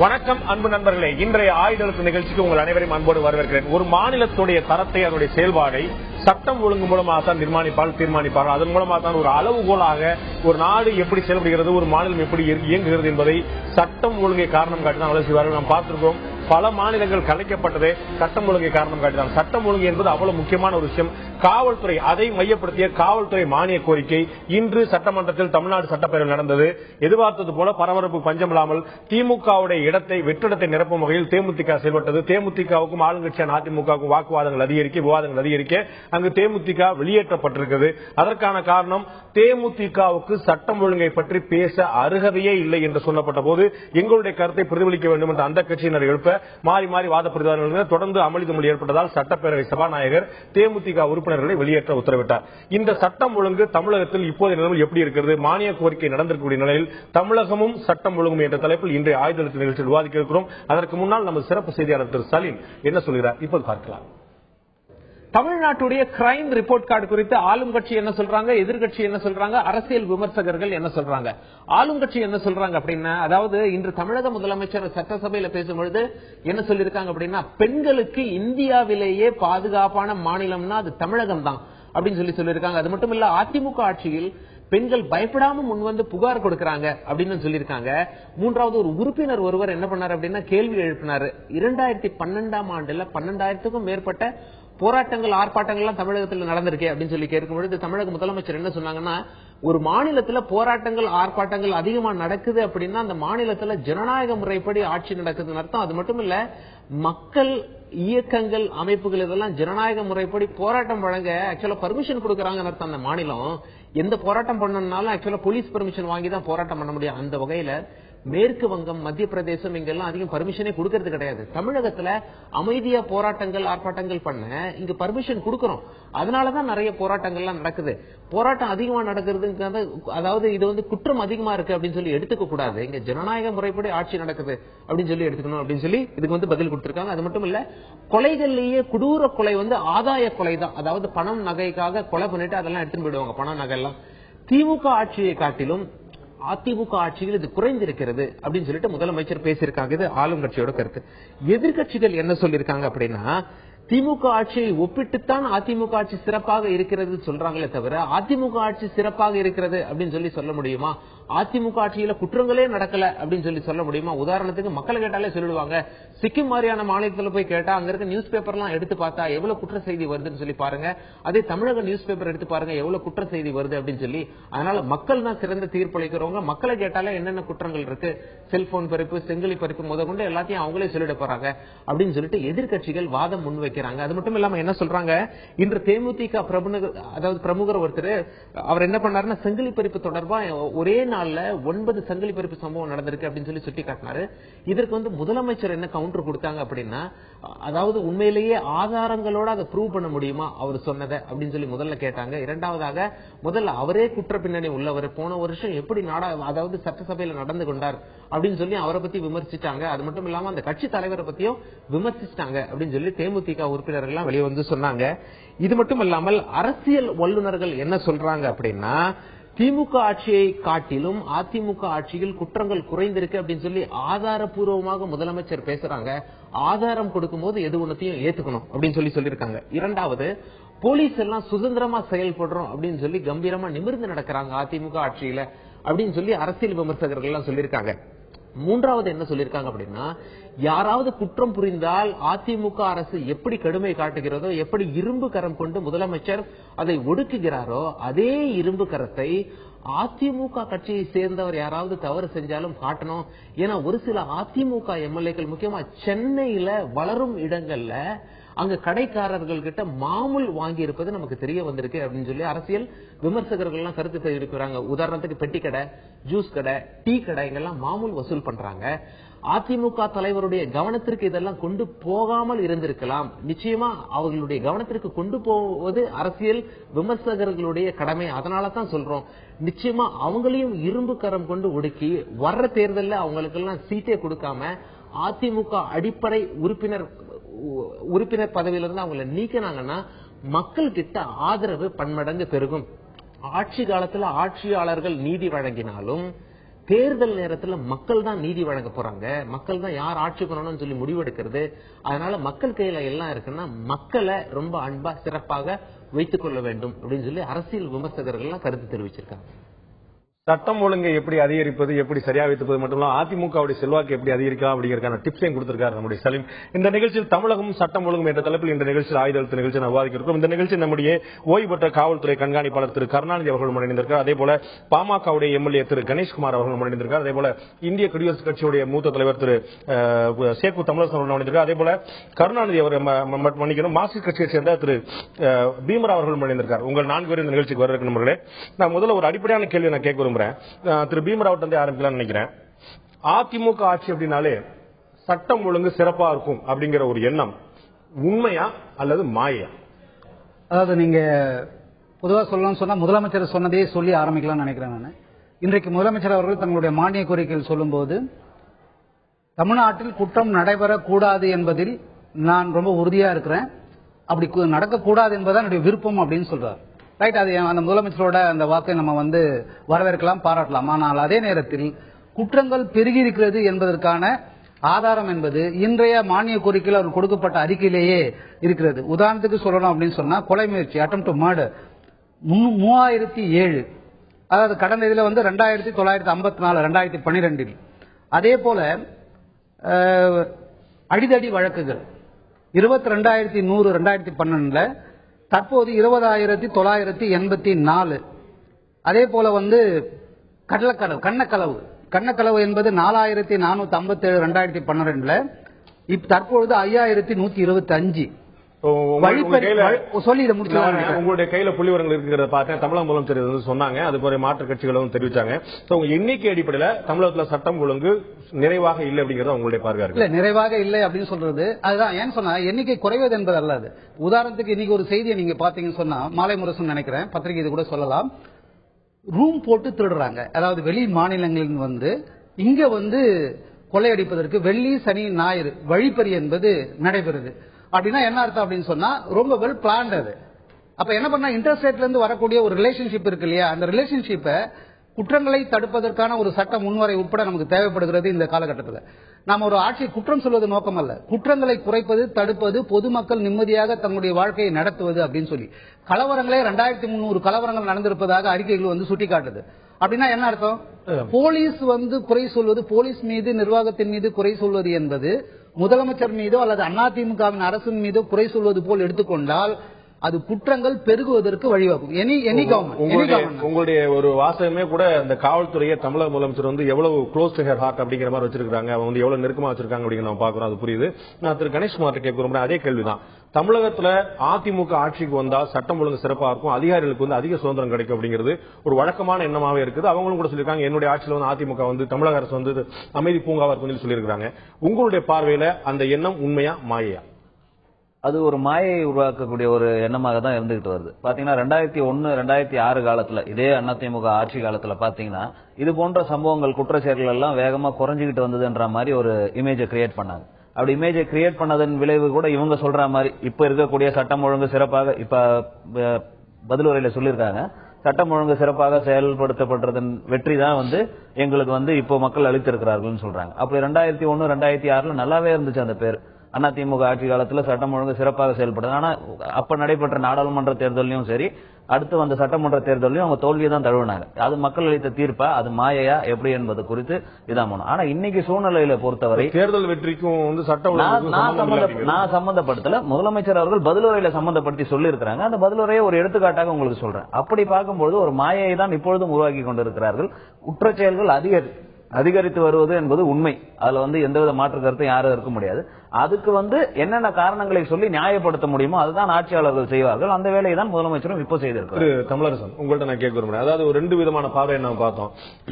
வணக்கம் அன்பு நண்பர்களே, இன்றைய ஆயுதெழுத்து நிகழ்ச்சிக்கு உங்கள் அனைவரையும் அன்போடு வரவேற்கிறேன். ஒரு மாநிலத்துடைய தரத்தை, அதனுடைய செயல்பாடை சட்டம் ஒழுங்கு மூலமாக தான் தீர்மானிப்பார்கள். அதன் மூலமாக தான் ஒரு அளவுகோலாக ஒரு நாடு எப்படி செயல்படுகிறது, ஒரு மாநிலம் எப்படி இயங்குகிறது என்பதை சட்டம் ஒழுங்கை காரணம் காட்டி தான் செய்வார்கள். நாம் பார்த்திருக்கோம், பல மாநிலங்கள் கலைக்கப்பட்டதே சட்டம் ஒழுங்கை காரணம் காட்டினார். சட்டம் ஒழுங்கு என்பது அவ்வளவு முக்கியமான ஒரு விஷயம். காவல்துறை, அதை மையப்படுத்திய காவல்துறை மானிய கோரிக்கை இன்று சட்டமன்றத்தில் தமிழ்நாடு சட்டப்பேரவையில் நடந்தது. எதிர்பார்த்தது போல பரபரப்பு பஞ்சமில்லாமல் திமுகவுடைய வெற்றிடத்தை நிரப்பும் வகையில் தேமுதிக செயல்பட்டது. தேமுதிகவுக்கும் ஆளுங்கட்சியான அதிமுகவுக்கும் வாக்குவாதங்கள் விவாதங்கள் அதிகரிக்க அங்கு தேமுதிக வெளியேற்றப்பட்டிருக்கிறது. அதற்கான காரணம், தேமுதிகவுக்கு சட்டம் ஒழுங்கை பற்றி பேச அருகதையே இல்லை என்று சொல்லப்பட்ட போது எங்களுடைய கருத்தை பிரதிபலிக்க வேண்டும் என்று அந்த கட்சியினர் எழுப்ப மாறி மாறி வாத பிரதிவாதங்கள் தொடர்ந்து அமளி துமளி ஏற்பட்டதால் சட்டப்பேரவை சபாநாயகர் தேமுதிக உறுப்பினர்களை வெளியேற்ற உத்தரவிட்டார். இந்த சட்டம் ஒழுங்கு தமிழகத்தில் இப்போதைய நிலையில் எப்படி இருக்கிறது, மானிய கோரிக்கை நடந்திருக்கக்கூடிய நிலையில் தமிழகமும் சட்டம் ஒழுங்கும் என்ற தலைப்பில் இன்றைய ஆயுதெழுத்து நிகழ்ச்சியில் விவாதிக்க இருக்கிறோம். அதற்கு முன்னால் நமது சிறப்பு செய்தியாளர் திரு சலீம் என்ன சொல்கிறார் இப்போது பார்க்கலாம். தமிழ்நாட்டுடைய கிரைம் ரிப்போர்ட் கார்டு குறித்து ஆளும் கட்சி என்ன சொல்றாங்க, எதிர்கட்சி என்ன சொல்றாங்க, அரசியல் விமர்சகர்கள் என்ன சொல்றாங்க. ஆளும் கட்சி என்ன சொல்றாங்க அப்படின்னா, அதாவது இன்று தமிழக முதலமைச்சர் சட்டசபையில பேசும்பொழுது என்ன சொல்லியிருக்காங்க அப்படின்னா, பெண்களுக்கு இந்தியாவிலேயே பாதுகாப்பான மாநிலம்னா அது தமிழகம் தான் அப்படின்னு சொல்லியிருக்காங்க. அது மட்டும் இல்ல, அதிமுக ஆட்சியில் பெண்கள் பயப்படாம முன்வந்து புகார் கொடுக்கறாங்க அப்படின்னு சொல்லியிருக்காங்க. மூன்றாவது, ஒரு உறுப்பினர் ஒருவர் என்ன பண்ணாரு அப்படின்னா கேள்வி எழுப்பினாரு. 2012ஆம் ஆண்டுல 12,000க்கும் மேற்பட்ட போராட்டங்கள், ஆர்ப்பாட்டங்கள் தமிழகத்தில் நடந்திருக்கு அப்படின்னு சொல்லி கேட்கும்பொழுது தமிழக முதலமைச்சர் என்ன சொன்னாங்கன்னா, ஒரு மாநிலத்துல போராட்டங்கள், ஆர்ப்பாட்டங்கள் அதிகமா நடக்குது அப்படின்னா அந்த மாநிலத்துல ஜனநாயக முறைப்படி ஆட்சி நடக்குதுன்னு அர்த்தம். அது மட்டும் இல்ல, மக்கள் இயக்கங்கள், அமைப்புகள் இதெல்லாம் ஜனநாயக முறைப்படி போராட்டம் வழங்க ஆக்சுவலா பர்மிஷன் கொடுக்கறாங்கன்னு அர்த்தம். அந்த மாநிலம் எந்த போராட்டம் பண்ணனாலும் ஆக்சுவலா போலீஸ் பர்மிஷன் வாங்கி தான் போராட்டம் பண்ண முடியும். அந்த வகையில மேற்கு வங்கம், மத்திய பிரதேசம் இங்கெல்லாம் அதிகம் பர்மிஷனே கொடுக்கறது கிடையாது. தமிழகத்துல அமைதியா போராட்டங்கள், ஆர்ப்பாட்டங்கள் பண்ண இங்க பர்மிஷன் கொடுக்கறோம். அதனாலதான் நிறைய போராட்டங்கள்லாம் நடக்குது. போராட்டம் அதிகமா நடக்கிறது, அதாவது இது வந்து குற்றம் அதிகமா இருக்கு அப்படின்னு சொல்லி எடுத்துக்க கூடாது. இங்க ஜனநாயக முறைப்படி ஆட்சி நடக்குது அப்படின்னு சொல்லி எடுத்துக்கணும் அப்படின்னு சொல்லி இதுக்கு வந்து பதில் கொடுத்திருக்காங்க. அது மட்டும் இல்ல, கொலைகள்லயே கொடூர கொலை வந்து ஆதாய கொலை தான். அதாவது பணம் நகைக்காக கொலை பண்ணிட்டு அதெல்லாம் எடுத்துட்டு போயிடுவாங்க, பணம் நகை எல்லாம். திமுக ஆட்சியை காட்டிலும் அதிமுக ஆட்சியில் இது குறைந்திருக்கிறது அப்படின்னு சொல்லிட்டு முதலமைச்சர் பேசியிருக்காங்க. இது ஆளும் கட்சியோட கருத்து. எதிர்கட்சிகள் என்ன சொல்லியிருக்காங்க அப்படின்னா, திமுக ஆட்சியை ஒப்பிட்டுத்தான் அதிமுக ஆட்சி சிறப்பாக இருக்கிறது சொல்றாங்களே தவிர அதிமுக ஆட்சி சிறப்பாக இருக்கிறது அப்படின்னு சொல்ல முடியுமா? அதிமுக ஆட்சியில குற்றங்களே நடக்கல அப்படின்னு சொல்ல முடியுமா? உதாரணத்துக்கு மக்களை கேட்டாலே சொல்லிடுவாங்க. சிக்கிம் மாதிரியான மாநிலத்தில் போய் கேட்டா அங்க இருக்க நியூஸ் பேப்பர் எல்லாம் எடுத்து பார்த்தா எவ்வளவு குற்ற செய்தி வருதுன்னு சொல்லி பாருங்க. அதே தமிழக நியூஸ் பேப்பர் எடுத்து பாருங்க எவ்வளவு குற்ற செய்தி வருது அப்படின்னு சொல்லி. அதனால மக்கள் தான் சிறந்த தீர்ப்பளிக்கிறவங்க. மக்களை கேட்டாலே என்னென்ன குற்றங்கள் இருக்கு, செல்போன் பறிப்பு, செங்கிலி பறிப்பு முதற்கொண்டு எல்லாத்தையும் அவங்களே சொல்லிட போறாங்க அப்படின்னு சொல்லிட்டு எதிர்கட்சிகள் வாதம் முன்வைக்கிறாங்க. அது மட்டும் இல்லாம என்ன சொல்றாங்க, இன்று தேமுதிக பிரமுகர் ஒருத்தர் அவர் என்ன பண்ணாருன்னா, செங்கிலி பறிப்பு தொடர்பா ஒரே நாள்ல 9 சங்கிலி பறிப்பு சம்பவம் நடந்திருக்கு அப்படின்னு சுட்டி காட்டினாரு. இதற்கு வந்து முதலமைச்சர் என்ன கவுண்டர் கொடுத்தாங்க அப்படின்னா, அதாவது உண்மையிலேயே ஆதாரங்களோட அதை ப்ரூவ் பண்ண முடியுமா அவர் சொன்னதை அப்படின்னு சொல்லி முதல்ல கேட்டாங்க. இரண்டாவதாக, முதல்ல அவரே குற்ற பின்னணி உள்ளவர், போன வருஷம் எப்படி அதாவது சட்டசபையில நடந்து கொண்டார் அப்படின்னு சொல்லி அவரை பத்தி விமர்சிச்சாங்க. அது மட்டும் இல்லாம அந்த கட்சி தலைவரை பத்தியும் விமர்சிச்சிட்டாங்க அப்படின்னு சொல்லி தேமுதிக உறுப்பினர்கள் எல்லாம் வெளியே வந்து சொன்னாங்க. இது மட்டும் இல்லாமல் அரசியல் வல்லுநர்கள் என்ன சொல்றாங்க அப்படின்னா, திமுக ஆட்சியை காட்டிலும் அதிமுக ஆட்சியில் குற்றங்கள் குறைந்திருக்கு அப்படின்னு சொல்லி ஆதாரப்பூர்வமாக முதலமைச்சர் பேசுறாங்க. ஆதாரம் கொடுக்கும் போது எது ஒன்னத்தையும் ஏத்துக்கணும் அப்படின்னு சொல்லியிருக்காங்க. இரண்டாவது, போலீஸ் எல்லாம் சுதந்திரமா செயல்படுறோம் அப்படின்னு சொல்லி கம்பீரமா நிமிர்ந்து நடக்கிறாங்க அதிமுக ஆட்சியில அப்படின்னு சொல்லி அரசியல் விமர்சகர்கள் எல்லாம் சொல்லியிருக்காங்க. மூன்றாவது என்ன சொல்லியிருக்காங்க அப்படின்னா, யாராவது குற்றம் புரிந்தால் அதிமுக அரசு எப்படி கடுமை காட்டுகிறதோ, எப்படி இரும்பு கரம் கொண்டு முதலமைச்சர் அதை ஒடுக்குகிறாரோ, அதே இரும்பு கரத்தை அதிமுக கட்சியை சேர்ந்தவர் யாராவது தவறு செஞ்சாலும் காட்டணும். ஏன்னா ஒரு சில அதிமுக எம்எல்ஏக்கள், முக்கியமா சென்னையில வளரும் இடங்கள்ல அங்க கடைக்காரர்கள் கிட்ட மாமூல் வாங்கி இருப்பது நமக்கு தெரிய வந்திருக்கு அப்படின்னு சொல்லி அரசியல் விமர்சகர்கள் எல்லாம் கருத்து தெரிவிக்கிறாங்க. உதாரணத்துக்கு பெட்டி கடை, ஜூஸ் கடை, டீ கடை இங்கெல்லாம் மாமூல் வசூல் பண்றாங்க. அதிமுக தலைவருடைய கவனத்திற்கு இதெல்லாம் கொண்டு போகாமல் இருந்திருக்கலாம். நிச்சயமா அவர்களுடைய கவனத்திற்கு கொண்டு போவது அரசியல் விமர்சகர்களுடைய கடமை. அதனாலதான் சொல்றோம், நிச்சயமா அவங்களையும் இரும்பு கரம் கொண்டு ஒடுக்கி வர்ற தேர்தலில் அவங்களுக்கு எல்லாம் சீட்டே கொடுக்காம அதிமுக அடிப்படை உறுப்பினர் பதவியிலிருந்து அவங்களை நீக்கினாங்கன்னா மக்கள் கிட்ட ஆதரவு பன்மடங்கு பெருகும். ஆட்சி காலத்துல ஆட்சியாளர்கள் நீதி வழங்கினாலும் தேர்தல் நேரத்துல மக்கள் தான் நீதி வழங்க போறாங்க, மக்கள் தான் யார் ஆட்சி பண்ணணும்னு சொல்லி முடிவெடுக்கிறது. அதனால மக்கள் கையில எல்லாம் இருக்குன்னா மக்களை ரொம்ப அன்பா சிறப்பாக வைத்துக் கொள்ள வேண்டும் அப்படின்னு சொல்லி அரசியல் விமர்சகர்கள் எல்லாம் கருத்து தெரிவிச்சிருக்காங்க. சட்டம் ஒழுங்கை எப்படி அதிகரிப்பது, எப்படி சரியா வைத்துப்பது மட்டும் அதிமுகவுடைய செல்வாக்கு எப்படி அதிகரிக்கலாம் அப்படிங்கிறதுக்கான டிப்ஸையும் கொடுத்திருக்காரு நம்முடைய சலீம். இந்த நிகழ்ச்சியில் தமிழகம் சட்டம் ஒழுங்கும் என்ற தலைப்பில் இந்த நிகழ்ச்சியில் ஆயுத எழுத்து நிகழ்ச்சி விவாதிக்க இருக்கிறோம். இந்த நிகழ்ச்சி நம்முடைய ஓய்வு பெற்ற காவல்துறை கண்காணிப்பாளர் திரு கருணாநிதி அவர்கள் முன்னிந்திருக்கிறார். அதே போல பாமகவுடைய எம்எல்ஏ திரு கணேஷ்குமார் அவர்கள் முன்னிந்திருக்கிறார். அதே போல இந்திய குடியரசுக் கட்சியுடைய மூத்த தலைவர் திரு சேக்கு தமிழரசன் அவர்கள் முன்னிந்திருக்கிறார். அதே போல கருணாநிதி அவர் மன்னிக்கணும் மார்க்சிஸ்ட் கட்சியை சேர்ந்த திரு பீமரா அவர்கள் முன்னிந்திருக்கிறார். உங்கள் 4 பேர் இந்த நிகழ்ச்சிக்கு வர இருக்கிற நான் முதல்ல ஒரு அடிப்படையான கேள்வி நான் கேட்க விரும்புகிறேன். திரு பீமராவ் வந்து ஆரம்பிக்கலாம் நினைக்கிறேன். அதிமுக ஆட்சி அப்படின்னாலே சட்டம் ஒழுங்கு சிறப்பா இருக்கும் அப்படிங்கிற ஒரு எண்ணம் உண்மையா அல்லது மாயா? அதாவது நீங்க பொதுவாக சொல்லணும்னு சொன்னா முதலமைச்சர் சொன்னதே சொல்லி ஆரம்பிக்கலாம்னு நினைக்கிறேன். நான் இன்றைக்கு முதலமைச்சர் அவர்கள் தங்களுடைய மானிய கோரிக்கையில் சொல்லும்போது தமிழ்நாட்டில் குற்றம் நடைபெறக்கூடாது என்பதில் நான் ரொம்ப உறுதியா இருக்கிறேன், அப்படி நடக்கக்கூடாது என்பதுதான் என்னுடைய விருப்பம் அப்படின்னு சொல்றாரு. ரைட், அது அந்த முதலமைச்சரோட அந்த வாக்கை நம்ம வந்து வரவேற்கலாம், பாராட்டலாம். ஆனால் அதே நேரத்தில் குற்றங்கள் பெருகி இருக்கிறது என்பதற்கான ஆதாரம் என்பது இன்றைய மானிய கோரிக்கையில் அவர் கொடுக்கப்பட்ட அறிக்கையிலேயே இருக்கிறது. உதாரணத்துக்கு சொல்லணும் அப்படின்னு சொன்னா கொலை முயற்சி அட்டெம்ப்ட் டு மர்டர் 3007, அதாவது கடந்த இதுல வந்து 2954 2012. அதே போல அடிதடி வழக்குகள் 22,100 2012, தற்போது 20,984. அதே போல வந்து கண்ணக்களவு என்பது 4,457 2012, தற்பொழுது 5,125. உங்களுடைய கையில புள்ளிவரங்கள் இருக்கிறத பார்த்தேன். தமிழக முதலமைச்சர் வந்து சொன்னாங்க, அது போல மாற்று கட்சிகளும் தெரிவிச்சாங்க. எண்ணிக்கை அடிப்படையில் தமிழகத்தில் சட்டம் ஒழுங்கு நிறைவாக இல்லை அப்படிங்கறது உங்களுடைய பார்வை இல்ல, நிறைவாக இல்லை அப்படின்னு சொல்றது அதுதான். ஏன்னு சொன்னா எண்ணிக்கை குறைவது என்பது அல்லது. உதாரணத்துக்கு இன்னைக்கு ஒரு செய்தியை நீங்க பாத்தீங்கன்னு சொன்னா மாலை முரசு நினைக்கிறேன் பத்திரிகை இது கூட சொல்லலாம், ரூம் போட்டு திருடுறாங்க. அதாவது வெளி மாநிலங்களில் வந்து இங்க வந்து கொள்ளையடிப்பதற்கு வெள்ளி சனி ஞாயிறு வழிப்பறி என்பது நடைபெறுது. அப்படின்னா என்ன அர்த்தம் அப்படின்னு சொன்னா ரொம்ப வெல் பிளான்ட் அது. அப்ப என்ன பண்ணா இன்டர்ஸ்டேட்ல இருந்து வரக்கூடிய ஒரு ரிலேஷன்ஷிப் இருக்கு இல்லையா, அந்த ரிலேஷன்ஷிப்பை குற்றங்களை தடுப்பதற்கான ஒரு சட்ட முன்வரை உட்பட நமக்கு தேவைப்படுகிறது. இந்த காலகட்டத்தில் நாம் ஒரு ஆட்சி குற்றம் சொல்வது நோக்கம் அல்ல, குற்றங்களை குறைப்பது, தடுப்பது, பொதுமக்கள் நிம்மதியாக தங்களுடைய வாழ்க்கையை நடத்துவது அப்படின்னு சொல்லி. கலவரங்களே 2300 கலவரங்கள் நடந்திருப்பதாக அறிக்கைகள் வந்து சுட்டிக்காட்டுது. அப்படின்னா என்ன அர்த்தம்? போலீஸ் வந்து குறை சொல்வது, போலீஸ் மீது நிர்வாகத்தின் மீது குறை சொல்வது என்பது முதலமைச்சர் மீதோ அல்லது அதிமுகவின் அரசின் மீதோ குறை சொல்வது போல் எடுத்துக்கொண்டால் அது குற்றங்கள் பெருகுவதற்கு வழிவகுக்கும். உங்களுடைய ஒரு வாசகமே கூட இந்த காவல்துறையை தமிழக முதலமைச்சர் வந்து எவ்வளவு க்ளோஸ் டு ஹர் ஹார்ட் அப்படிங்கிற மாதிரி வச்சிருக்காங்க, அவங்க வந்து எவ்வளவு நெருக்கமா வச்சிருக்காங்க அப்படிங்கிற நம்ம பாக்குறோம். அது புரியுது. நான் திரு கணேஷ்குமார் கேட்க அதே கேள்விதான். தமிழகத்துல அதிமுக ஆட்சிக்கு வந்தால் சட்டம் ஒழுங்கு சிறப்பா இருக்கும், அதிகாரிகளுக்கு வந்து அதிக சுதந்திரம் கிடைக்கும் அப்படிங்கிறது ஒரு வழக்கமான எண்ணமாவே இருக்குது. அவங்களும் கூட சொல்லியிருக்காங்க, என்னுடைய ஆட்சியில் வந்து அதிமுக வந்து தமிழக அரசு வந்து அமைதி பூங்காவா இருக்கும் சொல்லியிருக்காங்க. உங்களுடைய பார்வையில அந்த எண்ணம் உண்மையா மாயா? அது ஒரு மாயை உருவாக்கக்கூடிய ஒரு எண்ணமாக தான் இருந்துகிட்டு வருது. பாத்தீங்கன்னா 2001 2006 காலத்துல இதே அதிமுக ஆட்சி காலத்துல பாத்தீங்கன்னா இது போன்ற சம்பவங்கள் குற்ற செயல்கள் எல்லாம் வேகமா குறைஞ்சிக்கிட்டு வந்ததுன்ற மாதிரி ஒரு இமேஜை கிரியேட் பண்ணாங்க. அப்படி இமேஜை கிரியேட் பண்ணதன் விளைவு கூட இவங்க சொல்ற மாதிரி இப்ப இருக்கக்கூடிய சட்டம் ஒழுங்கு சிறப்பாக இப்ப பதிலுரையில சொல்லியிருக்காங்க, சட்டம் ஒழுங்கு சிறப்பாக செயல்படுத்தப்படுறதன் வெற்றி தான் வந்து எங்களுக்கு வந்து இப்போ மக்கள் அளித்திருக்கிறார்கள் சொல்றாங்க. அப்படி 2001 2006 நல்லாவே இருந்துச்சு அந்த பேர். அதிமுக ஆட்சி காலத்துல சட்டம் ஒழுங்கு சிறப்பாக செயல்படுது. ஆனா அப்ப நடைபெற்ற நாடாளுமன்ற தேர்தலையும் சரி அடுத்து வந்த சட்டமன்ற தேர்தலையும் அவங்க தோல்வியை தான் தழுவினாங்க. அது மக்கள் அளித்த தீர்ப்பா அது மாயையா எப்படி என்பது குறித்து இதான் போனோம். ஆனா இன்னைக்கு சூழ்நிலையில பொறுத்தவரை தேர்தல் வெற்றிக்கும் வந்து சட்டம் நான் சம்பந்தப்படுத்தல, முதலமைச்சர் அவர்கள் பதிலுரையில சம்பந்தப்படுத்தி சொல்லி இருக்கிறாங்க. அந்த பதிலுரையை ஒரு எடுத்துக்காட்டாக உங்களுக்கு சொல்றேன். அப்படி பார்க்கும்போது ஒரு மாயையை தான் இப்பொழுதும் உருவாக்கி கொண்டிருக்கிறார்கள். குற்றச்செயல்கள் அதிகரித்து வருவது என்பது உண்மை. அதுல வந்து எந்தவித மாற்று கருத்தும் யாரும் இருக்க முடியாது. அதுக்கு வந்து என்னென்ன காரணங்களை சொல்லி நியாயப்படுத்த முடியுமோ அதுதான் ஆட்சியாளர்கள் செய்வார்கள். அந்த வேலையை தான் முதலமைச்சரும் இப்போ செய்திருக்காரு. தமிழரசன், உங்கள்ட்ட நான் கேட்க விரும்புறேன். அதாவது ஒரு 2 விதமான பார்வையை நாம் பார்த்தோம்.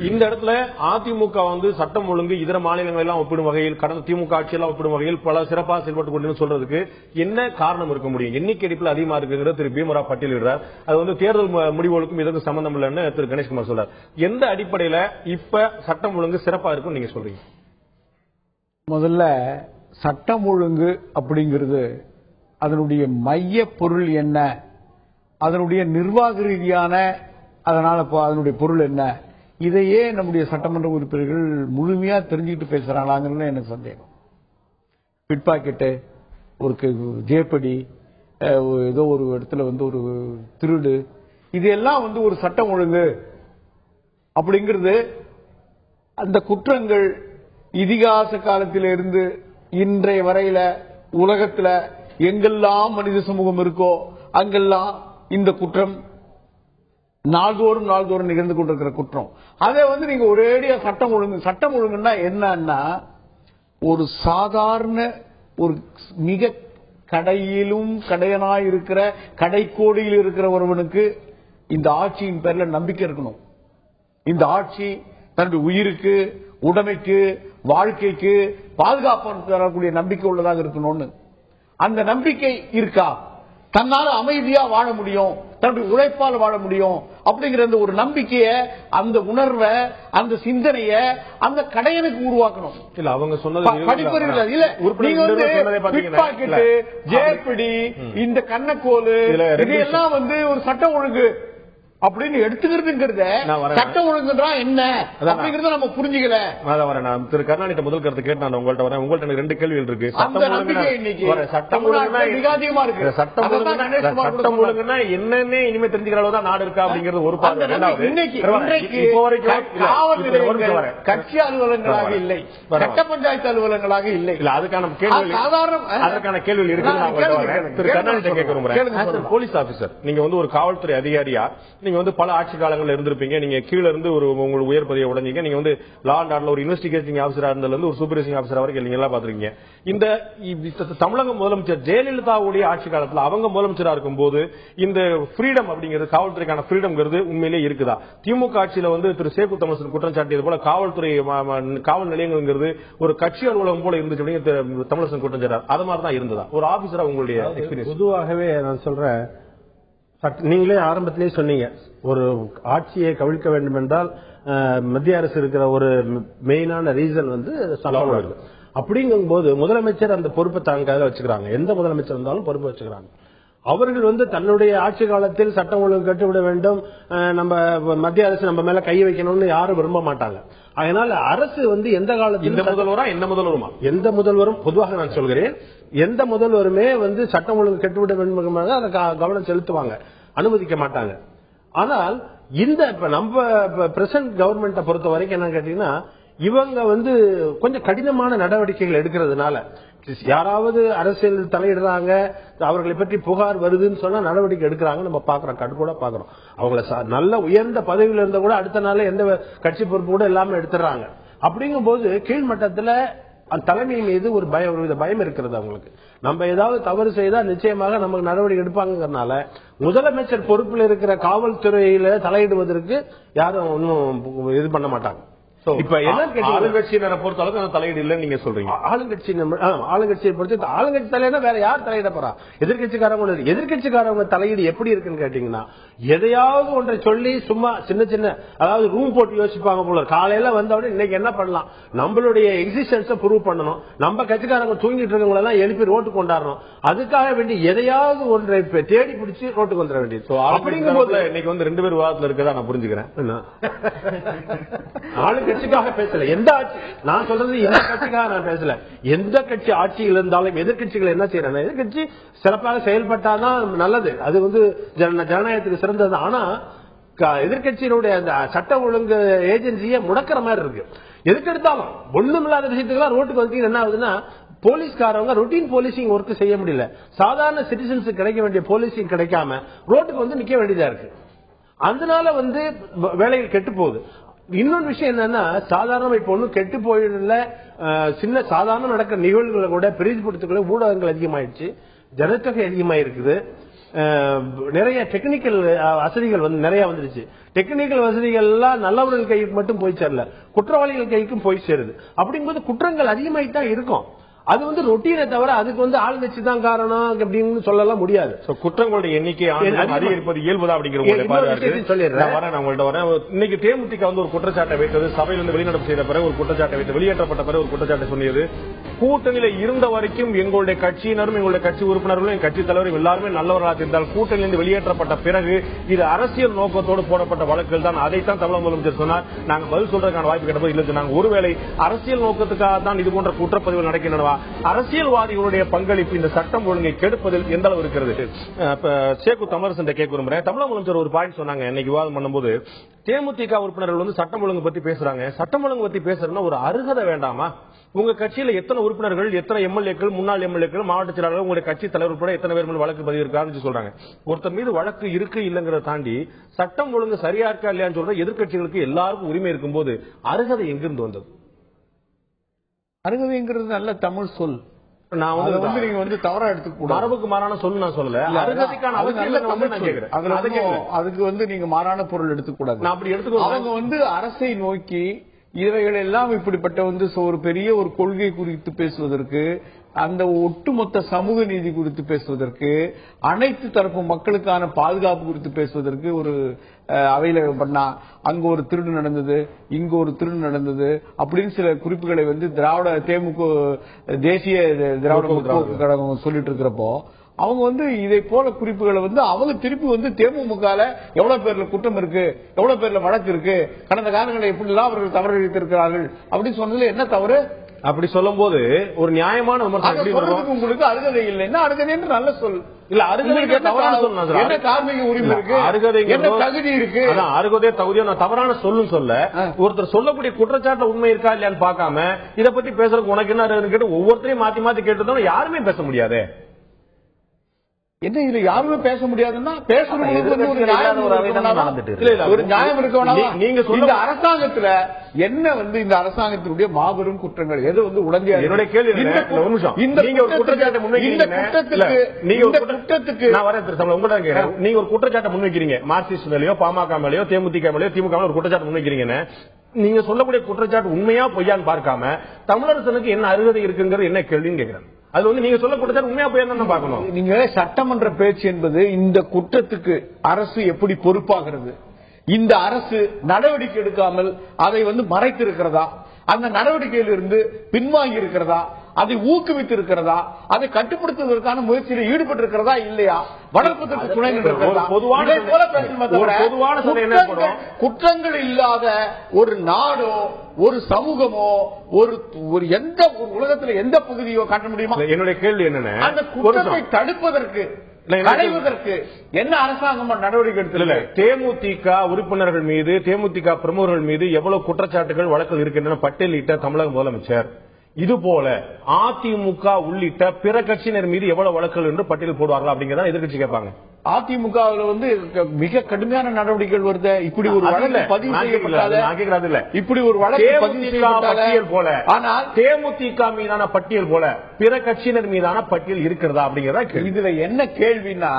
இந்த இடத்துல அதிமுக வந்து சட்டம் ஒழுங்கு இதர மாநிலங்கள் எல்லாம் ஒப்பிடும் வகையில், கடந்த திமுக ஆட்சியெல்லாம் ஒப்பிடும் வகையில் பல சிறப்பாக செயல்பட்டு கொண்டு சொல்றதுக்கு என்ன காரணம் இருக்க முடியும்? எண்ணிக்கை அடிப்பில் அதிகமா இருக்குங்கிறது திரு பீமரா பட்டியலிடுறார். அது வந்து தேர்தல் முடிவுகளுக்கும் இதற்கு சம்பந்தம் இல்லைன்னு திரு கணேஷ்குமார் சொல்றார். எந்த அடிப்படையில இப்ப சட்டம் ஒழுங்கு சிறப்பா இருக்கும் நீங்க சொல்றீங்க? முதல்ல சட்டம் ஒழுங்கு அப்படிங்கிறது அதனுடைய மைய பொருள் என்ன, அதனுடைய நிர்வாக ரீதியான அதனுடைய பொருள் என்ன, இதையே நம்முடைய சட்டமன்ற உறுப்பினர்கள் முழுமையா தெரிஞ்சுக்கிட்டு பேசுறாங்களாங்கிறது எனக்கு சந்தேகம். பிட் பாக்கெட்டு, ஒரு ஜேப்படி, ஏதோ ஒரு இடத்துல ஒரு திருடு, இதெல்லாம் ஒரு சட்டம் ஒழுங்கு அப்படிங்கிறது அந்த குற்றங்கள் இதிகாச காலத்திலிருந்து இன்றைய வரையில உலகத்துல எங்கெல்லாம் மனித சமூகம் இருக்கோ அங்கெல்லாம் இந்த குற்றம் நாள்தோறும் நிகழ்ந்து கொண்டிருக்கிற குற்றம். அதை நீங்க ஒரேடியா சட்டம் ஒழுங்குன்னா என்னன்னா, ஒரு சாதாரண ஒரு மிக கடையிலும் கடையனாய் இருக்கிற கடைக்கோடியில் இருக்கிற ஒருவனுக்கு இந்த ஆட்சியின் பேர்ல நம்பிக்கை இருக்கணும். இந்த ஆட்சி தன்னுடைய உயிருக்கு, உடைமைக்கு, வாழ்க்கைக்கு பாதுகாப்பு தரக்கூடிய நம்பிக்கை உள்ளதாக இருக்கணும்னு. அந்த நம்பிக்கை இருக்கா? தன்னால அமைதியா வாழ முடியும், தன்னுடைய உழைப்பால் வாழ முடியும் அப்படிங்கிற அந்த ஒரு நம்பிக்கைய, அந்த உணர்வை, அந்த சிந்தனைய அந்த கடையனுக்கு உருவாக்கணும். இல்ல அவங்க சொன்னது படிப்பறிவு இல்ல. நீங்க ஜேபிடி, இந்த கண்ணக்கோலு, இதெல்லாம் ஒரு சட்டம் ஒழுங்கு அப்படின்னு எடுத்துக்கிறதுங்கிறத சட்டம் ஒழுங்குன்றா என்ன அப்படிங்கறத நம்ம புரிஞ்சுக்கல. நான் திரு கருணாநிதி முதல் கருத்து கேட்டு நான் உங்கள்ட்ட வரேன். உங்கள்ட்ட எனக்கு 2 கேள்விகள் இருக்கு. சட்டம் ஒழுங்குன்னா என்னன்னு இனிமே தெரிஞ்சுக்கிற அளவு தான் நாடு இருக்கா அப்படிங்கிறது ஒரு பார்வை. கட்சி அலுவலகங்களாக இல்லை, கட்ட பஞ்சாயத்து அலுவலகங்களாக இல்லை. இல்ல அதுக்கான கேள்வி இருக்கு. திரு கருணாநிதி கேட்க விரும்புறேன். போலீஸ் ஆபீசர், நீங்க ஒரு காவல்துறை அதிகாரியா நீங்க பல ஆட்சி காலங்கள்ல இருந்திருப்பீங்க. நீங்க கீழ இருந்து உங்களுக்கு உயர் பதவியை உடனீங்க. நீங்க லா அண்ட் ஆர்டர்ல ஒரு இன்வெஸ்டிகேட்டிங் ஆபீசரா இருந்ததுல ஒரு சூப்பர்வைசிங் ஆபீசர் வரைக்கும் நீங்க எல்லாம் பாத்துருக்கீங்க. இந்த தமிழக முதலமைச்சர் ஜெயலலிதாவுடைய ஆட்சி காலத்துல அவங்க முதலமைச்சரா இருக்கும் போது இந்த ஃப்ரீடம் அப்படிங்கிறது, காவல்துறைக்கான ஃப்ரீடம்ங்கிறது உண்மையிலேயே இருக்குதா? திமுக ஆட்சியில திரு சேகு தமிழன் குற்றம் சாட்டியது போல காவல்துறை காவல் நிலையங்கள் ஒரு கட்சி அலுவலகம் போல இருந்துச்சு தமிழன் குற்றம் சாட்டார். அது மாதிரி தான் இருந்ததா ஒரு ஆபீசரா உங்களுடைய எக்ஸ்பீரியன்ஸ்? பொதுவாகவே நான் சொல்றேன், நீங்களே ஆரம்பத்திலேயே சொன்னீங்க, ஒரு ஆட்சியை கவிழ்க்க வேண்டும் என்றால் மத்திய அரசு இருக்கிற ஒரு மெயினான ரீசன் சட்டம் ஒழுங்கு. அப்படிங்கும் போது முதலமைச்சர் அந்த பொறுப்பை தாங்க வச்சுக்கிறாங்க. எந்த முதலமைச்சர் இருந்தாலும் பொறுப்பை வச்சுக்கிறாங்க. அவர்கள் தன்னுடைய ஆட்சி காலத்தில் சட்டம் ஒழுங்கு கட்டுவிட வேண்டும், நம்ம மத்திய அரசு நம்ம மேல கை வைக்கணும்னு யாரும் விரும்ப மாட்டாங்க. அதனால அரசு எந்த காலத்தில் எந்த முதல்வரும் பொதுவாக நான் சொல்கிறேன், எந்த முதல்வருமே சட்டம் ஒழுங்கு கட்டுவிட வேண்டும் அதை கவனம் செலுத்துவாங்க, அனுமதிக்க மாட்டாங்க. ஆனால் இந்த நம்ம பிரசன்ட் கவர்மெண்ட்டை பொறுத்த வரைக்கும் என்ன கேட்டீங்கன்னா, இவங்க கொஞ்சம் கடினமான நடவடிக்கைகள் எடுக்கிறதுனால யாராவது அரசியல் தலையிடுறாங்க, அவர்களை பற்றி புகார் வருதுன்னு சொன்னா நடவடிக்கை எடுக்கிறாங்க. நம்ம பாக்குறோம், கண்கூட பாக்குறோம். அவங்கள நல்ல உயர்ந்த பதவியில இருந்த கூட அடுத்த நாள் எந்த கட்சி பொறுப்பு கூட எல்லாமே எடுத்துறாங்க. அப்படிங்கும் போது கீழ்மட்டத்துல தலைமை மீது ஒரு பயம் இருக்கிறது அவங்களுக்கு. நம்ம ஏதாவது தவறு செய்தா நிச்சயமாக நமக்கு நடவடிக்கை எடுப்பாங்கிறதுனால முதலமைச்சர் பொறுப்பில் இருக்கிற காவல்துறையில தலையிடுவதற்கு யாரும் ஒன்னும் இது பண்ண மாட்டாங்க. இப்ப ஆளுங்கட்சியினரை பொறுத்த அளவுக்கு தலையீடு இல்லைன்னு நீங்க சொல்றீங்க. ஆளுங்கட்சியை பொறுத்து ஆளுங்கட்சி தலையிட வேற யார் தலையிட போறா? எதிர்கட்சிக்காரங்க தலையீடு எப்படி இருக்குன்னு கேட்டீங்கன்னா, எதையாவது ஒன்றை சொல்லி சும்மா சின்ன சின்ன அதாவது ரூம் போட்டு யோசிப்பாங்க போல. காலையில வந்தவுடனே இன்னைக்கு என்ன பண்ணலாம், நம்மளுடைய எக்ஸிஸ்டன்ஸை ப்ரூவ் பண்ணணும், நம்ம கட்சிக்காரங்க தூங்கிட்டு இருக்கவங்க எல்லாம் எழுப்பி ரோட்டு கொண்டாடணும், அதுக்காக வேண்டி எதையாவது ஒன்றை தேடி பிடிச்சு ரோட்டுக்கு வந்துட வேண்டியது. அப்படிங்கும் போது இன்னைக்கு 2 பேர் விவாதத்தில் இருக்கதா நான் புரிஞ்சுக்கிறேன். கட்சிக்காக பேசல, எந்த ஆட்சி நான் சொல்றது எந்த கட்சிக்காக நான் பேசல. எந்த கட்சி ஆட்சியில் இருந்தாலும் எதிர்கட்சிகள் என்ன செய்யறாங்க, எதிர்கட்சி சிறப்பாக செயல்பட்டாதான் நல்லது, அது ஜனநாயகத்துக்கு சிறந்தது. ஆனா எதிர்கட்சியினுடைய அந்த சட்ட ஒழுங்கு ஏஜென்சியை முடக்கிற மாதிரி இருக்கு. எதுக்கு எடுத்தாலும் ஒண்ணுமில்லாத விஷயத்துக்கு ரோட்டுக்கு வந்து என்ன ஆகுதுன்னா, போலீஸ்காரங்க ரொட்டீன் போலீசிங் ஒர்க் செய்ய முடியல, சாதாரண சிட்டிசன்ஸ் கிடைக்க வேண்டிய போலீசிங் கிடைக்காம ரோட்டுக்கு நிக்க வேண்டியதா இருக்கு. அதனால வேலைகள் கெட்டு போகுது. இன்னொரு விஷயம் என்னன்னா, சாதாரண இப்ப ஒன்னும் கெட்டு போயிடல, சின்ன சாதாரண நடக்கிற நிகழ்வுகளை கூட பெரிதுபடுத்திக்கொள்ள ஊடகங்கள் அதிகமாயிடுச்சு, ஜனத்தொகை அதிகமாயிருக்குது, நிறைய டெக்னிக்கல் வசதிகள் நிறைய வந்துருச்சு. டெக்னிக்கல் வசதிகள் எல்லாம் நல்லவர்கள் கைக்கு மட்டும் போய் சேரல, குற்றவாளிகள் கைக்கும் போய் சேருது. அப்படிங்கும்போது குற்றங்கள் அதிகமாயிட்டு தான் இருக்கும். அது ரொட்டீனை தவிர அதுக்கு ஆளுங்கட்சி தான் காரணம் அப்படின்னு சொல்லலாம் முடியாது. குற்றங்களுடைய எண்ணிக்கை அதிகரிப்பது இயல்புதான் அப்படிங்கிற சொல்லிடுறேன். இன்னைக்கு தேமுதிக ஒரு குற்றச்சாட்டை வைத்தது, சபையிலிருந்து வெளிநடப்பு செய்த பிறகு ஒரு குற்றச்சாட்டை வைத்து வெளியேற்றப்பட்ட பிறகு ஒரு குற்றச்சாட்டை சொன்னது, கூட்டணியில இருந்த வரைக்கும் எங்களுடைய கட்சியினரும் எங்களுடைய கட்சி உறுப்பினர்களும் என் கட்சி தலைவரும் எல்லாருமே நல்லவர்களாக இருந்தால் கூட்டணியிலிருந்து வெளியேற்றப்பட்ட பிறகு இது அரசியல் நோக்கத்தோடு போடப்பட்ட வழக்குகள் தான். அதைத்தான் தமிழக முதலமைச்சர் சொன்னார். நாங்கள் பதில் சொல்றதுக்கான வாய்ப்பு கிடைப்பது இல்லை சொன்னாங்க. ஒருவேளை அரசியல் நோக்கத்துக்காக தான் இது போன்ற குற்றப்பதிவுகள் நடக்கின்றனவா? அரசியல்வாதிகளுடைய பங்களிப்பு இந்த சட்டம் ஒழுங்கை கெடுப்பதில் எந்த அளவு இருக்கிறது? சேக்கு தமிழரசன் கேட்க விரும்புறேன். தமிழக முதலமைச்சர் ஒரு பாயிண்ட் சொன்னாங்க இன்னைக்கு விவாதம் பண்ணும்போது, தேமுதிக உறுப்பினர்கள் வந்து சட்டம் ஒழுங்கு பத்தி பேசுறாங்க. சட்டம் ஒழுங்கு பத்தி பேசுறதுன்னா ஒரு அருகதை வேண்டாமா? உங்க கட்சியில எத்தனை உறுப்பினர்கள், எத்தனை எம்எல்ஏக்கள், முன்னாள் எம்எல்ஏக்கள், மாவட்ட செயலாளர்கள், உங்களுடைய கட்சி தலைவர் உட்பட எத்தனை பேர் மேல் வழக்கு பதிவு இருக்கான்னு சொல்றாங்க. ஒருத்தர் மீது வழக்கு இருக்கு இல்லங்கிறத தாண்டி சட்டம் ஒழுங்கு சரியா இருக்கா இல்லையான்னு சொல்ற எதிர்கட்சிகளுக்கு எல்லாருக்கும் உரிமை இருக்கும் போது அருகதை எங்கிருந்து வந்தது? அருகதைங்கிறது நல்ல தமிழ் சொல். நான் வந்து நீங்க வந்து தவறா எடுத்துக்கூடாது. மரபுக்கு மாறான சொல்லு நான் சொல்லல. அருகதைக்கான அதுக்கு வந்து நீங்க மாறான பொருள் எடுத்துக்கூடாது. நான் அப்படி எடுத்துக்கோ. அவங்க வந்து அரசை நோக்கி இவைகள் எல்லாம் இப்படிப்பட்ட வந்து ஒரு பெரிய ஒரு கொள்கை குறித்து பேசுவதற்கு, அந்த ஒட்டுமொத்த சமூக நீதி குறித்து பேசுவதற்கு, அனைத்து தரப்பு மக்களுக்கான பாதுகாப்பு குறித்து பேசுவதற்கு ஒரு அவையில பண்ணா அங்க ஒரு திருடு நடந்தது, இங்க ஒரு திருடு நடந்தது அப்படின்னு சில குறிப்புகளை வந்து தேசிய திராவிட முற்போக்கு கழகம் சொல்லிட்டு இருக்கிறப்போ அவங்க வந்து இதை போல குறிப்புகளை வந்து அவங்க திருப்பி வந்து தேமுதிகல எவ்வளவு பேர்ல குற்றம் இருக்கு, எவ்வளவு பேர்ல வழக்கு இருக்கு, கடந்த காலங்களில் எப்படி எல்லாம் அவர்கள் தவறு இழைத்திருக்கிறார்கள் அப்படின்னு சொன்னதுல என்ன தவறு? அப்படி சொல்லும் போது ஒரு நியாயமான விமர்சனம். உங்களுக்கு அருகதை இல்லைன்னா அருகதை என்று நல்ல சொல் இல்ல. அருகதை தவறான சொல். என்ன தார்மீக உரிமை இருக்கு, அருகதை என்ன தகுதி இருக்கு? அருகதை தகுதியோ நான் தவறான சொல்லும் சொல்ல. ஒருத்தர் சொல்லக்கூடிய குற்றச்சாட்டு உண்மை இருக்கா இல்லையான்னு பார்க்காம இதை பத்தி பேசுறதுக்கு உனக்கு என்ன கேட்டு ஒவ்வொருத்தரையும் மாத்தி மாத்தி கேட்டு யாருமே பேச முடியாது. என்ன இதுல யாருமே பேச முடியாதுன்னா பேசுறது ஒரு நியாயம் இருக்க. நீங்க சொல்ல அரசாங்கத்துல என்ன வந்து இந்த அரசாங்கத்தினுடைய மாபெரும் குற்றங்கள் எது வந்து உடனே என்னுடைய கேள்வி நீங்க ஒரு குற்றச்சாட்டை முன்வைக்கிறீங்க மார்க்சிஸ்ட் மேலயோ பாமக மேலயோ தேமுதிக மேலயோ திமுக ஒரு குற்றச்சாட்டு முன்வைக்கிறீங்கன்னு நீங்க சொல்லக்கூடிய குற்றச்சாட்டு உண்மையா பொய்யான்னு பார்க்காம தமிழரசனுக்கு என்ன அருகதை இருக்குங்கிறது என்ன கேள்வின்னு கேட்கிறேன். அது வந்து நீங்க சொல்ல குற்றச்சாட்டு உண்மையா போய் என்ன பார்க்கணும். நீங்க சட்டமன்ற பேச்சு என்பது இந்த குற்றத்துக்கு அரசு எப்படி பொறுப்பாகிறது, இந்த அரசு நடவடிக்கை எடுக்காமல் அதை வந்து மறைத்திருக்கிறதா, அந்த நடவடிக்கையிலிருந்து பின்வாங்கி இருக்கிறதா, அதை ஊக்குவித்து இருக்கிறதா, அதை கட்டுப்படுத்துவதற்கான முயற்சியில் ஈடுபட்டு இருக்கிறதா இல்லையா, வளர்ப்பதற்கு துணை குற்றங்கள் இல்லாத ஒரு நாடோ ஒரு சமூகமோ ஒரு எந்த உலகத்தில் எந்த பகுதியோ காட்ட முடியுமா? என்னுடைய கேள்வி என்னன்னா அந்த குற்றத்தை தடுப்பதற்கு அடைவதற்கு என்ன அரசாங்கம் நடவடிக்கை எடுத்துல? தேமுதிக உறுப்பினர்கள் மீது, தேமுதிக பிரமுகர்கள் மீது எவ்வளவு குற்றச்சாட்டுகள் வழக்குகள் இருக்கின்றன பட்டியலிட்ட தமிழக முதலமைச்சர் இதுபோல அதிமுக உள்ளிட்ட பிற கட்சியினர் மீது எவ்வளவு வழக்குகள் என்று பட்டியல் போடுவார்கள் அப்படிங்கிறத எதிர்கட்சி கேட்பாங்க. அதிமுகவில் வந்து மிக கடுமையான நடவடிக்கைகள் வருது. இப்படி ஒரு வழக்கு பதிவு செய்யப்பட்டால இப்படி ஒரு வழக்கு பட்டியல் போல, ஆனால் தேமுதிக மீதான பட்டியல் போல பிற கட்சியினர் மீதான பட்டியல் இருக்கிறதா அப்படிங்கிறதா இதுல என்ன கேள்வினா,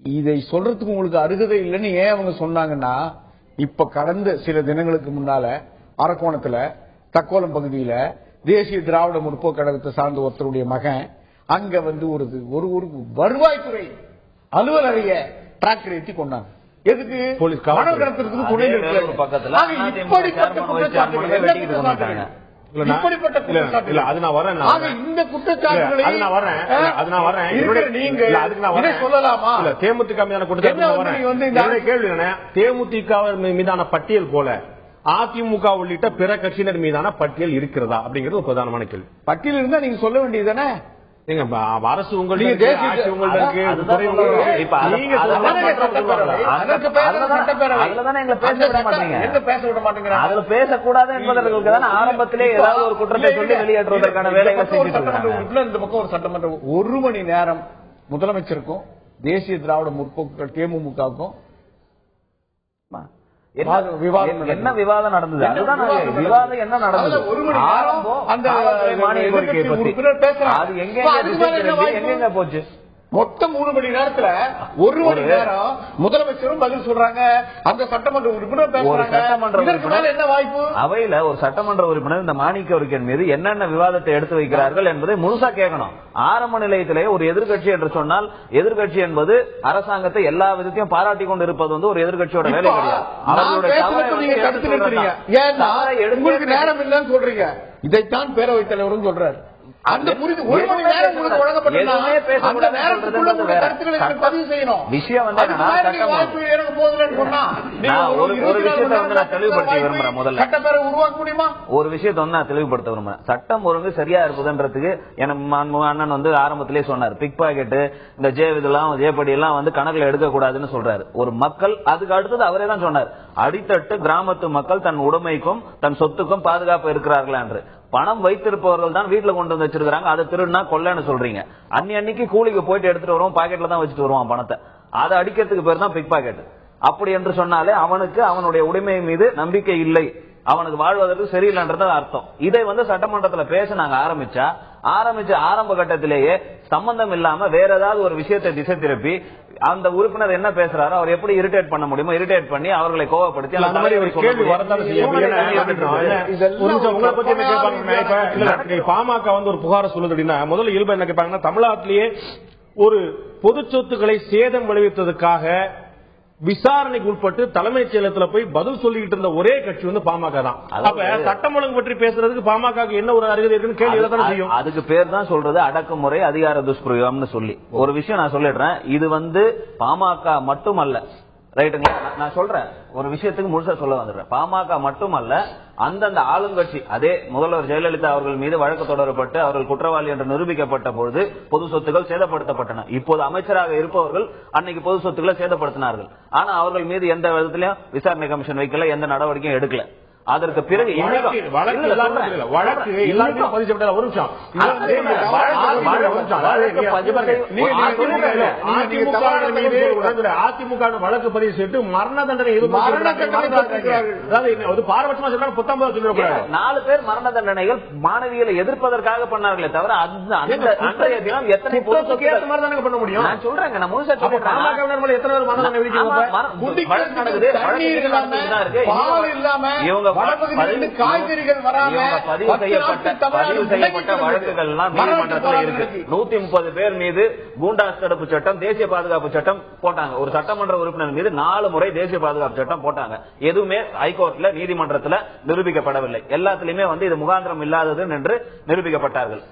இதை சொல்றதுக்கு உங்களுக்கு அருகதை இல்லைன்னு ஏன் அவங்க சொன்னாங்கன்னா, இப்ப கடந்த சில தினங்களுக்கு முன்னால அரக்கோணத்துல தக்கோலம் பகுதியில தேசிய திராவிட முற்போக்கு கழகத்தை சார்ந்த ஒருத்தருடைய மகன் அங்க வந்து ஒரு வருவாய்த்துறை அலுவலரைய டிராக்டர் ஏற்றி கொண்டாங்க. எதுக்கு? பணம் கடத்துறதுக்கு துணை பக்கத்துல இப்படிப்பட்ட குற்றச்சாட்டுகள் அது நான் வரேன். இந்த குற்றச்சாட்டுகளை அது நான் வரேன். நீங்க சொல்லலாமா? தேமுதிக மீதான குற்றச்சாட்டு கேள்வி என்ன? தேமுதிக மீதான பட்டியல் போல அதிமுக உள்ளிட்ட பிற கட்சியினர் மீதான பட்டியல் இருக்கிறதா அப்படிங்கிறது ஒரு பிரதானமான கேள்வி. பட்டியல் இருந்தா நீங்க சொல்ல வேண்டியதுதானே. அரசு உங்களுக்கு பேசக்கூடாது என்பதற்கு ஆரம்பத்திலே ஏதாவது ஒரு குற்றத்தை சொல்லி வெளியேற்றுவதற்கான வேலைகளை செஞ்சுட்டு இந்த பக்கம் ஒரு சட்டமன்றம் 1 மணி நேரம் முதலமைச்சருக்கும் தேசிய திராவிட முற்போக்கு தேமுதிகவுக்கும் என்ன விவாதம் நடந்தது? அதுதான் விவாதம் என்ன நடந்தது? 1 மணி நேரம் அந்த அது எங்க போச்சு? மொத்தம் 3 மணி நேரத்துல 1 மணி நேரம் முதலமைச்சரும் பதில் சொல்றாங்க, அந்த சட்டமன்ற உறுப்பினர் பேசுறாங்க. என்ன வாய்ப்பு? அவையில ஒரு சட்டமன்ற உறுப்பினர் இந்த மாணிக்க உரிக்கன் மீது என்னென்ன விவாதத்தை எடுத்து வைக்கிறார்கள் என்பதை முழுசா கேட்கணும். ஆரம்ப நிலையத்திலே ஒரு எதிர்கட்சி என்று சொன்னால், எதிர்கட்சி என்பது அரசாங்கத்தை எல்லா விதத்தையும் பாராட்டி கொண்டு இருப்பது வந்து ஒரு எதிர்கட்சியோட வேலை கிடையாது. அவர்களுடைய நேரம் இல்லைன்னு சொல்றீங்க. இதைத்தான் பேரவைத் தலைவரும் சொல்றாரு. அந்த புரிந்து ஒரு மணி நேரம் உங்களுக்கு வழங்கப்பட்டா அந்த நேரத்துக்குள்ள உங்க கருத்துக்களை பதிவு செய்யணும். விஷயம் வந்து எனக்கு போதுலன்னு சொன்னா ஒரு விஷயத்தை வந்து நான் தெளிவுபடுத்த விரும்புறேன். முதல்ல சட்டப்பேரவை உருவாக்க முடியுமா? ஒரு விஷயத்தை வந்து நான் தெளிவுபடுத்த விரும்புறேன். சட்டம் ஒழுங்கு சரியா இருக்குதுன்றதுக்கு எனக்கு அண்ணன் வந்து ஆரம்பத்திலேயே சொன்னார், பிக் பாக்கெட் இந்த இதெல்லாம் ஜேபடி எல்லாம் வந்து கணக்குல எடுக்க கூடாதுன்னு சொல்றாரு. ஒரு மக்கள் அதுக்கு அடுத்தது அவரே தான் சொன்னார், அடித்தட்டு கிராமத்து மக்கள் தன் உடைமைக்கும் தன் சொத்துக்கும் பாதுகாப்பு இருக்கிறார்களா என்று. பணம் வைத்திருப்பவர்கள் தான் வீட்டுல கொண்டு வந்து வச்சிருக்காங்க, அதை திருடுனா கொள்ளைன்னு சொல்றீங்க. அன்னைக்கு கூலிக்கு போயிட்டு எடுத்துட்டு வருவோம், பாக்கெட்ல தான் வச்சுட்டு வருவான் பணத்தை. அதை அடிக்கிறதுக்கு பேர் தான் பிக் பாக்கெட். அப்படி என்று சொன்னாலே அவனுக்கு அவனுடைய உடைமை மீது நம்பிக்கை இல்லை, அவனுக்கு வாழ்வதற்கு சரியில்லைன்றது அர்த்தம். இதை வந்து சட்டமன்றத்துல பேச நாங்க ஆரம்பிச்ச ஆரம்ப கட்டத்திலேயே சம்பந்தம் இல்லாம வேற ஏதாவது ஒரு விஷயத்தை திசை திருப்பி அந்த உறுப்பினர் என்ன பேசுறாரோ அவர் எப்படி இரிட்டேட் பண்ண முடியுமோ இரிட்டேட் பண்ணி அவர்களை கோவப்படுத்தி அந்த மாதிரி ஒரு கேள்வி வரதான் செய்யும். பாமக வந்து ஒரு புகார சொல்லுது அப்படின்னா முதல்ல இயல்பு என்ன கேட்பாங்கன்னா, தமிழ்நாட்டிலேயே ஒரு பொது சொத்துக்களை சேதம் விளைவித்ததுக்காக விசாரணைக்கு உட்பட்டு தலைமைச் செயலகத்தில் போய் பதில் சொல்லிட்டு இருந்த ஒரே கட்சி வந்து பாமக தான். அப்ப சட்டம் ஒழுங்கு பற்றி பேசுறதுக்கு பாமக என்ன ஒரு அருகதை இருக்குன்னு கேள்வி தான் செய்யும். அதுக்கு பேர் தான் சொல்றது அடக்குமுறை, அதிகார துஷ்பிரயோகம்னு சொல்லி. ஒரு விஷயம் நான் சொல்லிடுறேன், இது வந்து பாமக மட்டுமல்ல, ரைட்டுங்களா? நான் சொல்றேன், ஒரு விஷயத்துக்கு முழுசா சொல்ல வந்துடுறேன். பாமக மட்டுமல்ல, அந்தந்த ஆளுங்கட்சி, அதே முதல்வர் ஜெயலலிதா அவர்கள் மீது வழக்கு தொடரப்பட்டு அவர்கள் குற்றவாளி என்று நிரூபிக்கப்பட்ட பொழுது பொது சொத்துக்கள் சேதப்படுத்தப்பட்டன. இப்போது அமைச்சராக இருப்பவர்கள் அன்னைக்கு பொது சொத்துக்களை சேதப்படுத்தினார்கள். ஆனா அவர்கள் மீது எந்த விதத்திலையும் விசாரணை கமிஷன் வைக்கல, எந்த நடவடிக்கையும் எடுக்கல. அதற்கு பிறகு அதிமுக வழக்கு பதிவு செய்து மரண தண்டனை பாரபட்சமா சொல்றாங்க. 4 பேர் மரண தண்டனைகள் மாணவிகளை எதிர்ப்பதற்காக பண்ணார்களே தவிர அன்றைய தினம் எத்தனை பொதுக்கு ஏற்ற மாதிரி தானே பண்ண முடியும்? நான் சொல்றேங்க, நான் முழுசா சொல்றேன். எத்தனை பேர் மரண தண்டனை இவங்க காய்கறிகள் வராம பதிவு செய்யப்பட்ட வழக்குகள் எல்லாம் நீதிமன்றத்தில் இருக்கு. 130 பேர் மீது கூண்டாஸ் தடுப்பு சட்டம், தேசிய பாதுகாப்பு சட்டம் போட்டாங்க. ஒரு சட்டமன்ற உறுப்பினர் மீது 4 முறை தேசிய பாதுகாப்பு சட்டம் போட்டாங்க. எதுவுமே ஹைகோர்ட்ல நீதிமன்றத்தில் நிரூபிக்கப்படவில்லை. எல்லாத்திலுமே வந்து இது முகாந்திரம் இல்லாதது என்று நிரூபிக்கப்பட்டார்கள்.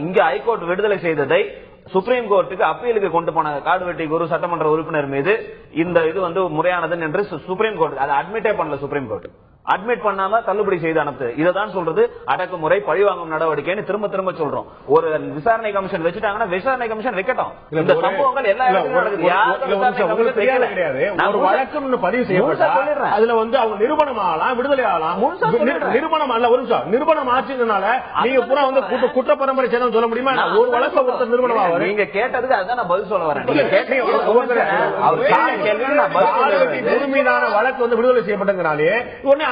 இங்க ஹைகோர்ட் விடுதலை செய்ததை சுப்ரீம் கோர்ட்டுக்கு அப்பீலுக்கு கொண்டு போனாங்க. காடுவெட்டி குரு சட்டமன்ற உறுப்பினர் மீது இந்த இது வந்து முறையானது என்று சுப்ரீம் கோர்ட் அதை அட்மிட்டே பண்ணல. சுப்ரீம் கோர்ட் அட்மிட் பண்ணாம தள்ளுபடி செய்து அனுப்புது. இதுதான் சொல்றது அடக்குமுறை, பழிவாங்கும் நடவடிக்கைன்னு திரும்ப திரும்ப சொல்றோம். ஒரு விசாரணை கமிஷன் வச்சுட்டாங்கன்னா விசாரணை கமிஷன் வைக்கட்டும். இந்த சம்பவங்கள் எல்லா இடத்துலயும் பதிவு செய்யப்பட்ட அதுல வந்து அவங்க நிரூபணம் ஆகலாம், விடுதலை ஆகலாம். நிரூபணம் அல்ல, ஒரு நிமிஷம், நிரூபணம் ஆச்சுனால நீங்க பூரா வந்து குற்ற பரம்பரை சேதம் சொல்ல முடியுமா? ஒரு வழக்கு ஒருத்தர் நிரூபணம் ஆகும். நீங்க கேட்டதுக்கு அதுதான் நான் பதில் சொல்ல வரேன். முழுமையான வழக்கு வந்து விடுதலை செய்யப்பட்டதுனாலே உடனே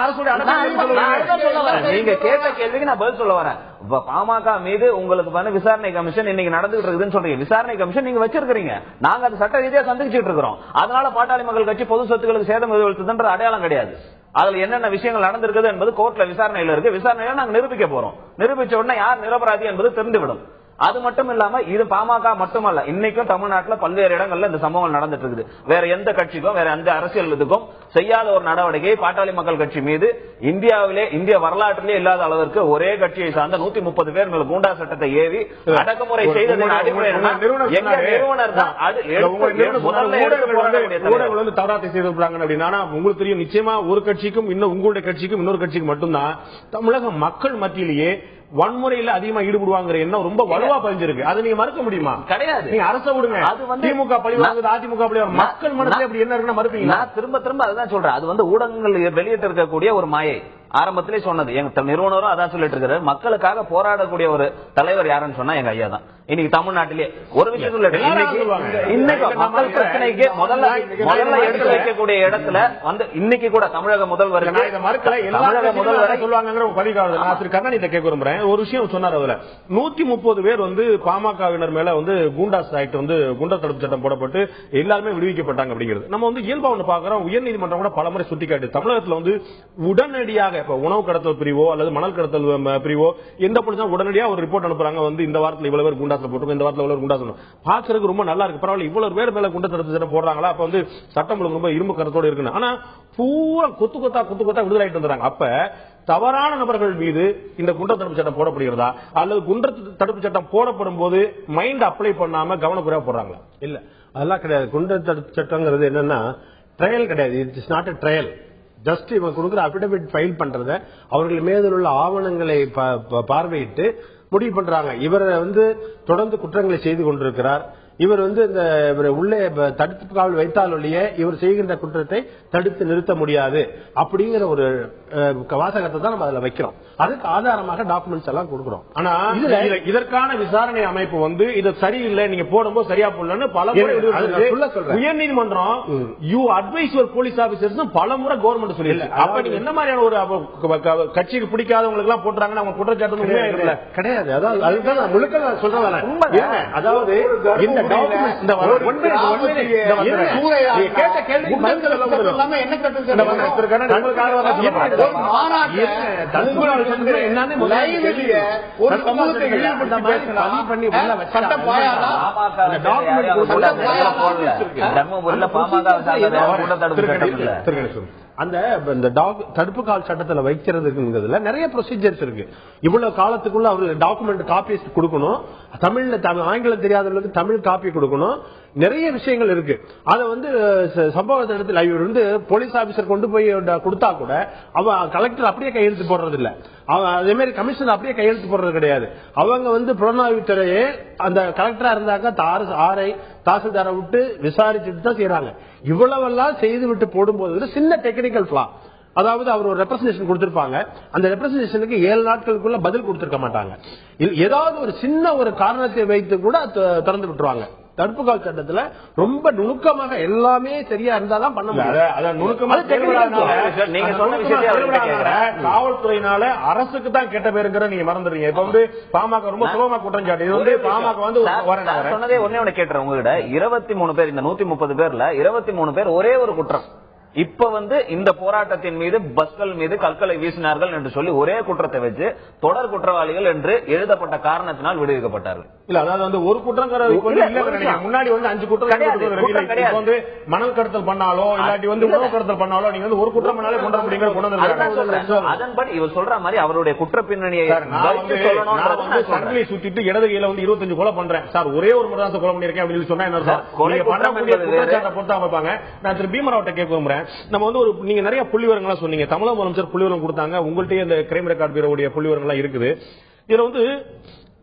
நீங்க கேட்ட கேள்விக்கு நான் பதில் சொல்ல வரேன். பாமக மீது உங்களுக்கு விசாரணை கமிஷன் இன்னைக்கு நடந்துகிட்டு இருக்குதுன்னு சொல்றீங்க. விசாரணை கமிஷன் நீங்க வச்சிருக்கீங்க, நாங்க அது சட்ட ரீதியா சந்திச்சுட்டு இருக்கிறோம். அதனால பாட்டாளி மக்கள் கட்சி பொது சொத்துக்களுக்கு சேதம் விளைவித்ததுன்ற அடையாளம் கிடையாது. அதுல என்னென்ன விஷயங்கள் நடந்திருக்குது என்பது கோர்ட்ல விசாரணையில இருக்கு. விசாரணையில நாங்க நிரூபிக்க போறோம். நிரூபிச்ச உடனே யார் நிரபராதி என்பது தெரிந்துவிடும். அது மட்டும் இல்லாம இது பாமக மட்டுமல்ல, இன்னைக்கும் தமிழ்நாட்டில் பல்வேறு இடங்கள்ல இந்த சம்பவங்கள் நடந்துட்டு இருக்குது. வேற எந்த கட்சிக்கும் வேற எந்த அரசியல் இதுக்கும் செய்யாத ஒரு நடவடிக்கை பாட்டாளி மக்கள் கட்சி மீது இந்திய வரலாற்றிலே இல்லாத அளவிற்கு ஒரே கட்சியை சார்ந்த 130 பேர் மேல கூண்டா சட்டத்தை ஏவி அடக்குமுறை செய்ததின் அடிப்படை நிறுவனர் தான் தவறாத்தை செய்திருப்பாங்க அப்படின்னா உங்களுக்கு தெரியும். நிச்சயமா ஒரு கட்சிக்கும் இன்னும் உங்களுடைய கட்சிக்கும் இன்னொரு கட்சிக்கு மட்டும்தான் தமிழக மக்கள் மத்தியிலேயே வன்முறையில் அதிகமா ஈடுபடுவாங்க எண்ணம் ரொம்ப வலுவா பதிஞ்சிருக்கு. அதை நீங்க மறுக்க முடியுமா? கிடையாது. நீங்க அரச விடுங்க, திமுக பழி வாங்குது, அதிமுக பழி வாங்க, மக்கள் மனசுல அப்படி என்ன இருக்குன்னு மறுப்பீங்களா? திரும்ப திரும்ப அதுதான் சொல்றேன். அது வந்து ஊடகங்கள் வெளியிட்டு இருக்கக்கூடிய ஒரு மாயை. ஆரம்பத்திலே சொன்னது எங்க நிறுவனரும் அதான் சொல்லிட்டு இருக்காரு. மக்களுக்காக போராடக்கூடிய ஒரு தலைவர் யாருன்னு சொன்னா எங்க ஐயா தான். இன்னைக்கு தமிழ்நாட்டிலே ஒரு விஷயம் சொல்லிட்டு இன்னைக்கு மக்கள் பிரச்சனைக்கு முதல்ல எடுத்து வைக்கக்கூடிய இடத்துல வந்து இன்னைக்கு கூட தமிழக முதல்வர் ஒரு விஷயம் சொன்னார். அதுல 130 பேர் வந்து பாமகவினர் மேல வந்து கூண்டாஸ் ஆக்ட் வந்து குண்டர் தடுப்பு சட்டம் போடப்பட்டு எல்லாருமே விடுவிக்கப்பட்டாங்க அப்படிங்கிறது நம்ம வந்து இயல்பா ஒன்று பாக்குறோம். உயர்நீதிமன்றம் கூட பலமுறை சுட்டிக்காட்டு தமிழகத்தில் வந்து உடனடியாக உணவு கடத்தல் பிரிவோ அல்லது மணல் கடத்தல் பிரிவோ எந்த போலீஸா உடனடியா ஒரு ரிப்போர்ட் அனுப்புறாங்க. வந்து இந்த வாரத்தில் இவ்வளவு பேர் குண்டாஸ்ல போட்டு இந்த வாரத்தில் இவ்வளவு குண்டாஸ் பாக்குறதுக்கு ரொம்ப நல்லா இருக்கு. பரவாயில்ல, இவ்வளவு பேர் மேல குண்டர் தடுப்பு சட்டம் போடுறாங்களா? அப்ப வந்து சட்டம் ரொம்ப இரும்பு கருத்தோடு இருக்கு. ஆனா பூரா கொத்து கொத்தா விடுதலை ஆயிட்டு வந்துறாங்க. அப்ப தவறான நபர்கள் மீது இந்த குண்டர் தடுப்பு சட்டம் போடப்படுகிறதா அல்லது குண்டர் தடுப்பு சட்டம் போடப்படும் போது மைண்ட் அப்ளை பண்ணாம கவனக்குறையா போடுறாங்களா? இல்ல அதெல்லாம் கிடையாது. குண்டர் தடுப்பு சட்டங்கிறது என்னன்னா ட்ரையல் கிடையாது. It is not a trial. Just இவங்க கொடுக்குற அபிடவிட் ஃபைல் பண்றத அவர்கள் மீது உள்ள ஆவணங்களை பார்வையிட்டு முடிவு பண்றாங்க. இவர் தொடர்ந்து குற்றங்களை செய்து கொண்டிருக்கிறார், இவர் இந்த உள்ளே தடுப்பு காவல் வைத்தால் ஒழிய இவர் செய்கின்ற குற்றத்தை தடுத்து நிறுத்த முடியாது அப்படிங்கிற ஒரு வாசகத்தை தான் நம்ம அதுல வைக்கிறோம். அதுக்கு ஆதாரமாக டாக்குமெண்ட்ஸ் எல்லாம் கொடுக்கிறோம். ஆனா இதற்கான விசாரணை அமைப்பு இது சரியில்லை, நீங்க போடும்போது சரியா போடலன்னு பல முறை உயர்நீதிமன்றம் you advice your police officers பல முறை கவர்மெண்ட் சொல்லி. அப்ப நீங்க என்ன மாதிரியான ஒரு கட்சிக்கு பிடிக்காதவங்களுக்கு எல்லாம் போட்டுறாங்கன்னு அவங்க குற்றச்சாட்டு கிடையாது. அதாவது அதுதான் முழுக்க சொல்றேன். அதாவது இந்த அந்த தடுப்பு கால் சட்டத்தில் வைக்கிறதுக்குங்கிறதுல நிறைய ப்ரொசீஜர்ஸ் இருக்கு. இவ்வளவு காலத்துக்குள்ள அவரு டாக்குமெண்ட் காப்பீஸ் கொடுக்கணும், தமிழ்ல ஆங்கிலம் தெரியாதவர்களுக்கு தமிழ் காப்பி கொடுக்கணும், நிறைய விஷயங்கள் இருக்கு. அதை சம்பவ இடத்துல போலீஸ் ஆபீசர் கொண்டு போய் கொடுத்தா கூட அவ கலெக்டர் அப்படியே கையெழுத்து போடுறது இல்ல, அதே மாதிரி கமிஷனர் அப்படியே கையெழுத்து போடுறது கிடையாது. அவங்க புலனாய்வுத்துறையே அந்த கலெக்டரா இருந்தாக்க ஆரை தாசில்தாரை விட்டு விசாரிச்சுட்டு தான் செய்யறாங்க. இவ்வளவெல்லாம் செய்து விட்டு போடும்போது சின்ன டெக்னிக்கல் ஃபிளா, அதாவது அவர் ஒரு ரெப்ரசன்டேஷன் கொடுத்திருப்பாங்க, அந்த ரெப்ரசன்டேஷனுக்கு 7 நாட்களுக்குள்ள பதில் கொடுத்திருக்க மாட்டாங்க. ஏதாவது ஒரு சின்ன ஒரு காரணத்தை வைத்து கூட திறந்து விட்டுருவாங்க. தடுப்பு கால் சட்டத்துல ரொம்ப நுணுக்கமாக எல்லாமே சரியா இருந்தாதான் பண்ண முடியும். காவல்துறையினால அரசுக்கு தான் கெட்ட பேருங்கிற நீங்க மறந்துடுறீங்க. இப்ப பாமக ரொம்ப சுலபமா குற்றம் சாட்டி பாமக சொன்னதே ஒண்ணே கேட்டுறேன் உங்ககிட்ட. 23 பேர், இந்த 130 பேர்ல 23 பேர் ஒரே ஒரு குற்றம். இப்ப இந்த போராட்டத்தின் மீது பஸ்கள் மீது கற்களை வீசினார்கள் என்று சொல்லி ஒரே குற்றத்தை வச்சு தொடர் குற்றவாளிகள் என்று எழுதப்பட்ட காரணத்தினால் விடுவிக்கப்பட்டார்கள். இல்ல அதாவது ஒரு குற்றம் முன்னாடி 5 குற்றம் மணல் கடத்தல் பண்ணாலோ இல்லாட்டி உணவு கடத்தல் பண்ணாலோ நீங்க ஒரு குற்றம் பண்ணாலே கொண்டு முடியுங்க. அதன்படி இவர் சொல்ற மாதிரி அவருடைய குற்ற பின்னணியை சங்கிலி சுத்திட்டு இடது கையில 25 கொலை பண்றேன் சார், ஒரே ஒரு முறை தான் கொலை பண்ணிருக்கேன் அப்படின்னு சொன்னா என்ன பொறுத்த அமைப்பாங்க. நான் திரு பீமராவட்ட கேட்க விரும்புறேன். நம்ம நீங்க நிறைய புள்ளிவிவரங்களா சொன்னீங்க. தமிழக முதலமைச்சர் புள்ளிவிவரம் கொடுத்தாங்க, உங்கள்கிட்ட இந்த கிரைம் ரெக்கார்ட் பியூரோவுடைய புள்ளிவிவரங்களா இருக்குது. இதுல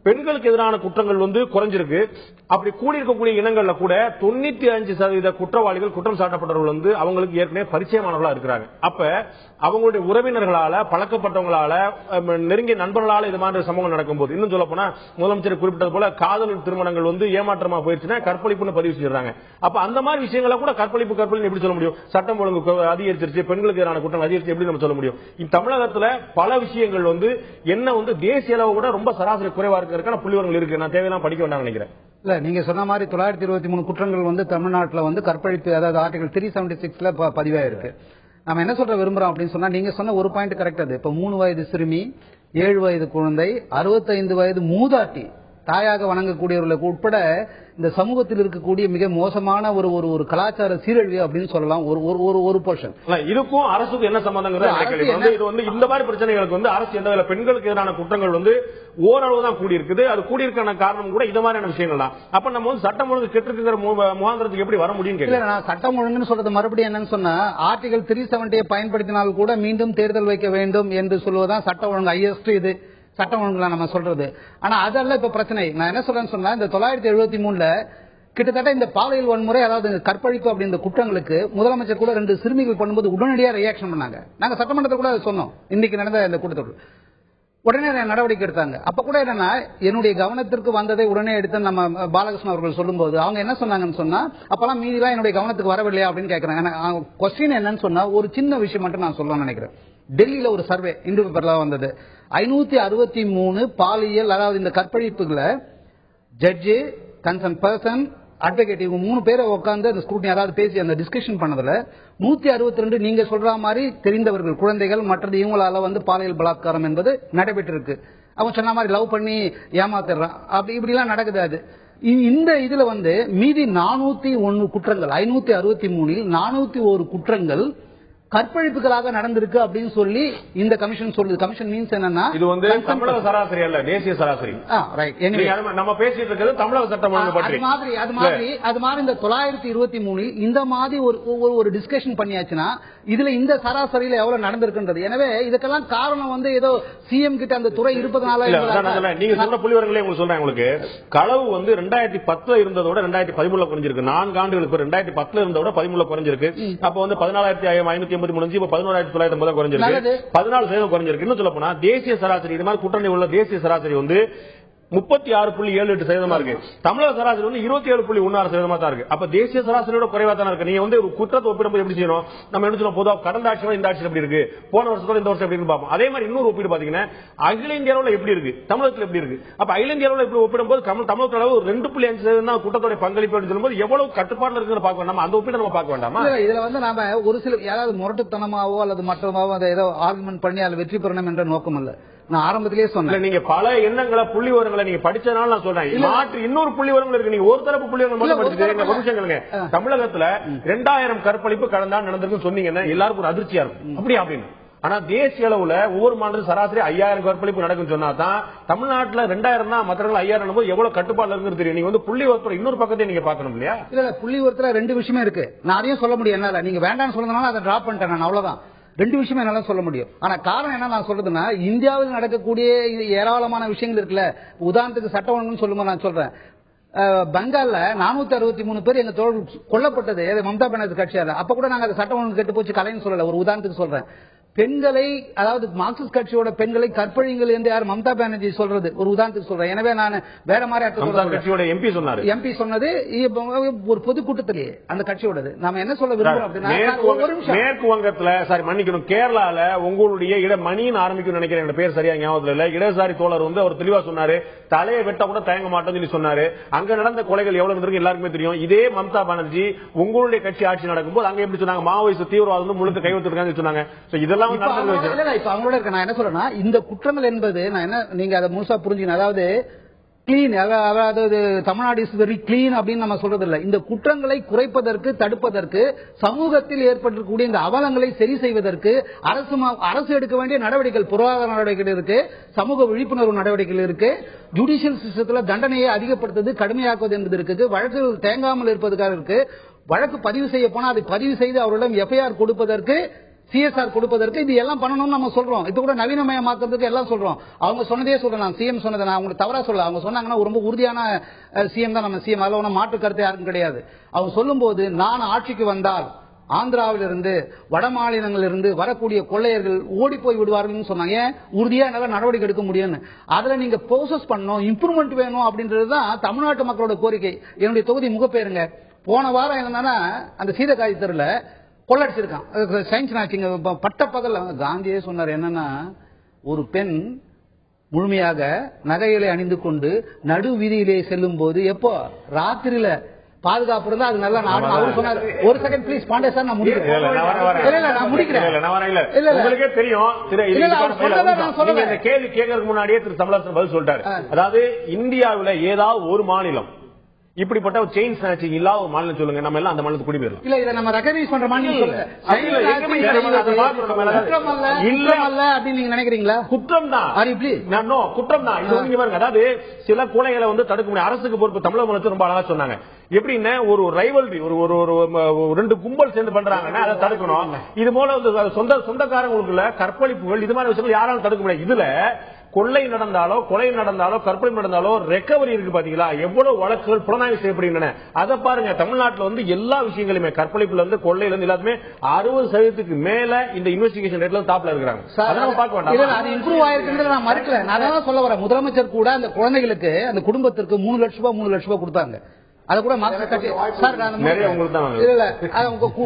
பெண்களுக்கு எதிரான குற்றங்கள் குறைஞ்சிருக்கு. அப்படி கூடியிருக்கக்கூடிய இனங்கள்ல கூட 95% குற்றவாளிகள் குற்றம் சாட்டப்பட்டவர்கள் அவங்களுக்கு ஏற்கனவே பரிச்சயமானவர்களா இருக்கிறாங்க. அப்ப அவங்களுடைய உறவினர்களால பழக்கப்பட்டவங்களால நெருங்கிய நண்பர்களால இது மாதிரி சம்பவம் நடக்கும்போது, இன்னும் சொல்ல போனா முதலமைச்சர் குறிப்பிட்டது போல காதல் திருமணங்கள் ஏமாற்றமா போயிடுச்சுன்னா கற்பழிப்புன்னு பதிவு செஞ்சிடறாங்க. அப்ப அந்த மாதிரி விஷயங்களை கூட கற்பழிப்பு எப்படி சொல்ல முடியும்? சட்டம் ஒழுங்கு அதிகரிச்சிருச்சு, பெண்களுக்கு எதிரான குற்றம் அதிகரிச்சு எப்படி நம்ம சொல்ல முடியும்? தமிழகத்துல பல விஷயங்கள் என்ன தேசிய அளவு கூட ரொம்ப சராசரி குறைவா இருக்கிறதுக்கான புள்ளிவரங்கள் இருக்கு. நான் தேவையெல்லாம் படிக்க வேண்டாம் நினைக்கிறேன். இல்ல நீங்க சொன்ன மாதிரி 923 குற்றங்கள் தமிழ்நாட்டில் கற்பழிப்பு, அதாவது ஆர்டிகல் 376 பதிவாயிருக்கு. நம்ம என்ன சொல்ற விரும்புறோம் அப்படின்னு சொன்னா, நீங்க சொன்ன ஒரு பாயிண்ட் கரெக்ட். அது இப்ப 3 வயது சிறுமி, 7 வயது குழந்தை, 65 வயது மூதாட்டி, தாயாக வணங்கக்கூடியவர்களுக்கு உட்பட இந்த சமூகத்தில் இருக்கக்கூடிய மிக மோசமான ஒரு கலாச்சார சீரழிவு அப்படின்னு சொல்லலாம். ஒரு போர்ஷன் இதுக்கும் அரசுக்கு என்ன சம்பந்தம்? இந்த மாதிரி பிரச்சனைகளுக்கு அரசு எந்த பெண்களுக்கு எதிரான குற்றங்கள் ஓரளவு தான் கூடியிருக்குது. அது கூடியிருக்கான காரணம் கூட இந்த மாதிரியான விஷயங்கள் தான். அப்ப நம்ம சட்டம் ஒழுங்கு கெட்டிருக்கிற முகாந்திரத்துக்கு எப்படி வர முடியும்? சட்டம் ஒழுங்குன்னு சொல்றது மறுபடியும் என்னன்னு சொன்னா, ஆர்டிகல் 370 பயன்படுத்தினால் கூட மீண்டும் தேர்தல் வைக்க வேண்டும் என்று சொல்வதுதான் சட்ட ஒழுங்கு ஹையஸ்ட் இது சட்டம் ஒழுங்குல நம்ம சொல்றது. ஆனா அதெல்லாம் இப்ப பிரச்சனை. நான் என்ன சொல்றேன்னு சொன்னா, இந்த 973 கிட்டத்தட்ட இந்த பாலியல் வன்முறை, அதாவது கற்பழிப்பு அப்படின்ற குற்றங்களுக்கு முதலமைச்சர் கூட 2 சிறுமிகள் பண்ணும்போது உடனடியாக ரியாக்ஷன் பண்ணாங்க. நாங்க சட்டமன்றத்தில் கூட சொன்னோம், இன்னைக்கு நடந்த இந்த கூட்டத்தொடர் உடனே நடவடிக்கை எடுத்தாங்க. அப்ப கூட என்னன்னா, என்னுடைய கவனத்திற்கு வந்ததை உடனே எடுத்து நம்ம பாலகிருஷ்ணன் அவர்கள் சொல்லும்போது அவங்க என்ன சொன்னாங்கன்னு சொன்னா, அப்பெல்லாம் மீதிலாம் என்னுடைய கவனத்துக்கு வரவில்லையா அப்படின்னு கேட்கறாங்க. கொஸ்டின் என்னன்னு சொன்னா, ஒரு சின்ன விஷயம் மட்டும் நான் சொல்லணும்னு நினைக்கிறேன். டெல்லியில ஒரு சர்வே இந்து பேப்பர்ல வந்தது. 563 பாலியல், அதாவது இந்த கற்பழிப்புகளை ஜட்ஜு, கன்சர்ன் பர்சன், அட்வொகேட், இவங்க 3 பேரை உட்கார்ந்து அந்த ஸ்கூட்டினி அதாவது பேசி அந்த டிஸ்கஷன் பண்ணதுல 162 நீங்க சொல்ற மாதிரி தெரிந்தவர்கள், குழந்தைகள், மற்றது இவங்களால பாலியல் பலாத்காரம் என்பது நடைபெற்றிருக்கு. அவங்க சொன்ன மாதிரி லவ் பண்ணி ஏமாத்துறான், அப்படி இப்படி எல்லாம் நடக்குது. அது இந்த இதுல மீதி 401 குற்றங்கள், 563 401 குற்றங்கள் கற்பழிப்புகளாக நடந்திருக்கு அப்படின்னு சொல்லி இந்த கமிஷன் சொல்லுது. கமிஷன் மீன்ஸ் என்னன்னா இது வந்து தமிழக சராசரி அல்ல, தேசிய சராசரி. நம்ம பேசிட்டு இருக்கிறது தமிழக சட்டம் ஒழுங்கு பற்றி. அது மாதிரி இந்த 923 இந்த மாதிரி ஒரு டிஸ்கஷன் பண்ணியாச்சுன்னா இதுல இந்த சராசரியில எவ்வளவு நடந்திருக்குன்றது. எனவே இதுக்கெல்லாம் காரணம் வந்து ஏதோ சிஎம் கிட்ட அந்த துறை இருப்பதனால நீங்க சொல்ற புள்ளிவரங்களே உங்களுக்கு சொல்றேன். உங்களுக்கு களவு வந்து 2010 இருந்ததோட 2013 குறைஞ்சிருக்கு. 4 ஆண்டுகளுக்கு 2010 இருந்ததோட 13 குறைஞ்சிருக்கு. அப்ப வந்து 14,583 இப்ப 11,950 குறைஞ்சிருக்கு. 14% குறைஞ்சிருக்கு. இன்னும் சொல்ல போனா தேசிய சராசரி இது மாதிரி குற்றங்கள் உள்ள தேசிய சராசரி வந்து 36.78% இருக்கு. தமிழக சராசரி வந்து 27.16% தான் இருக்கு. அப்ப தேசிய சராசரியோட குறைவா தான் இருக்கு. நீங்க வந்து ஒரு குற்றத்தை ஒப்பிடும்போது எப்படி செய்யணும்? நம்ம என்ன சொல்லுவோம், பொதுவாக கடந்த ஆட்சியோட இந்த ஆட்சி எப்படி இருக்கு, போன வருஷத்தோட இந்த வருஷம் எப்படி இருக்கு பார்ப்போம். அதே மாதிரி இன்னொரு ஒப்பீடு பாத்தீங்கன்னா அகில இந்திய அளவுல எப்படி இருக்கு, தமிழகத்துல எப்படி இருக்கு. அப்ப அகில இந்திய அளவுல எப்படி ஒப்பிடும்போது தமிழகத்துல அளவு 2.5% தான் குற்றத்தோட பங்களிப்பு சொல்லும்போது எவ்வளவு கட்டுப்பாடு இருக்குன்னு பார்க்க வேண்டாமா? அந்த ஒப்பீடு நம்ம பார்க்க வேண்டாமா? இதுல வந்து நாம ஒரு சில யாராவது முரட்டுத்தனமாவோ அல்லது மற்றமாவோ அதை ஏதோ ஆர்குமெண்ட் பண்ணி அதில் வெற்றி பெறணும் என்ற நோக்கம் அல்ல. நான் ஆரம்பத்திலேயே சொன்னேன், நீங்க பல எண்ணங்களை புள்ளி விவரங்களை நீங்க படிச்சனால நான் சொல்றேன். மாற்று இன்னொரு புள்ளி விவரங்கள் இருக்கு. நீங்க ஒரு தரப்பு புள்ளி விவரங்கள் மட்டும் படிச்சுக்கீங்க. தமிழகத்துல 2000 கற்பழிப்பு கடந்த ஆண்டு நடந்திருக்குன்னு சொன்னீங்கன்னா எல்லாருக்கும் ஒரு அதிர்ச்சியா இருக்கும். அப்படியா அப்படின்னு. ஆனா தேசிய அளவுல ஒவ்வொரு மாநிலம் சராசரி 5000 கற்பழிப்பு நடக்கும் சொன்னா தான் தமிழ்நாட்டுல 2000 தான், மற்ற 5000 போது எவ்வளவு கட்டுப்பாடு இருக்குன்னு தெரியும். நீங்க வந்து புள்ளி விவரத்தோட இன்னொரு பக்கத்தையும் நீங்க பாக்கணும் இல்லையா? இல்ல புள்ளி விவரத்துல 2 விஷயமே இருக்கு. நான் அதையும் சொல்ல முடியும். என்னால நீங்க வேண்டாம்னு சொன்னதுனால அதை டிராப் பண்ணிட்டேன். நான் அவ்வளவுதான். 2 விஷயம் என்னால சொல்ல முடியும். ஆனா காரணம் என்ன நான் சொல்றதுன்னா, இந்தியாவில் நடக்கக்கூடிய ஏராளமான விஷயங்கள் இருக்குல்ல. உதாரணத்துக்கு சட்ட ஒழுங்குன்னு சொல்லும்போது நான் சொல்றேன், பெங்கால்ல 463 பேர் எங்க தோழர் கொல்லப்பட்டது மம்தா பானர்ஜி கட்சியால. அப்ப கூட நாங்க சட்ட ஒழுங்கு கெட்டு போச்சு கலைன்னு சொல்லல. ஒரு உதாரணத்துக்கு சொல்றேன், பெண்களை, அதாவது மார்க்சிஸ்ட் கட்சியோட பெண்களை கற்பழிங்கள் என்று யார் மம்தா பானர்ஜி சொல்றது ஒரு உதாரணத்துக்கு சொல்றேன். எனவே நான் வேற மாதிரி எம்பி சொன்னது ஒரு பொதுக்கூட்டத்திலேயே அந்த கட்சியோடது. நாம என்ன சொல்ல விரும்புறோம் அப்படின்னா, மேற்கு வங்கத்துல சாரி மன்னிக்கணும், கேரளால உங்களுடைய மணின்னு ஆரம்பிக்கும் நினைக்கிறேன், பேர் சரியா ஞாபகத்துல இல்ல, இடதுசாரி தோழர் வந்து அவர் தெளிவா சொன்னாரு, தலையை வெட்ட கூட தயங்க மாட்டோம்னு சொல்லி சொன்னாரு. அங்க நடந்த கொலைகள் எவ்வளவு இருந்திருக்கு எல்லாருக்குமே தெரியும். இதே மம்தா பானர்ஜி உங்களுடைய கட்சி ஆட்சி நடக்கும்போது அங்க எப்படி சொன்னாங்க, மாவோயிஸ்ட் தீவிரவாதம் முழுக்க கை வச்சிருக்காங்க சொன்னாங்க. என்ன சொல்றேன்னா, இந்த குற்றங்கள் என்பது நீங்க அதை முழுசா புரிஞ்சுக்கணும். அதாவது கிளீன், அதாவது தமிழ்நாடு இஸ் வெரி கிளீன் அப்படின்னு நம்ம சொல்றது இல்ல. இந்த குற்றங்களை குறைப்பதற்கு, தடுப்பதற்கு, சமூகத்தில் ஏற்பட்டிருக்கக்கூடிய இந்த அவலங்களை சரி செய்வதற்கு அரசு எடுக்க வேண்டிய நடவடிக்கைகள், பொருளாதார நடவடிக்கைகள் இருக்கு, சமூக விழிப்புணர்வு நடவடிக்கைகள் இருக்கு, ஜுடிஷியல் சிஸ்டத்தில் தண்டனையை அதிகப்படுத்துவது, கடுமையாக்குவது என்பது இருக்கு, வழக்குகள் தேங்காமல் இருப்பதற்காக இருக்கு, வழக்கு பதிவு செய்ய போனா அதை பதிவு செய்து அவரிடம் எஃப்ஐஆர் கொடுப்பதற்கு, சிஎஸ்ஆர் கொடுப்பதற்கு இது எல்லாம் பண்ணணும்னு நம்ம சொல்றோம். இப்ப கூட நவீனமயமாக்குறதுக்கு எல்லாம் சொல்றோம். அவங்க சொன்னதே சொல்றேன், நான் சிஎம் சொன்னதை நான் உங்களுக்கு தவறா சொல்ல. அவங்க சொன்னாங்கன்னா ரொம்ப உறுதியான சிஎம் தான் நம்ம சிஎம், அதில் ஒன்றும் மாற்று கருத்து யாருக்கும் கிடையாது. அவங்க சொல்லும் போது, நான் ஆட்சிக்கு வந்தால் ஆந்திராவிலிருந்து வட மாநிலங்களிலிருந்து வரக்கூடிய கொள்ளையர்கள் ஓடி போய் விடுவார்கள் சொன்னாங்க. ஏன் உறுதியா என்னால நடவடிக்கை எடுக்க முடியும்னு. அதுல நீங்க ப்ரோசஸ் பண்ணணும், இம்ப்ரூவ்மெண்ட் வேணும் அப்படின்றதுதான் தமிழ்நாட்டு மக்களோட கோரிக்கை. என்னுடைய தொகுதி முகப்பேருங்க. போன வாரம் என்னன்னா அந்த சீதக்காய் தெருல கொள்ளடிச்சிருக்கான் சயின்ஸ் நாச்சிங்க பட்ட பகல். காந்தியே சொன்னார் என்னன்னா, ஒரு பெண் முழுமையாக நகைகளை அணிந்து கொண்டு நடு வீதியிலே செல்லும் போது, எப்போ ராத்திரியில பாதுகாப்பு இருந்தா அது நல்லா நாடு. அவர் சொன்னார். ஒரு செகண்ட் ப்ளீஸ் பாண்டே சார், நான் முடிக்கிறேன். உங்களுக்கே தெரியும், இந்த கேள்வி கேட்கறதுக்கு முன்னாடியே திரு தமிழரசன் பதில் சொல்லிட்டாரு. அதாவது இந்தியாவில் ஏதாவது ஒரு மாநிலம் இப்படிப்பட்ட ஒரு செயின் ஸ்நாச்சிங் இல்லாத ஒரு மாநிலம் சொல்லுங்க, நம்ம எல்லாம் அந்த மாநிலத்துக்கு குடிபெயரும். இல்ல இதை நம்ம ரெகனைஸ் பண்ற மாநிலம் இல்ல அப்படின்னு நீங்க நினைக்கிறீங்களா? குற்றம் தான், குற்றம் தான். இது வந்து பாருங்க, அதாவது சில கொலைகளை வந்து தடுக்க முடியும். அரசுக்கு பொறுப்பு தமிழக முதலமைச்சர் ரொம்ப அழகா சொன்னாங்க. எப்படின்னா ஒரு ரைவல்ரி, ஒரு 2 கும்பல் சேர்ந்து பண்றாங்கன்னா அதை தடுக்கணும். இது போல சொந்தக்காரங்களுக்குள்ள கற்பழிப்புகள் இது மாதிரி விஷயங்கள் யாராலும் தடுக்க முடியாது. இதுல கொள்ளை நடந்தாலோ, கொலை நடந்தாலோ, கற்பழிப்பு நடந்தாலோ ரெக்கவரி இருக்கு பாத்தீங்களா, எவ்வளவு வழக்குகள் புலனாய்வு செய்யப்படுகின்றன. அதை பாருங்க. தமிழ்நாட்டில் வந்து எல்லா விஷயங்களுமே கற்பழிப்புல இருந்து கொள்ளையில இருந்து எல்லாத்துமே 60% மேல இந்த இன்வெஸ்டிகேஷன் ரேட்ல டாப்ல இருக்காங்க. அதெல்லாம் பார்க்க வேண்டாம். அது இம்ப்ரூவ் ஆயிருக்குன்றது நான் மறுக்கல. நான் அதான் சொல்ல வரேன். முதலமைச்சர் கூட அந்த குழந்தைகளுக்கு, அந்த குடும்பத்திற்கு 3 லட்சம் ரூபாய் கொடுத்தாங்க. அது கூட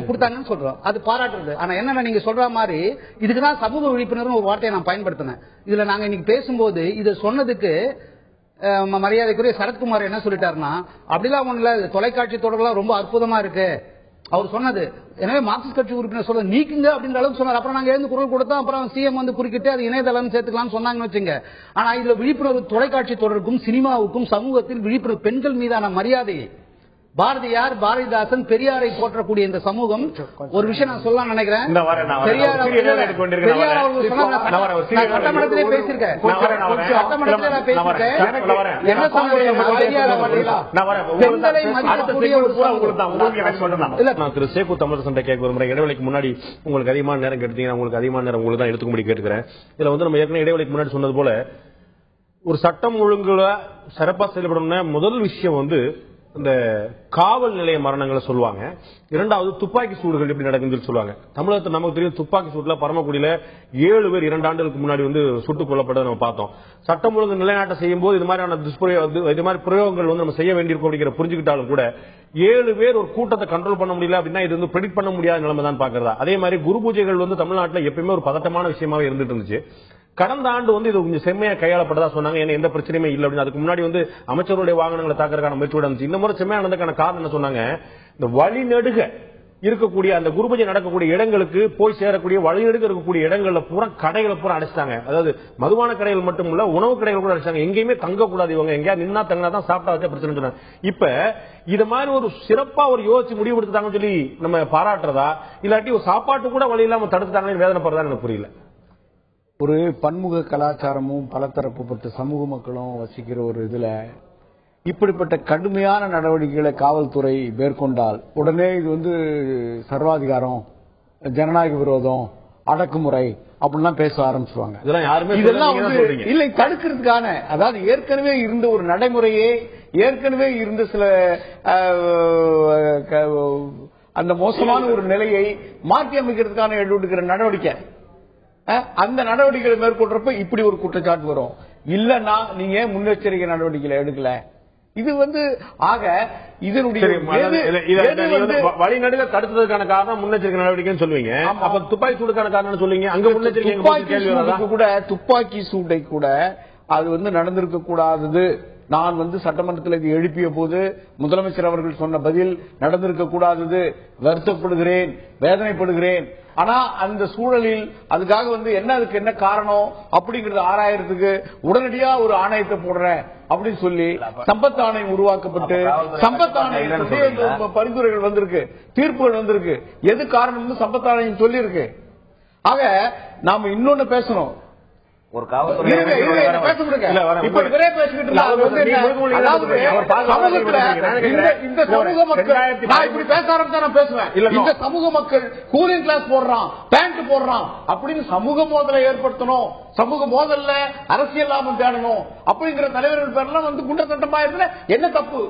கொடுத்தாங்கன்னு சொல்றோம், அது பாராட்டுறது. ஆனா என்ன நீங்க சொல்ற மாதிரி இதுக்குதான் சமூக விழிப்புணர்வு ஒரு வார்த்தையை நான் பயன்படுத்தினேன். இதுல நாங்க இன்னைக்கு பேசும்போது இதை சொன்னதுக்கு மரியாதைக்குரிய சரத்குமார் என்ன சொல்லிட்டாருன்னா, அப்படிலாம் ஒண்ணுல தொலைக்காட்சி தொடர்லாம் ரொம்ப அற்புதமா இருக்கு அவர் சொன்னது. எனவே மார்க்சிஸ்ட் கட்சி உறுப்பினர் சொல்ல நீக்குங்க அப்படின்ற அளவுக்கு சொன்னார். அப்புறம் நாங்க எழுந்து குரல் கொடுத்தோம். அப்புறம் சிஎம் வந்து குறுக்கிட்டு அது இணையதளம் சேர்த்துக்கலாம்னு சொன்னாங்கன்னு வச்சுங்க. ஆனா இதுல விழிப்புணர்வு தொலைக்காட்சி தொடருக்கும் சினிமாவுக்கும் சமூகத்தில் விழிப்புணர்வு, பெண்கள் மீதான மரியாதையை, பாரதியார், பாரதிதாசன், பெரியாரை போற்றக்கூடிய இந்த சமூகம் ஒரு விஷயம் நான் சொல்லலாம் நினைக்கிறேன். பெரியார் அவர்கள் சட்டமன்றத்திலே பேசியிருக்கேன். சட்டமன்றத்திலே நான் பேசியிருக்கேன். என்ன திரு சேகு தமிழரசன் கேட்க விரும்புறேன். இடைவெளிக்கு முன்னாடி உங்களுக்கு அதிகமான நேரம் கேட்டீங்கன்னா உங்களுக்கு அதிகமான நேரம் உங்களுக்கு தான் எடுத்துக்கும்படி கேட்டுக்கிறேன். இதுல வந்து நம்ம ஏற்கனவே இடைவெளிக்கு முன்னாடி சொன்னது போல ஒரு சட்டம் ஒழுங்குல சிறப்பா செயல்படணும்னா முதல் விஷயம் வந்து இந்த காவல் நிலைய மரணங்களை சொல்லுவாங்க. இரண்டாவது துப்பாக்கி சூடுகள் எப்படி நடக்குதுன்னு சொல்லுவாங்க. தமிழகத்தில் நமக்கு தெரியும் துப்பாக்கி சூடுல பரமக்குடியில 7 பேர் 2 ஆண்டுகளுக்கு முன்னாடி வந்து சுட்டுக் கொல்லப்பட்டதை நம்ம பார்த்தோம். சட்டம் ஒழுங்கு நிலைநாட்ட செய்யும் போது இது மாதிரியான இது மாதிரி பிரயோகங்கள் வந்து நம்ம செய்ய வேண்டியிருக்கும் அப்படிங்கிற புரிஞ்சுக்கிட்டாலும் கூட 7 பேர் ஒரு கூட்டத்தை கண்ட்ரோல் பண்ண முடியல அப்படின்னா இது வந்து ப்ரெடிக்ட் பண்ண முடியாத நிலைமை தான் பாக்குறதா. அதே மாதிரி குரு பூஜைகள் வந்து தமிழ்நாட்டில் எப்பயுமே ஒரு பதட்டமான விஷயமாவே இருந்துட்டு இருந்துச்சு. கடந்த ஆண்டு வந்து இது கொஞ்சம் செம்மையா கையாளப்பட்டதா சொன்னாங்க. ஏன்னா எந்த பிரச்சனையுமே இல்லை அப்படின்னு. அதுக்கு முன்னாடி வந்து அமைச்சருடைய வாகனங்களை தாக்குறதுக்கான முயற்சி இருந்துச்சு. இந்த முறை செம்மையா நடந்ததுக்கான காரணம் என்ன சொன்னாங்க, இந்த வழிநெடுக இருக்கக்கூடிய அந்த குருபூஜை நடக்கக்கூடிய இடங்களுக்கு போய் சேரக்கூடிய வழிநெடுக இருக்கக்கூடிய இடங்கள்ல பூரா கடைகளை பூரா அடைச்சிட்டாங்க. அதாவது மதுபான கடைகள் மட்டும் இல்ல, உணவு கடைகள் கூட அடைச்சாங்க. எங்கேயுமே தங்க கூடாது, இவங்க எங்கேயா நின்னா தங்கினா தான் சாப்பிட்டா வச்சா பிரச்சனை சொன்னாங்க. இப்ப இது மாதிரி ஒரு சிறப்பா ஒரு யோசிச்சு முடிவு எடுத்துட்டாங்கன்னு சொல்லி நம்ம பாராட்டுறதா, இல்லாட்டி ஒரு சாப்பாட்டு கூட வழி இல்லாம தடுத்துட்டாங்கன்னு வேதனைப்படுறதா எனக்கு புரியல. ஒரு பன்முக கலாச்சாரமும் பலதரப்புப்பட்ட சமூக மக்களும் வசிக்கிற ஒரு இதுல இப்படிப்பட்ட கடுமையான நடவடிக்கைகளை காவல்துறை மேற்கொண்டால் உடனே இது வந்து சர்வாதிகாரம், ஜனநாயக விரோதம், அடக்குமுறை அப்படிலாம் பேச ஆரம்பிச்சுவாங்க. இதெல்லாம் இல்லை தடுக்கிறதுக்கான, அதாவது ஏற்கனவே இருந்த ஒரு நடைமுறையே, ஏற்கனவே இருந்த சில அந்த மோசமான ஒரு நிலையை மாற்றி அமைக்கிறதுக்கான எடுக்கிற நடவடிக்கை, அந்த நடவடிக்கைகளை மேற்கொள்றப்ப இப்படி ஒரு குற்றச்சாட்டு வரும். இல்லன்னா நீங்க முன்னெச்சரிக்கை நடவடிக்கைகளை எடுக்கல. இது வந்து ஆக இதனுடைய வழிநடுக தடுத்ததுக்கான காரணம் முன்னெச்சரிக்கை நடவடிக்கைன்னு சொல்லுவீங்க. அப்ப துப்பாக்கி சூடுக்கான காரணம் சொல்லுவீங்க. அங்க முன்னெச்சரிக்கை கூட துப்பாக்கி சூட்டை கூட அது வந்து நடந்திருக்க கூடாதது. நான் வந்து சட்டமன்றத்தில் இது எழுப்பிய போது முதலமைச்சர் அவர்கள் சொன்ன பதில் நடந்திருக்க கூடாதது. வருத்தப்படுகிறேன், வேதனைப்படுகிறேன். ஆனா அந்த சூழலில் அதுக்காக வந்து அதுக்கு என்ன காரணம் அப்படிங்கறது ஆராயறதுக்கு உடனடியா ஒரு ஆணையத்தை போடுறேன் அப்படின்னு சொல்லி சம்பத் ஆணையம் உருவாக்கப்பட்டு சம்பத் ஆணையம் பரிந்துரைகள் வந்திருக்கு, தீர்ப்புகள் வந்திருக்கு. எது காரணம்னு சம்பத் ஆணையம் சொல்லி இருக்கு. ஆக நாம இன்னொன்னு பேசணும். ஒரு காவல்துறை இந்த சமூக மக்கள் கூலிங் கிளாஸ் போடுறான், பேண்ட் போடுறான் அப்படின்னு சமூக மோதலை ஏற்படுத்தணும், சமூக மோதல்ல அரசியல் லாபம் தேடணும் அப்படிங்கிற தலைவர்கள் பேர்லாம் வந்து குண்ட சட்டமா இருந்த என்ன தப்பு?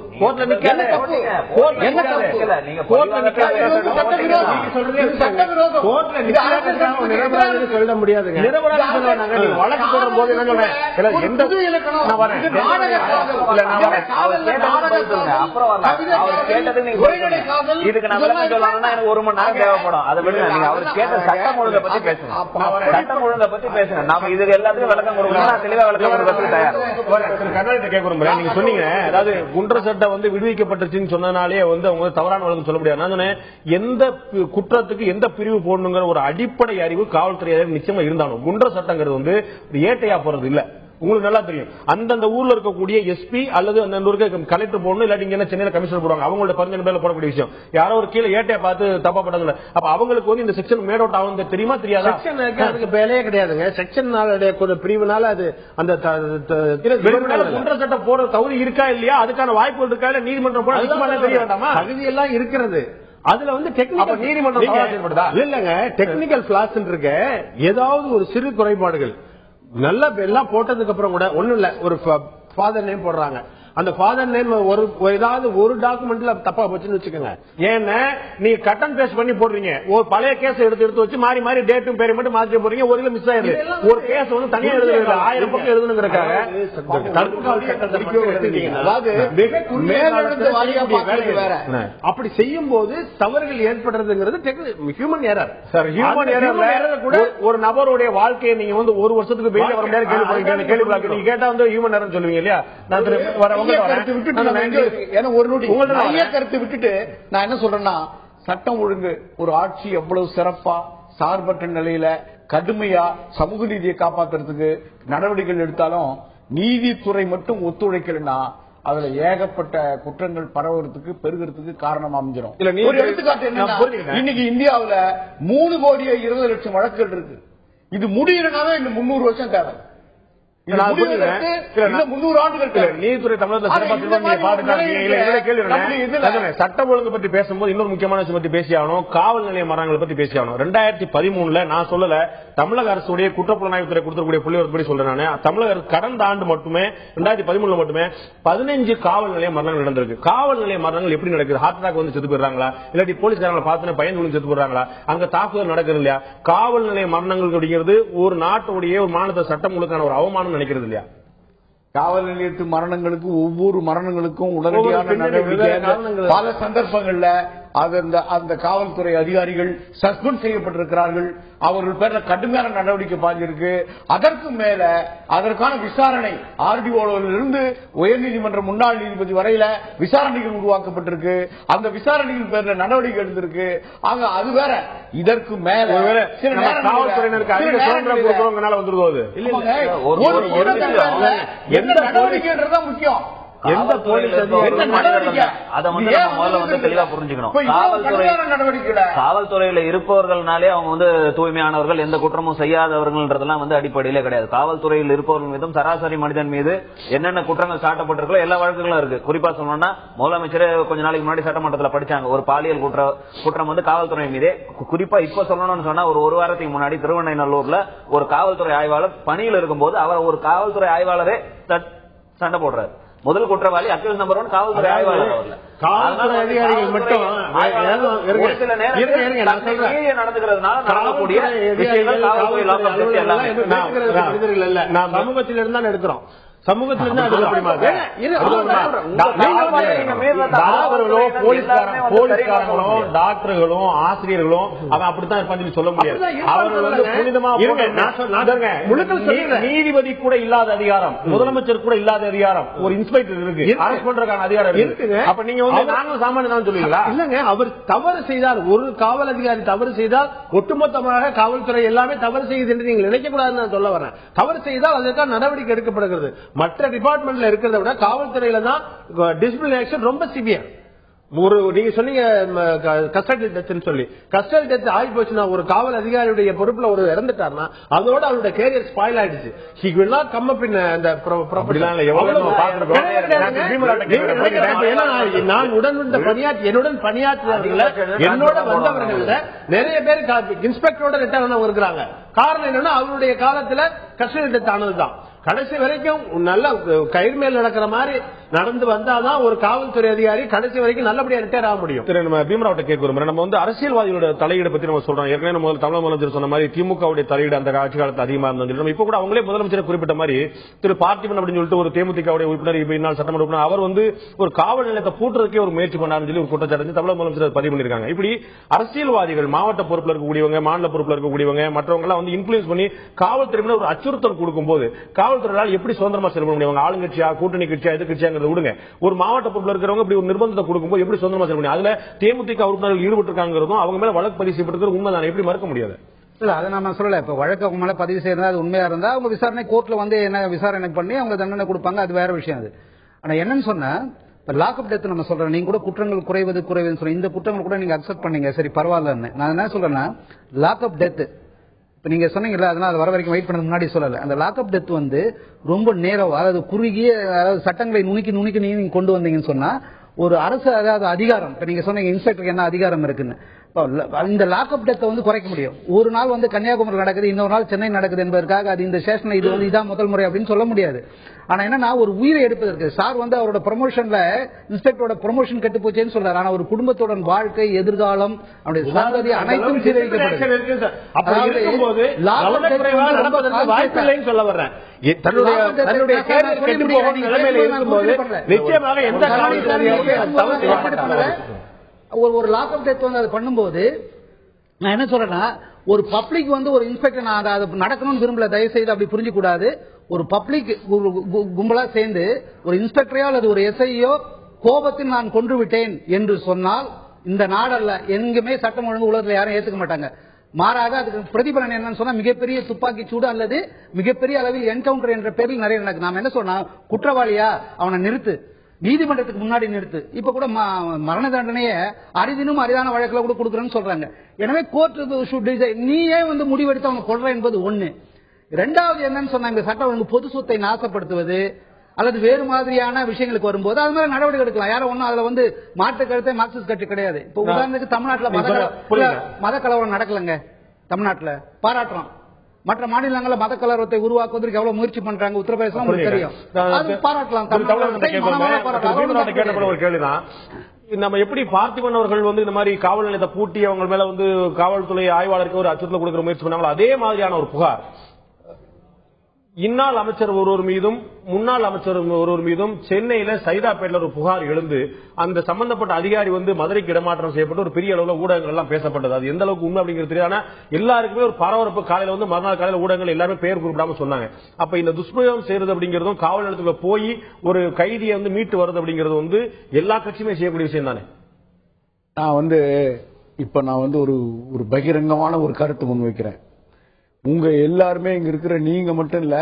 சொல்ல முடியாது. இதுக்கு நான் விளக்கம் சொல்லணும்னா எனக்கு 1 மணி நேரம் தேவைப்படும். அதை விட நீங்க அவர் கேட்ட சட்டம் ஒழுங்கை பத்தி பேசுங்க, சட்டம் ஒழுங்கை பத்தி பேசுங்க. நாம இதுக்கு எல்லாத்துக்கும் விளக்கம் கொடுக்கணும். நான் தெளிவா விளக்கம் கொடுக்கறதுக்கு தயார். கர்நாடகத்தை கேட்க விரும்புறேன். நீங்க சொன்னீங்க அதாவது குன்ற சட்டம் வந்து விடுவிக்கப்பட்டுச்சுன்னு சொன்னனாலே வந்து அவங்க தவறான வழக்கம் சொல்ல முடியாது. நான் சொன்னேன் எந்த குற்றத்துக்கு எந்த பிரிவு போடணுங்கிற ஒரு அடிப்படை அறிவு காவல்துறை நிச்சயமா இருந்தாலும் குன்ற சட்டங்கிறது வந்து ஏட்டையா போறது இல்ல. உங்களுக்கு நல்லா தெரியும். அந்தந்த ஊர்ல இருக்கக்கூடிய எஸ்பி அல்லது அந்த ஊருக்கு கலெக்டர் போடணும், இல்லாட்டி இங்க சென்னையில கமிஷனர் போடுவாங்க. அவங்களோட பரிந்துரை பேர்ல போடக்கூடிய விஷயம். யாரோ ஒரு கீழே ஏட்டையா பார்த்து தப்பா பண்றாங்க. அப்ப அவங்களுக்கு வந்து இந்த செக்ஷன் மேட் அவுட் ஆகும் தெரியுமா தெரியாதா? அதுக்கு வேலையே கிடையாதுங்க. செக்ஷன் பிரிவுனால அது அந்த குன்ற சட்டம் போட தகுதி இருக்கா இல்லையா, அதுக்கான வாய்ப்புகள் இருக்கா இல்ல, நீதிமன்றம் போட தெரிய வேண்டாமா? தகுதி எல்லாம் இருக்கிறது. அதுல வந்து டெக்னிக்கல் நீதிமன்றம் இல்லங்க, டெக்னிக்கல் கிளாஸ் இருக்க ஏதாவது ஒரு சிறு குறைபாடுகள் நல்லா எல்லாம் போட்டதுக்கு அப்புறம் கூட ஒண்ணும் இல்ல, ஒரு ஃபாதர் நேம் போடுறாங்க. அந்த ஃபாதர் நேம் ஏதாவது ஒரு டாக்குமெண்ட்ல தப்பா போச்சுன்னு வச்சுக்கோங்க. ஏன்னா நீங்க கட் அண்ட் பேஸ்ட் பண்ணி போடுறீங்க. ஒரு பழைய கேஸ் எடுத்து வச்சு மாறி மாறி டேட்டும் பேரை மட்டும் மாற்றி போறீங்க. ஒரு மிஸ் ஆயிருது. ஒரு கேஸ் வந்து தனியா எழுதுறது 1000 பக்கம் எழுதணுங்கிறக்காக அப்படி செய்யும் போது தவறுகள் ஏற்படுறதுங்கிறது human error. Sir human error கூட ஒரு நபருடைய வாழ்க்கையை நீங்க வந்து 1 வருஷத்துக்கு வெளியே வர முடியாது கேள்வி நீங்க கேட்டா வந்து ஹியூமன் எரர் சொல்லுவீங்க இல்லையா? நான் கருத்து விட்டுட்டு நான் என்ன சொல்றேன்னா, சட்டம் ஒழுங்கு ஒரு ஆட்சி எவ்வளவு சிறப்பா சார்பற்ற நிலையில கடுமையா சமூக நீதியை காப்பாற்றுறதுக்கு நடவடிக்கைகள் எடுத்தாலும் நீதித்துறை மட்டும் ஒத்துழைக்கலன்னா அதுல ஏகப்பட்ட குற்றங்கள் பரவுறதுக்கு பெருகிறதுக்கு காரணம் அமைஞ்சிடும். இல்ல, ஒரு எடுத்துக்காட்டு என்ன, இன்னைக்கு இந்தியாவுல 3,20,00,000 வழக்குகள் இருக்கு. இது முடியறதுனால இன்னும் 300 வருஷம் தேவை. நீதித்துறை சட்டம் ஒழுங்கு பற்றி பேசும்போது இன்னொரு முக்கியமான விஷயம் பத்தி பேசியாகணும். காவல் நிலைய மரணங்களை பத்தி பேசியாகணும். 2013 நான் சொல்லல, தமிழக அரசுடைய குற்றப்புலனாய்வுத்துறை கொடுத்திருக்கூடிய புள்ளிவரப்படி சொல்றேன். தமிழக அரசு கடந்த ஆண்டு மட்டுமே 2013 மட்டுமே 15 காவல் நிலைய மரணங்கள் நடந்திருக்கு. காவல் நிலைய மரணங்கள் எப்படி நடக்குது? ஹார்ட் அட்டாக் வந்து செத்து போயிடுறாங்களா, இல்லாட்டி போலீஸ்காரங்களை பார்த்து பயந்து செத்து போடுறாங்களா, அங்க தாக்குதல் நடக்குது இல்லையா? காவல் நிலைய மரணங்கள் அப்படிங்கிறது ஒரு நாட்டுடைய ஒரு மாநில சட்டம் ஒழுங்கான ஒரு அவமானம் நினைக்கிறது இல்லையா? காவல் நிலையத்து மரணங்களுக்கு ஒவ்வொரு மரணங்களுக்கும் உடனடியான நடவடிக்கை பல சந்தர்ப்பங்கள்ல அந்த காவல்துறை அதிகாரிகள் சஸ்பெண்ட் செய்யப்பட்டிருக்கிறார்கள். அவர்கள் பேர்ல கடுமையான நடவடிக்கை பாஞ்சிருக்கு. அதற்கு மேல அதற்கான விசாரணை ஆர்டிஓவிலிருந்து உயர்நீதிமன்ற முன்னாள் நீதிபதி வரையில விசாரணைகள் உருவாக்கப்பட்டிருக்கு. அந்த விசாரணைகள் பேர்ல நடவடிக்கை எடுத்திருக்கு. ஆக அது வேற. இதற்கு மேல காவல்துறையினருக்கு அதிக சுதந்திரம் கொடுக்கிறவங்கனால வந்துருது. எந்த நடவடிக்கைன்றதுதான் முக்கியம். எந்த போலீஸ் அதை வந்து முதல்ல வந்து தெளிவா புரிஞ்சுக்கணும். காவல்துறையில இருப்பவர்கள்னாலே அவங்க வந்து தூய்மையானவர்கள், எந்த குற்றமும் செய்யாதவர்கள்ன்றதெல்லாம் வந்து அடிப்படையிலே கிடையாது. காவல்துறையில் இருப்பவர்கள் மீதும் சராசரி மனிதன் மீது என்னென்ன குற்றங்கள் சாட்டப்பட்டிருக்கோ எல்லா வழக்குகளும் இருக்கு. குறிப்பா சொல்லணும்னா முதலமைச்சரே கொஞ்ச நாளைக்கு முன்னாடி சட்டமன்றத்தில் படிச்சாங்க, ஒரு பாலியல் குற்றம் வந்து காவல்துறை மீதே. குறிப்பா இப்ப சொல்லணும்னு சொன்னா ஒரு வாரத்துக்கு முன்னாடி திருவண்ணைநல்லூர்ல ஒரு காவல்துறை ஆய்வாளர் பணியில் இருக்கும்போது அவர் ஒரு காவல்துறை ஆய்வாளரே சண்டை போடுறாரு. முதல் குற்றவாளி அக்யூஸ் நம்பர் 1 காவல்துறை ஆய்வாளர். காவல்துறை அதிகாரிகள் மட்டும் ஒரு சில நேரத்தில் நடந்துக்கிறதுனால நடக்கக்கூடிய விஷயங்கள் சமூகத்தில் இருந்தா எடுக்கிறோம். டாக்டர்களும் ஆசிரியர்களும் அவன் அப்படித்தான் இருப்பான்னு சொல்ல முடியாது. நீதிபதி கூட இல்லாத அதிகாரம், முதலமைச்சர் கூட இல்லாத அதிகாரம் ஒரு இன்ஸ்பெக்டர் இருக்கு, அரசு பண்றதுக்கான அதிகாரம் இருக்குங்க. அப்ப நீங்க வந்து நாங்களும் சாமானியம் சொல்லுவீங்களா? இல்லங்க, அவர் தவறு செய்தால், ஒரு காவல் அதிகாரி தவறு செய்தால் ஒட்டுமொத்தமாக காவல்துறை எல்லாமே தவறு செய்யுது என்று நீங்க நினைக்க கூடாதுன்னு நான் சொல்ல வரேன். தவறு செய்தால் அதற்கான நடவடிக்கை எடுக்கப்படுகிறது. மற்ற டிபார்ட்மெண்ட்ல இருக்கிறத விட காவல்துறையில தான் டிசிப்ளினரி ஆக்ஷன் ரொம்ப சிவியர். நீங்க சொன்னீங்க கஸ்டடி டெத் சொல்லி, கஸ்டடி டெத் ஆகி போச்சுன்னா ஒரு காவல் அதிகாரியுடைய பொறுப்புல ஒரு இறந்துட்டாருன்னா அதோட அவருடைய கேரியர் ஸ்பாயில் ஆயிடுச்சு. He will not come up in அந்த நான் என்னுடன் பணியாற்றியவர்கள என்னோட வந்தவர்கள நிறைய பேர் இன்ஸ்பெக்டரோட ரிட்டையர் ஆனவங்க இருக்கிறாங்க. காரணம் என்னன்னா அவருடைய காலத்துல கஸ்டடி டெத் ஆனதுதான். கடைசி வரைக்கும் நல்ல கயிறு மேல் நடக்கிற மாதிரி நடந்து வந்தாதான் ஒரு காவல்துறை அதிகாரி கடைசி வரைக்கும் நல்லபடியா ரிட்டையர் ஆக முடியும். நம்ம பீமராவட்ட கேட்கிறோம். நம்ம வந்து அரசியல்வாதிகளோட தலையீடு பத்தி நம்ம சொல்றோம். ஏற்கனவே நம்ம தமிழக முதலமைச்சர் சொன்ன மாதிரி திமுகவுடைய தலையீடு அந்த ஆட்சி காலத்தில் அதிகமா இருந்தது. நம்ம இப்ப கூட அவங்களே முதலமைச்சர் குறிப்பிட்ட மாதிரி திரு பார்த்திபன் அப்படின்னு சொல்லிட்டு ஒரு தேமுதிகவுடைய உறுப்பினர், இந்நாள் சட்டமன்ற உறுப்பினர், அவர் வந்து ஒரு காவல் நிலையத்தை பூட்டுறதுக்கே ஒரு முயற்சி பண்ணாருன்னு சொல்லி ஒரு குற்றச்சாட்டு தமிழக முதலமைச்சர் பதிவு பண்ணிருக்காங்க. இப்படி அரசியல்வாதிகள் மாவட்ட பொறுப்புல இருக்கக்கூடியவங்க, மாநில பொறுப்புல இருக்கக்கூடியவங்க, மற்றவங்க எல்லாம் வந்து இன்ஃபுளுன்ஸ் பண்ணி காவல்துறை ஒரு அச்சுறுத்தல் கொடுக்கும் போது காவல்துறையால் எப்படி சுதந்திரமா செயல்பட முடியும்? ஆளுங்கட்சியா, கூட்டணி கட்சியா, எதிர்கட்சியாங்கிறத விடுங்க, ஒரு மாவட்ட பொறுப்புல இருக்கிறவங்க இப்படி ஒரு நிர்பந்தத்தை கொடுக்கும்போது எப்படி சுதந்திரமா செயல்பட முடியும்? அதுல தேமுதிக உறுப்பினர்கள் ஈடுபட்டிருக்காங்கிறதும் அவங்க மேல வழக்கு பதிவு செய்யப்பட்டிருக்கிறது உண்மைதானே, எப்படி மறுக்க முடியாது? இல்ல, அதை நான் சொல்லல. இப்ப வழக்கு அவங்க மேல பதிவு செய்யறதா அது உண்மையா இருந்தா அவங்க விசாரணை கோர்ட்ல வந்து என்ன விசாரணை பண்ணி அவங்க தண்டனை கொடுப்பாங்க, அது வேற விஷயம். அது ஆனா என்னன்னு சொன்னா லாக்அப் டெத் நம்ம சொல்றோம். நீங்க கூட குற்றங்கள் குறைவுன்னு சொல்றீங்க. இந்த குற்றங்கள் கூட நீங்க அக்செப்ட் பண்ணீங்க, சரி பரவாயில்லன்னு. நான் என்ன சொல்றேன்னா லாக்அப் டெத் இப்ப நீங்க சொன்னீங்கல்ல, அதனால அது வர வரைக்கும் வெயிட் பண்ண முன்னாடி சொல்லல. அந்த லாக்அப் டெத் வந்து ரொம்ப நேரம், அதாவது குறுகிய, அதாவது சட்டங்களை நுணுக்கி நீங்க கொண்டு வந்தீங்கன்னு சொன்னா ஒரு அரசு, அதாவது அதிகாரம், இப்ப நீங்க சொன்னீங்க இன்ஸ்பெக்டருக்கு என்ன அதிகாரம் இருக்குன்னு, இந்த லாக்அப் டெத்தை வந்து குறைக்க முடியும். ஒரு நாள் வந்து கன்னியாகுமரி நடக்குது, இன்னொரு நாள் சென்னை நடக்குது என்பதற்காக அது இந்த ஸ்டேஷன்ல இது வந்து இதான் முதல் முறை அப்படின்னு சொல்ல முடியாது. ஆனா என்னன்னா ஒரு உயிரை எடுப்பதற்கு சார் வந்து அவரோட ப்ரமோஷன்ல இன்ஸ்பெக்டரோட ப்ரமோஷன் கெட்டு போச்சேன்னு சொல்றாரு. ஆனா ஒரு குடும்பத்தோட வாழ்க்கை, எதிர்காலம், அவருடைய சாதனை அனைத்தும் சீரழிக்கப்படுது. சொல்ல வர்றேன் நிச்சயமாக எந்த ஒரு லாக்அப் டெத் வந்து அது பண்ணும்போது நான் என்ன சொல்றேன்னா ஒரு பப்ளிக் வந்து ஒரு இன்ஸ்பெக்டர் நான் அதை நடக்கணும்னு விரும்பல, தயவு செய்து அப்படி புரிஞ்சு கூடாது. ஒரு பப்ளிக் கும்பலா சேர்ந்து ஒரு இன்ஸ்பெக்டரையோ அல்லது ஒரு எஸ்ஐயோ கோபத்தில் நான் கொன்று விட்டேன் என்று சொன்னால் இந்த நாடல்ல எங்குமே சட்டம் ஒழுங்கு உலகத்தில் யாரும் ஏத்துக்க மாட்டாங்க. மாறாக அதுக்கு பிரதிபலன் என்னன்னு சொன்னா மிகப்பெரிய துப்பாக்கி சூடு அல்லது மிகப்பெரிய அளவில் என்கவுண்டர் என்ற பேரில் நிறைய நடக்கு. நாம என்ன சொன்னா குற்றவாளியா அவனை நிறுத்து, நீதிமன்றத்துக்கு முன்னாடி நிறுத்து. இப்ப கூட மரண தண்டனையை அரிதினும் அரிதான வழக்குல கூட கொடுக்குறேன்னு சொல்றாங்க. எனவே கோர்ட் நீயே வந்து முடிவெடுத்து அவங்க கொள்ற என்பது ஒண்ணு. இரண்டாவது என்னன்னு சொன்னா, இந்த சட்டம் ஒழுங்கு பொது சொத்தை நாசப்படுத்துவது அல்லது வேறு மாதிரியான விஷயங்களுக்கு வரும்போது அது மாதிரி நடவடிக்கை எடுக்கலாம். யாரும் ஒன்னும் அதுல வந்து மாற்று கருத்தை மார்க்சிஸ்ட் கட்சி கிடையாது. இப்ப உதாரணத்துக்கு தமிழ்நாட்டில் மத கலவரம் நடக்கலங்க. தமிழ்நாட்டில் பாராட்டுறோம். மற்ற மாநிலங்களில் மத கலவரத்தை உருவாக்குவதற்கு எவ்வளவு முயற்சி பண்றாங்க உத்தரப்பிரதேசம் உங்களுக்கு தெரியும். அது பாராட்டலாம். ஒரு கேள்விதான், நம்ம எப்படி பார்த்திபன் அவர்கள் வந்து இந்த மாதிரி காவல் நிலையத்தை பூட்டி அவங்க மேல வந்து காவல்துறை ஆய்வாளருக்கு ஒரு அச்சுறுத்தல் கொடுக்கிற முயற்சி பண்ணாங்களோ அதே மாதிரியான ஒரு புகார் இந்நாள் அமைச்சர் ஒருவர் மீதும் முன்னாள் அமைச்சர் ஒருவர் மீதும் சென்னையில சைதாப்பேட்டில் ஒரு புகார் எழுந்து அந்த சம்பந்தப்பட்ட அதிகாரி வந்து மதுரைக்கு இடமாற்றம் செய்யப்பட்டு ஒரு பெரிய அளவுல ஊடகங்கள் எல்லாம் பேசப்பட்டது. அது எந்த அளவுக்கு உண்மை அப்படிங்கிறது தெரியாது. எல்லாருக்குமே ஒரு பரபரப்பு. காலையில வந்து மறுநாள் காலையில ஊடகங்கள் எல்லாருமே பெயர் குறிப்பிடாம சொன்னாங்க. அப்ப இந்த துஷ்பிரயோகம் செய்யறது அப்படிங்கிறதும் காவல் நிலையத்துக்கு போய் ஒரு கைதியை வந்து மீட்டு வருது அப்படிங்கிறது வந்து எல்லா கட்சியுமே செய்யக்கூடிய விஷயம் தானே. நான் வந்து ஒரு பகிரங்கமான ஒரு கருத்து முன்வைக்கிறேன். உங்க எல்லாருமே இங்க இருக்கிற நீங்க மட்டும் இல்ல,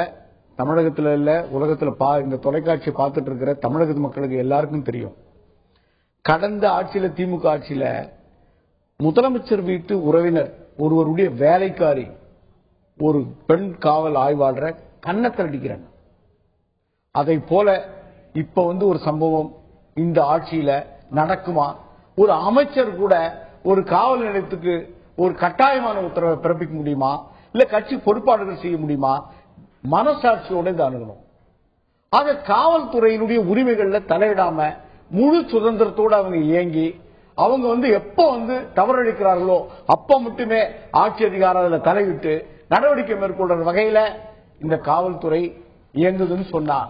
தமிழகத்துல இல்ல உலகத்துல இந்த தொலைக்காட்சி பார்த்துட்டு இருக்கிற தமிழக மக்களுக்கு எல்லாருக்கும் தெரியும். கடந்த ஆட்சியில திமுக ஆட்சியில முதலமைச்சர் வீட்டு உறவினர் ஒருவருடைய வேலைக்காரி ஒரு பெண் காவல் ஆய்வாளரை கன்னத்தில் அடிக்கிறாங்க. அதை போல இப்ப வந்து ஒரு சம்பவம் இந்த ஆட்சியில நடக்குமா? ஒரு அமைச்சர் கூட ஒரு காவல் நிலையத்துக்கு ஒரு கட்டாயமான உத்தரவை பிறப்பிக்க முடியுமா? இல்ல கட்சி பொறுப்பாளர்கள் செய்ய முடியுமா? மனசாட்சியோட இந்த அணுகணும். ஆக காவல்துறையினுடைய உரிமைகள்ல தலையிடாம முழு சுதந்திரத்தோடு அவங்க இயங்கி அவங்க வந்து எப்ப வந்து தவறளிக்கிறார்களோ அப்ப மட்டுமே ஆட்சி அதிகாரம் அதுல தலையிட்டு நடவடிக்கை மேற்கொள்ற வகையில இந்த காவல்துறை இயங்குதுன்னு சொன்னா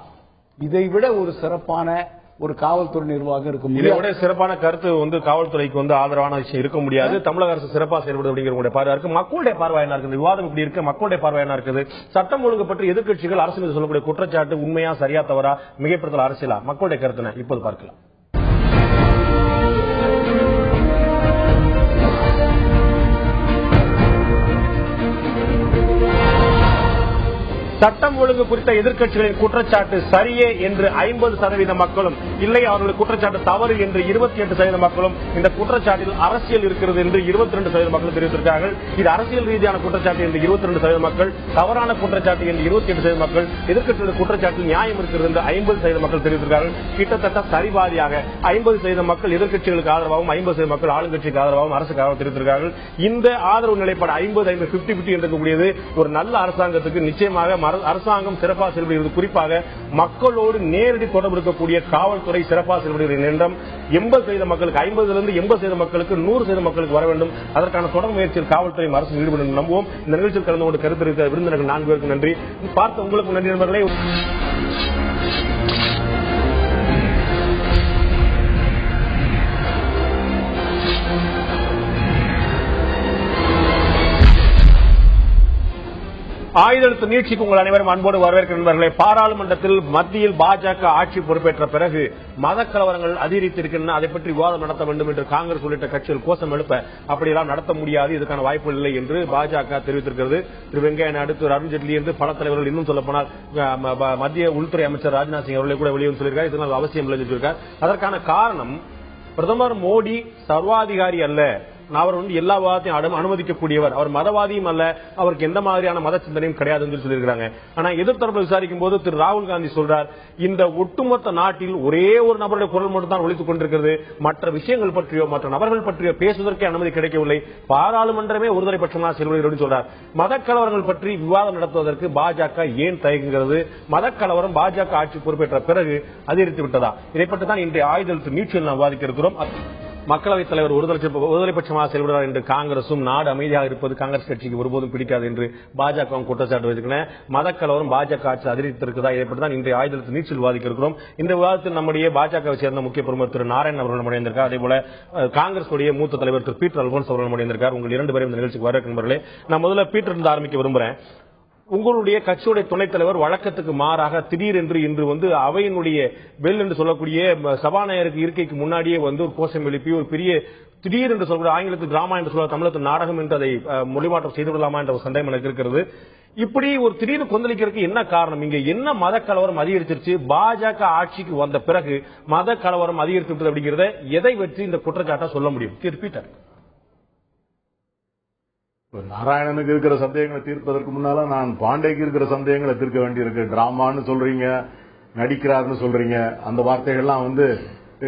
இதை விட ஒரு சிறப்பான ஒரு காவல்துறை நிர்வாகம் இருக்க முடியும். இதை விட சிறப்பான கருத்து வந்து காவல்துறைக்கு வந்து ஆதரவான விஷயம் இருக்க முடியாது. தமிழக அரசு சிறப்பாக செயல்படுது அப்படிங்கிற பார்வை இருக்கு. மக்களுடைய பார்வை என்ன இருக்குது? விவாதம் இப்படி இருக்கு. மக்களுடைய பார்வை என்ன இருக்குது? சட்டம் ஒழுங்கு பற்றி எதிர்க்கட்சிகள் அரசு மீது சொல்லக்கூடிய குற்றச்சாட்டு உண்மையா சரியா தவறா மிகைப்படுத்தல் அரசியலா? மக்களுடைய கருத்து இப்போது பார்க்கலாம். சட்டம் ஒழுங்கு குறித்த எதிர்க்கட்சிகளின் குற்றச்சாட்டு சரியே என்று 50% மக்களும், இல்லை அவர்களுடைய குற்றச்சாட்டு தவறு என்று 28% மக்களும், இந்த குற்றச்சாட்டில் அரசியல் இருக்கிறது என்று 22% மக்கள் தெரிவித்திருக்கிறார்கள். இது அரசியல் ரீதியான குற்றச்சாட்டு என்று 22% மக்கள், தவறான குற்றச்சாட்டு என்று 28% மக்கள், எதிர்க்கட்சிகளுடைய குற்றச்சாட்டில் நியாயம் இருக்கிறது என்று 50% மக்கள் தெரிவித்திருக்கிறார்கள். கிட்டத்தட்ட சரிபாதியாக 50% மக்கள் எதிர்க்கட்சிகளுக்கு ஆதரவாகவும் 50% மக்கள் ஆளுங்கட்சிக்கு ஆதரவாகவும் அரசுக்கு ஆதரவு தெரிவித்திருக்கிறார்கள். இந்த ஆதரவு நிலைப்பாடு 50-50 இருக்கக்கூடியது ஒரு நல்ல அரசாங்கத்துக்கு நிச்சயமாக அரசாங்கம் சிறப்பாக செயல்படுகிறது. குறிப்பாக மக்களோடு நேரடி தொடர்பு இருக்கக்கூடிய காவல்துறை சிறப்பாக செயல்படுகிறது என்றும் 80% மக்களுக்கு 50% மக்களுக்கு 100% மக்களுக்கு வர வேண்டும். அதற்கான தொடர் முயற்சியில் காவல்துறை அரசு ஈடுபடும் நம்புவோம். இந்த நிகழ்ச்சியில் கலந்து கொண்டு கருத்து தெரிவித்த விருந்தினர்கள் 4 பேருக்கு நன்றி. பார்த்த உங்களுக்கு நன்றி நண்பர்களே. ஆயுத நீட்சிக்கு உங்கள் அனைவரும் அன்போடு வரவேற்கிற நண்பர்களே. பாராளுமன்றத்தில் மத்தியில் பாஜக ஆட்சி பொறுப்பேற்ற பிறகு மத கலவரங்கள் அதிகரித்திருக்கின்றன. அதை பற்றி விவாதம் நடத்த வேண்டும் என்று காங்கிரஸ் உள்ளிட்ட கட்சிகள் கோஷம் எழுப்ப அப்படியெல்லாம் நடத்த முடியாது, இதுக்கான வாய்ப்பு இல்லை என்று பாஜக தெரிவித்திருக்கிறது. திரு வெங்கையா நாயுடு, திரு அருண்ஜேட்லி என்று பல தலைவர்கள், இன்னும் சொல்லப்போனால் மத்திய உள்துறை அமைச்சர் ராஜ்நாத் சிங் அவர்களை கூட வெளியே சொல்லியிருக்கார். இதனால் அவசியம் இல்லை சொல்லியிருக்கார். அதற்கான காரணம் பிரதமர் மோடி சர்வாதிகாரி அல்ல, அவர் வந்து எல்லா வாதத்தையும் அனுமதிக்கக்கூடியவர், அவர் மதவாதியும் அல்ல, அவருக்கு எந்த மாதிரியான மத சிந்தனையும் கிடையாது என்று சொல்லியிருக்காங்க. ஆனா எதிர்த்தரப்பு விசாரிக்கும் போது திரு ராகுல் காந்தி சொல்றார், இந்த ஒட்டுமொத்த நாட்டில் ஒரே ஒரு நபருடைய குரல் மட்டும் தான் ஒலித்துக் கொண்டிருக்கிறது, மற்ற விஷயங்கள் பற்றியோ மற்ற நபர்கள் பற்றியோ பேசுவதற்கே அனுமதி கிடைக்கவில்லை, பாராளுமன்றமே ஒருதலை பட்சமாக செல்வதாக சொல்றார். மத கலவரங்கள் பற்றி விவாதம் நடத்துவதற்கு பாஜக ஏன் தயங்குகிறது? மத கலவரம் பாஜக ஆட்சி பொறுப்பேற்ற பிறகு அதிகரித்து விட்டதா? இதை பற்றி தான் இன்றைய ஆயுத நீட்சியில் நாம் விவாதிக்க இருக்கிறோம். மக்களவைத் தலைவர் ஒருதலை பட்சமாக செயல்படுகிறார் என்று காங்கிரசும், நாடு அமைதியாக இருப்பது காங்கிரஸ் கட்சிக்கு ஒருபோதும் பிடிக்காது என்று பாஜக குற்றச்சாட்டு வைத்திருக்கிறேன். மத கலவரம் பாஜக ஆட்சி அதிகரித்திருக்கிறதா? இதை பற்றி தான் இன்றைய ஆயுத நீட்சியில் விவாதிக்க இருக்கிறோம். இந்த விவாதத்தில் நம்முடைய பாஜகவை சேர்ந்த முக்கிய பிரமுகர் திரு நாராயணன் அவர்கள் இணைந்திருக்கார். அதேபோல காங்கிரஸ் மூத்த தலைவர் திரு பீட்டர் அல்போன்ஸ் அவர்கள் இணைந்திருக்கார். உங்கள் 2 பேரும் இந்த நிகழ்ச்சிக்கு வரவேற்கிறே. நான் முதல்ல பீட்டர் இருந்து ஆரம்பிக்க விரும்புகிறேன். உங்களுடைய கட்சியுடைய துணைத் தலைவர் வழக்கத்துக்கு மாறாக திடீரென்று இன்று வந்து அவையினுடைய பெல் என்று சொல்லக்கூடிய சபாநாயகருக்கு இருக்கைக்கு முன்னாடியே வந்து ஒரு கோஷம் எழுப்பி ஒரு பெரிய திடீர் என்று சொல்லக்கூடிய ஆங்கிலத்தில் டிராமா என்று சொல்ல தமிழகத்தில் நாடகம் என்று அதை மொழிமாற்றம் செய்து விடலாமா என்ற ஒரு சந்தேகம் எனக்கு இருக்கிறது. இப்படி ஒரு திடீர்னு கொந்தளிக்கிறதுக்கு என்ன காரணம்? இங்க என்ன மத கலவரம் அதிகரிச்சிருச்சு? பாஜக ஆட்சிக்கு வந்த பிறகு மத கலவரம் அதிகரித்து அப்படிங்கிறத எதை வச்சு இந்த குற்றச்சாட்டை சொல்ல முடியும்? ரிப்பீட்டர் நாராயணனுக்கு இருக்கிற சந்தேகங்களை தீர்ப்பதற்கு முன்னால நான் பாண்டேக்கு இருக்கிற சந்தேகங்களை தீர்க்க வேண்டியிருக்கு. டிராமான்னு சொல்றீங்க, நடிக்கிறார்னு சொல்றீங்க, அந்த வார்த்தைகள்லாம் வந்து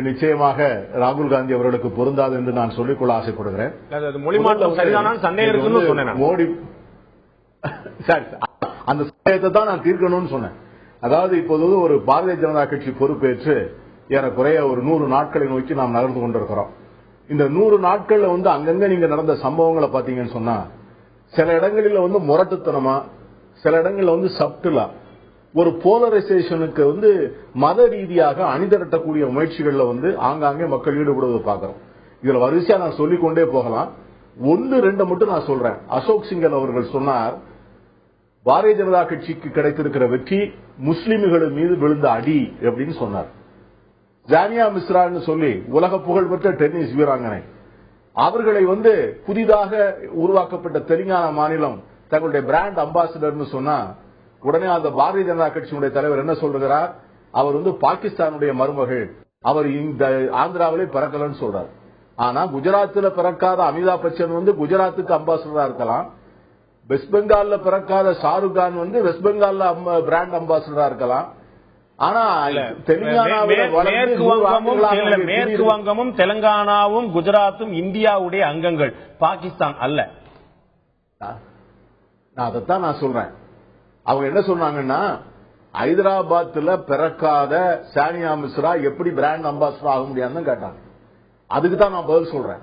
நிச்சயமாக ராகுல் காந்தி அவர்களுக்கு பொருந்தாது என்று நான் சொல்லிக்கொள்ள ஆசைப்படுகிறேன். மோடி அந்த சந்தேகத்தை தான் நான் தீர்க்கணும்னு சொன்னேன். அதாவது இப்போது ஒரு பாரதிய ஜனதா கட்சி பொறுப்பேற்று ஏறக்குறைய ஒரு 100 நாட்களை நோக்கி நாம் நகர்ந்து கொண்டிருக்கிறோம். இந்த 100 நாட்கள்ல வந்து அங்கங்க நீங்க நடந்த சம்பவங்களை பாத்தீங்கன்னு சொன்னா சில இடங்களில் வந்து முரட்டுத்தனமா, சில இடங்கள்ல வந்து சப்டிலா ஒரு போலரைசேஷனுக்கு வந்து மத ரீதியாக அணிதிரட்டக்கூடிய முயற்சிகள்ல வந்து ஆங்காங்கே மக்கள் ஈடுபடுவதை பார்க்கிறோம். இதுல வரிசையா நான் சொல்லிக்கொண்டே போகலாம். 1-2 மட்டும் நான் சொல்றேன். அசோக் சிங்கல் அவர்கள் சொன்னார், பாரதிய ஜனதா கட்சிக்கு கிடைத்திருக்கிற வெற்றி முஸ்லிம்கள் மீது விழுந்த அடி அப்படின்னு சொன்னார். ஜானியா மிஸ்ரான்னு சொல்லி உலக புகழ்பெற்ற டென்னிஸ் வீராங்கனை, அவர்களை வந்து புதிதாக உருவாக்கப்பட்ட தெலுங்கானா மாநிலம் தங்களுடைய பிராண்ட் அம்பாசிடர்னு சொன்னா உடனே அந்த பாரதிய ஜனதா கட்சியினுடைய தலைவர் என்ன சொல்றார்? அவர் வந்து பாகிஸ்தானுடைய மருமகள், அவர் இந்த ஆந்திராவிலே பிறக்கலன்னு சொல்றார். ஆனா குஜராத்தில் பிறக்காத அமிதாப் பச்சன் வந்து குஜராத்துக்கு அம்பாசிடரா இருக்கலாம். வெஸ்ட் பெங்கால்ல பிறக்காத ஷாருக் கான் வந்து வெஸ்ட் பெங்கால்ல பிராண்ட் அம்பாசிடரா இருக்கலாம். ஆனா மேற்கு வங்கமும் தெலுங்கானாவும் குஜராத்தும் இந்தியாவுடைய அங்கங்கள், பாகிஸ்தான் அல்ல. அதைத்தான் நான் சொல்றேன். அவங்க என்ன சொன்னாங்கன்னா, ஹைதராபாத்ல பிறக்காத சானியா மிஸ்ரா எப்படி பிராண்ட் அம்பாசிடர் ஆக முடியாதுன்னு கேட்டாங்க. அதுக்கு தான் நான் பதில் சொல்றேன்.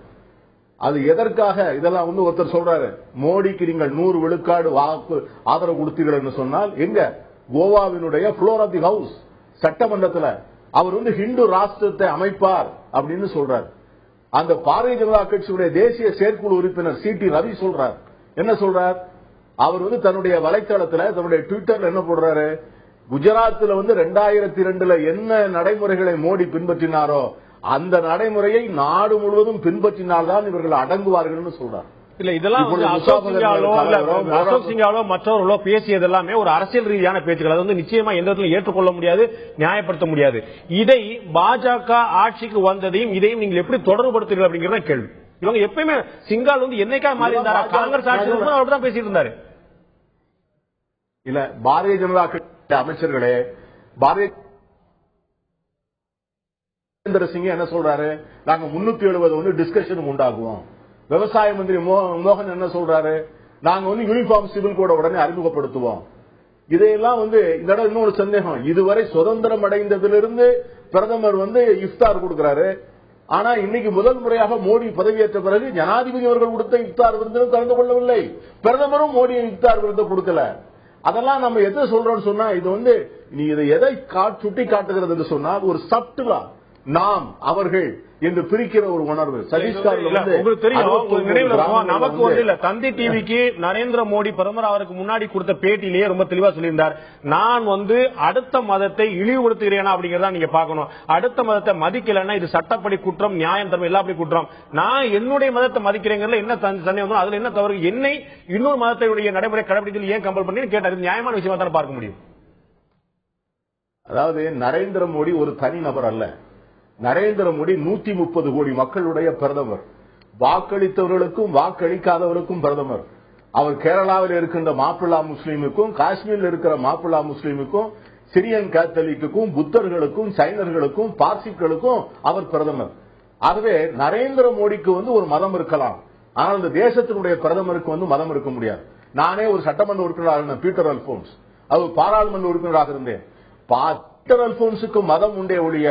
அது எதற்காக இதெல்லாம் வந்து ஒருத்தர் சொல்றாரு, மோடிக்கு நீங்கள் 100 விழுக்காடு வாக்கு ஆதரவு கொடுத்தீர்கள் சொன்னால் எங்க கோவாவினுடைய புளோர் ஆஃப் தி ஹவுஸ் சட்டமன்றத்தில் அவர் வந்து ஹிந்து ராஷ்டிரத்தை அமைப்பார் அப்படின்னு சொல்றார். அந்த பாரதிய ஜனதா கட்சியுடைய தேசிய செயற்குழு உறுப்பினர் சி.டி. ரவி சொல்றார். என்ன சொல்றார்? அவர் வந்து தன்னுடைய வலைத்தளத்தில் தன்னுடைய ட்விட்டர்ல என்ன போடுறாரு, குஜராத்தில் வந்து 2002 என்ன நடைமுறைகளை மோடி பின்பற்றினாரோ அந்த நடைமுறையை நாடு முழுவதும் பின்பற்றினால்தான் இவர்கள் அடங்குவார்கள் சொல்றார். இல்ல இதெல்லாம் அசோக் சிங்காலோ மற்றவர்களோ பேசியது எல்லாமே ஒரு அரசியல் ரீதியான பேச்சுக்கள். அது வந்து நிச்சயமா எந்த இடத்துல ஏற்றுக்கொள்ள முடியாது, நியாயப்படுத்த முடியாது. இதை பாஜக ஆட்சிக்கு வந்ததையும் இதையும் நீங்கள் எப்படி தொடர்புபடுத்துகிறீர்கள் அப்படிங்கறத கேள்வி. இவங்க எப்பயுமே சிங்கால் வந்து என்னைக்கா மாறி இருந்தாரா? காங்கிரஸ் ஆட்சி அப்படிதான் பேசிட்டு இருந்தாரு. இல்ல பாரதிய ஜனதா கட்சி அமைச்சர்களே, பாரதிய சிங் என்ன சொல்றாரு, நாங்க 370 வந்து டிஸ்கஷன் உண்டாகுவோம். விவசாய மந்திரி மோகன் என்ன சொல்றாரு, நாங்க வந்து யூனிஃபார்ம் சிவில் கோட உடனே அறிமுகப்படுத்துவோம். இதையெல்லாம் வந்து இந்த இன்னொரு சந்தேகம், இதுவரை சுதந்திரம் அடைந்ததிலிருந்து பிரதமர் வந்து இஃப்தார் கொடுக்கிறாரு. ஆனா இன்னைக்கு முதல் முறையாக மோடி பதவியேற்ற பிறகு ஜனாதிபதி அவர்கள் கொடுத்த இஃப்தார் விருந்திலும் கலந்து கொள்ளவில்லை, பிரதமரும் மோடி இஃப்தார் விருந்தை கொடுக்கல. அதெல்லாம் நம்ம எதை சொல்றோம்னு சொன்னா, இது வந்து நீ இதை எதை சுட்டி காட்டுகிறது என்று சொன்னால் ஒரு சப்டிலா நாம் அவர்கள் என்று பிரிக்கிற ஒரு உணர்வு. உங்களுக்கு தெரியும், நமக்கு வந்து இல்ல தந்தி டிவிக்கு நரேந்திர மோடி பிரதமர் அவருக்கு முன்னாடி கொடுத்த பேட்டியிலேயே ரொம்ப தெளிவா சொல்லியிருந்தார், நான் வந்து அடுத்த மதத்தை இழிவுபடுத்துகிறேனா அப்படிங்கறத நீங்க பாக்கணும். அடுத்த மதத்தை மதிக்கலன்னா இது சட்டப்படி குற்றம், நியாயம் தரும், எல்லாப்படி குற்றம். நான் என்னுடைய மதத்தை மதிக்கிறேங்கிறதுல என்ன சந்தேகம், அதுல என்ன தவறு? என்னை இன்னொரு மதத்தையுடைய நடைமுறை கடைபிடித்து ஏன் கம்பல் பண்ணி கேட்டாரு. நியாயமான விஷயமா தானே பார்க்க முடியும். அதாவது நரேந்திர மோடி ஒரு தனி நபர் அல்ல. நரேந்திர மோடி 130 கோடி மக்களுடைய பிரதமர், வாக்களித்தவர்களுக்கும் வாக்களிக்காதவர்களுக்கும் பிரதமர். அவர் கேரளாவில் இருக்கின்ற மாப்பிள்ளா முஸ்லீமுக்கும், காஷ்மீரில் இருக்கிற மாப்பிள்ளா முஸ்லீமுக்கும், சிரியன் கேத்தலிக்குக்கும், புத்தர்களுக்கும், சைனர்களுக்கும், பார்சிகளுக்கும் அவர் பிரதமர். ஆகவே நரேந்திர மோடிக்கு வந்து ஒரு மதம் இருக்கலாம், ஆனால் இந்த தேசத்தினுடைய பிரதமருக்கு வந்து மதம் இருக்க முடியாது. நானே ஒரு சட்டமன்ற உறுப்பினராக இருந்தேன், பீட்டர் அல்போன்ஸ். அவர் பாராளுமன்ற உறுப்பினராக இருந்தேன். பீட்டர் அல்போன்ஸுக்கு மதம் உண்டே ஒழிய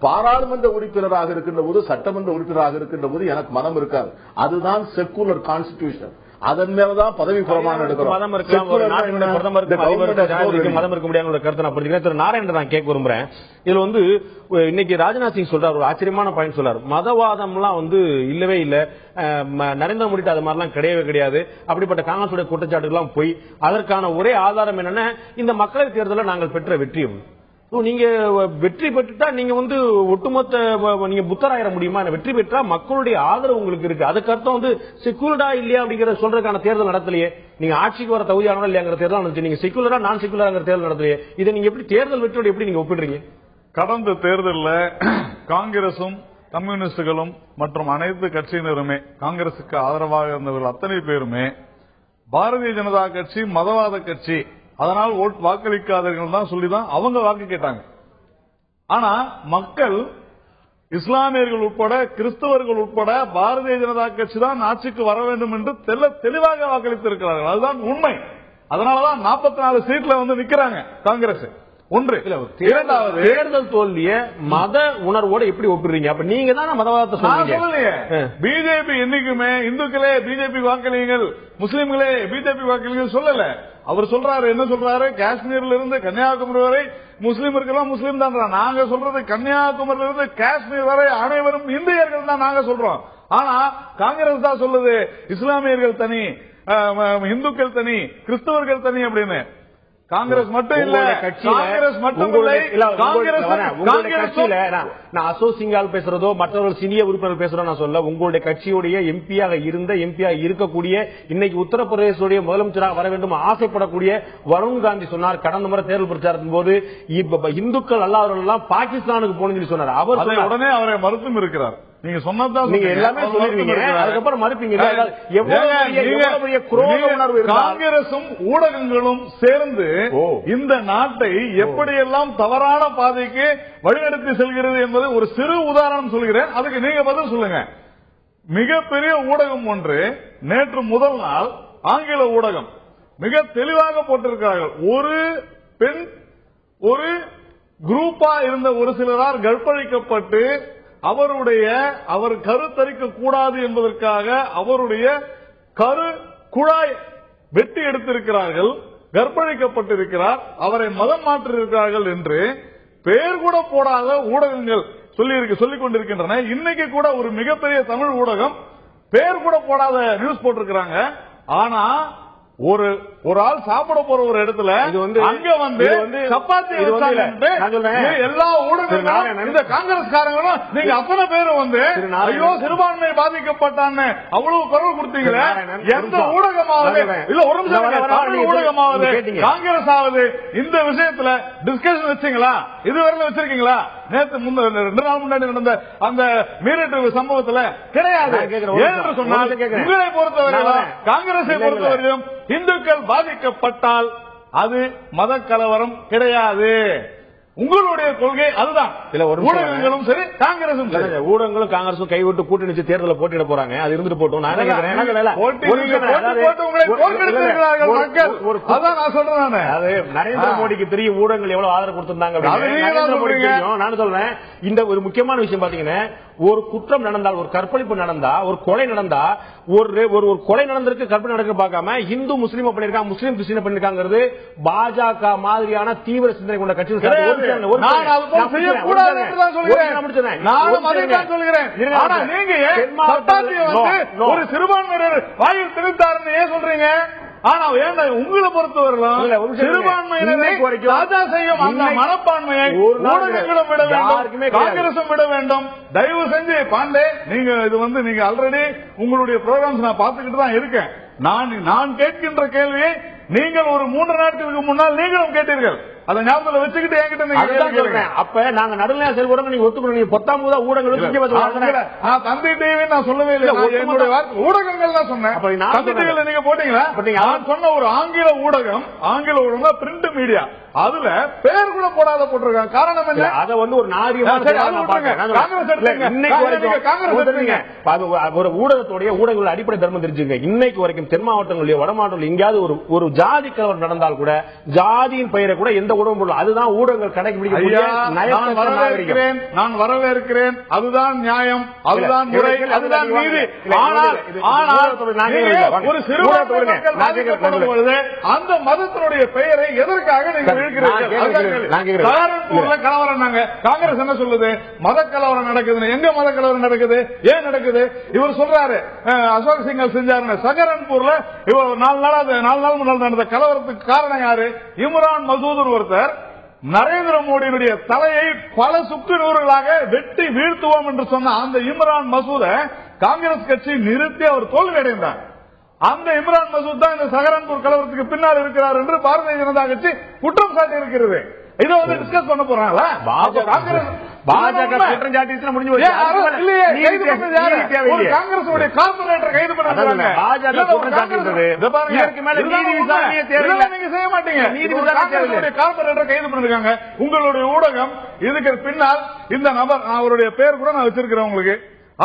பாராளுமன்ற உறுப்பினராக இருக்கின்ற போது, சட்டமன்ற உறுப்பினராக இருக்கின்ற போது எனக்கு மதம் இருக்காது. அதுதான் செக்குலர் கான்ஸ்டிடியூஷன். அதன் மேலதான் பதவி பிரமாணம் எடுக்கிறோம். மதம் இருக்கலாம், ஒரு நாட்டினுடைய பிரதமருக்கு மதம் இருக்க முடியாத கருத்தை நான் புரிஞ்சுக்கிறேன். திரு நாராயணன் நான் கேட்க விரும்புறேன். இதுல வந்து இன்னைக்கு ராஜ்நாத் சிங் சொல்றாரு, ஒரு ஆச்சரியமான பாயிண்ட் சொல்றாரு. மதவாதம்லாம் வந்து இல்லவே இல்ல, நரேந்திர மோடி அது மாதிரிலாம் கிடையவே கிடையாது. அப்படிப்பட்ட காங்கிரஸ் குற்றச்சாட்டுகள்லாம் போய் அதற்கான ஒரே ஆதாரம் என்னன்னா இந்த மக்களவைத் தேர்தலில் நாங்கள் பெற்ற வெற்றியும். நீங்க வெற்றி பெற்றுட்டா நீங்க வந்து ஒட்டுமொத்த நீங்க புத்தராயிர முடியுமா? வெற்றி பெற்றா மக்களுடைய ஆதரவு உங்களுக்கு இருக்கு. அதுக்கு அர்த்தம் வந்து செக்குலரா இல்லையா அப்படிங்கறத சொல்றதுக்கான தேர்தல் நடத்தலையே. நீங்க ஆட்சிக்கு வர தகுதியானவா இல்லையாங்கிற தேர்தல் நடந்துச்சு. நீங்க செக்குலரா நான் செக்குலராங்கிற தேர்தல் நடத்தலையே. இதை நீங்க எப்படி தேர்தல் வெற்றியோட எப்படி நீங்க ஒப்பிடுறீங்க? கடந்த தேர்தலில் காங்கிரசும் கம்யூனிஸ்டுகளும் மற்றும் அனைத்து கட்சியினருமே, காங்கிரசுக்கு ஆதரவாக இருந்தவர்கள் அத்தனை பேருமே பாரதிய ஜனதா கட்சி மதவாத கட்சி, அதனால் வாக்களிக்காதவர்கள் தான் சொல்லிதான் அவங்க வாக்கு கேட்டாங்க. ஆனா மக்கள் இஸ்லாமியர்கள் உட்பட கிறிஸ்தவர்கள் உட்பட பாரதிய ஜனதா கட்சி தான் ஆட்சிக்கு வர வேண்டும் என்று தெளிவாக வாக்களித்திருக்கிறார்கள். அதுதான் உண்மை. அதனாலதான் 44 சீட்ல வந்து நிக்கிறாங்க காங்கிரஸ். ஒன்று. இரண்டாவது, தேர்தல் தோல்விய மத உணர்வோட எப்படி ஒப்பிடுறீங்க? அப்ப நீங்க தான் மதவாதத்தை சொல்லலையே. பிஜேபி என்னைக்குமே இந்துக்களே பிஜேபி வாக்களியுங்கள், முஸ்லிம்களே பிஜேபி வாக்களியுங்கள் சொல்லல. அவர் சொல்றாரு, என்ன சொல்றாரு, காஷ்மீர்ல இருந்து கன்னியாகுமரி வரை முஸ்லீம் இருக்கலாம், முஸ்லீம் தான். நாங்க சொல்றது கன்னியாகுமரியில இருந்து காஷ்மீர் வரை அனைவரும் இந்தியர்கள் தான் நாங்க சொல்றோம். ஆனா காங்கிரஸ் தான் சொல்லுது இஸ்லாமியர்கள் தனி, இந்துக்கள் தனி, கிறிஸ்தவர்கள் தனி அப்படின்னு. காங்கிரஸ் மட்டும் இல்ல, காங்கிரஸ் மட்டும் கட்சியில நான் அசோக் சிங்கால் பேசுறதோ மற்றவர்கள் சீனியர் உறுப்பினர் பேசுறோம் நான் சொல்ல. உங்களுடைய கட்சியுடைய எம்பியாக இருந்த, எம்பியாக இருக்கக்கூடிய, இன்னைக்கு உத்தரப்பிரதேச முதலமைச்சராக வர வேண்டும் ஆசைப்படக்கூடிய வருண் காந்தி சொன்னார் கடந்த முறை தேர்தல் பிரச்சாரத்தின் போது இந்துக்கள் அல்லாதவர்கள் எல்லாம் பாகிஸ்தானுக்கு போகணும்னு சொன்னார். அவர் உடனே அவரை மறுத்தும் இருக்கிறார். நீங்க சொன்னதான் நீங்க எல்லாமே சொல்லிருவீங்க, அதுக்கப்புறம் மறுப்பீங்க. காங்கிரசும் ஊடகங்களும் சேர்ந்து இந்த நாட்டை எப்படியெல்லாம் தவறான பாதைக்கு வழிநடத்தி செல்கிறது என்பது ஒரு சிறு உதாரணம் சொல்கிறேன். அதுக்கு நீங்க பதில் சொல்லுங்க. மிகப்பெரிய ஊடகம் ஒன்று நேற்று முதல் நாள் ஆங்கில ஊடகம் மிக தெளிவாக போட்டிருக்கிறார்கள். ஒரு பெண் ஒரு குரூப்பா இருந்த ஒரு சிலரால் கற்பழிக்கப்பட்டு அவர் கருத்தரிக்க கூடாது என்பதற்காக அவருடைய கரு குழாய் வெட்டி எடுத்திருக்கிறார்கள், கற்பழிக்கப்பட்டிருக்கிறார், அவரை மதம் மாற்றிருக்கிறார்கள் என்று பெயர் கூட போடாத ஊடகங்கள் சொல்லிக் கொண்டிருக்கின்றன. இன்னைக்கு கூட ஒரு மிகப்பெரிய தமிழ் ஊடகம் பெயர் கூட போடாத நியூஸ் போட்டிருக்கிறாங்க. ஆனா ஒரு ஆள் சாப்பிட போற ஒரு இடத்துல அங்க வந்து சப்பாத்தி எல்லா ஊடகங்களும் இந்த காங்கிரஸ்காரங்களும் நீங்க அத்தனை பேரும் வந்து ஐயோ சிறுபான்மை பாதிக்கப்பட்டான்னு அவ்வளவு குரல் கொடுத்தீங்களே. எந்த ஊடகமாவது இல்ல, ஒரு நிமிஷம், ஊடகமாவது காங்கிரஸ் ஆவது இந்த விஷயத்துல டிஸ்கஷன் வச்சீங்களா? இதுவரையில வச்சிருக்கீங்களா? நேற்று 2 நாள் முன்னாடி நடந்த அந்த மீறட்டு சம்பவத்துல கிடையாது. ஏன்னு சொன்னால் உங்களை பொறுத்தவரையிலும் காங்கிரஸை பொறுத்தவரையிலும் இந்துக்கள் பாதிக்கப்பட்டால் அது மத கலவரம் கிடையாது. உங்களுடைய கொள்கை அதுதான். ஊடகங்களும் சரி காங்கிரசும் சரி, ஊடகங்களும் காங்கிரசும் கைவிட்டு கூட்டணி தேர்தலை போட்டியிட போறாங்க. அது இருந்துட்டு போட்டோம். நரேந்திர மோடிக்கு தெரியும் ஊடகங்கள் எவ்வளவு ஆதரவு கொடுத்திருந்தாங்க. நான் சொல்றேன், இந்த ஒரு முக்கியமான விஷயம் பாத்தீங்கன்னா, ஒரு குற்றம் நடந்தால், ஒரு கற்பழிப்பு நடந்தா, ஒரு கொலை நடந்தா, ஒரு கொலை நடந்திருக்கு, கற்பனை நடக்க பார்க்காம இந்து முஸ்லீம் பண்ணிருக்காங்க, முஸ்லீம் கிறிஸ்டின் பண்ணிருக்காங்க. பாஜக மாதிரியான தீவிர சிந்தனை கொண்ட கட்சிகள் ஒரு சிறுபான்மையினர் வாயில் திணித்தாருன்னு ஏன் சொல்றீங்க? ஆனா உங்களை பொறுத்தவரையிலும் சிறுபான்மையினரை ராஜா செய்யும் அந்த மனப்பான்மையை ஊடகங்களும் விட வேண்டும், காங்கிரசும் விட வேண்டும். தயவு செஞ்சு பாண்டே, நீங்க ஆல்ரெடி உங்களுடைய ப்ரோகிராம்ஸ் நான் பார்த்துக்கிட்டு தான் இருக்கேன். நான் கேட்கின்ற கேள்வியை நீங்கள் ஒரு 3 நாட்களுக்கு முன்னால் நீங்களும் கேட்டீர்கள். அதை ஞாபகத்தில் வச்சுக்கிட்டு என்கிட்ட அப்ப நாங்க நடுநிலை செயல்படுறோம். நீங்க ஒத்துக்கணும். நீங்க 10ஆம் ஊடகங்கள் தந்தி டிவி நான் சொல்லவே இல்லை, ஊடகங்கள் தான் சொன்னேன். தந்தி டிவில நீங்க போட்டீங்களா? நான் சொன்ன ஒரு ஆங்கில ஊடகம் பிரிண்ட் மீடியா, அதுல பேர் கூட போடாத போட்டிருக்காங்க. காரணம் என்ன? அதை வந்து ஒரு ஒரு ஊடகத்துடைய ஊடகங்கள் அடிப்படை தர்மம் தெரிஞ்சுங்க. இன்னைக்கு வரைக்கும் தென் மாவட்டங்களில் வட மாவட்டங்களில் எங்கேயாவது ஒரு ஜாதி கலவரம் நடந்தால் கூட ஜாதியின் பெயரை கூட எந்த உணவு பொருள். அதுதான் ஊடகங்கள் கடைபிடிக்கக்கூடிய நயம். நான் வரவேற்கிறேன். அதுதான் நியாயம், அதுதான் முறை, அதுதான் நீதி. ஆனால் ஒரு சிறுபான்மை மக்கள் பாதிக்கப்படும் பொழுது அந்த மதத்தினுடைய பெயரை எதற்காக நீங்கள் இழுக்கிறீர்கள்? கலவரம் காங்கிரஸ் என்ன சொல்லுது? மத கலவரம் நடக்குது. எங்க மத கலவரம் நடக்குது? ஏன் நடக்குது? இவர் சொல்றாரு அசோக் சிங்கல் செஞ்சாரு சஹரன்பூர்ல. இவர் 4 நாள் முன்னாள் நடந்த கலவரத்துக்கு காரணம் யாரு? இம்ரான் மசூத் ஒருத்தர் நரேந்திர மோடியினுடைய தலையை பல சுக்கு நூறுகளாக வெட்டி வீழ்த்துவோம் என்று சொன்ன அந்த இம்ரான் மசூத காங்கிரஸ் கட்சி நிறுத்தி அவர் தோல்வி அடைந்தார். அந்த இம்ரான் மசூத் தான் இந்த சஹரன்பூர் கலவரத்துக்கு பின்னால் இருக்கிறார் என்று பாரதிய ஜனதா கட்சி குற்றம் சாட்டி இருக்கிறது. இதை வந்து டிஸ்கஸ் பண்ண போறாங்களா? பாஜக குற்றம் சாட்டி முடிஞ்சு காங்கிரஸ் கார்பரேட்டர் கைது பண்ணாங்க. நீங்க செய்ய மாட்டீங்க. கார்பரேட்டர் கைது பண்ணிருக்காங்க. உங்களுடைய ஊடகம் இதுக்கு பின்னால் இந்த நபர், அவருடைய பேர் கூட நான் வச்சிருக்கிறேன் உங்களுக்கு,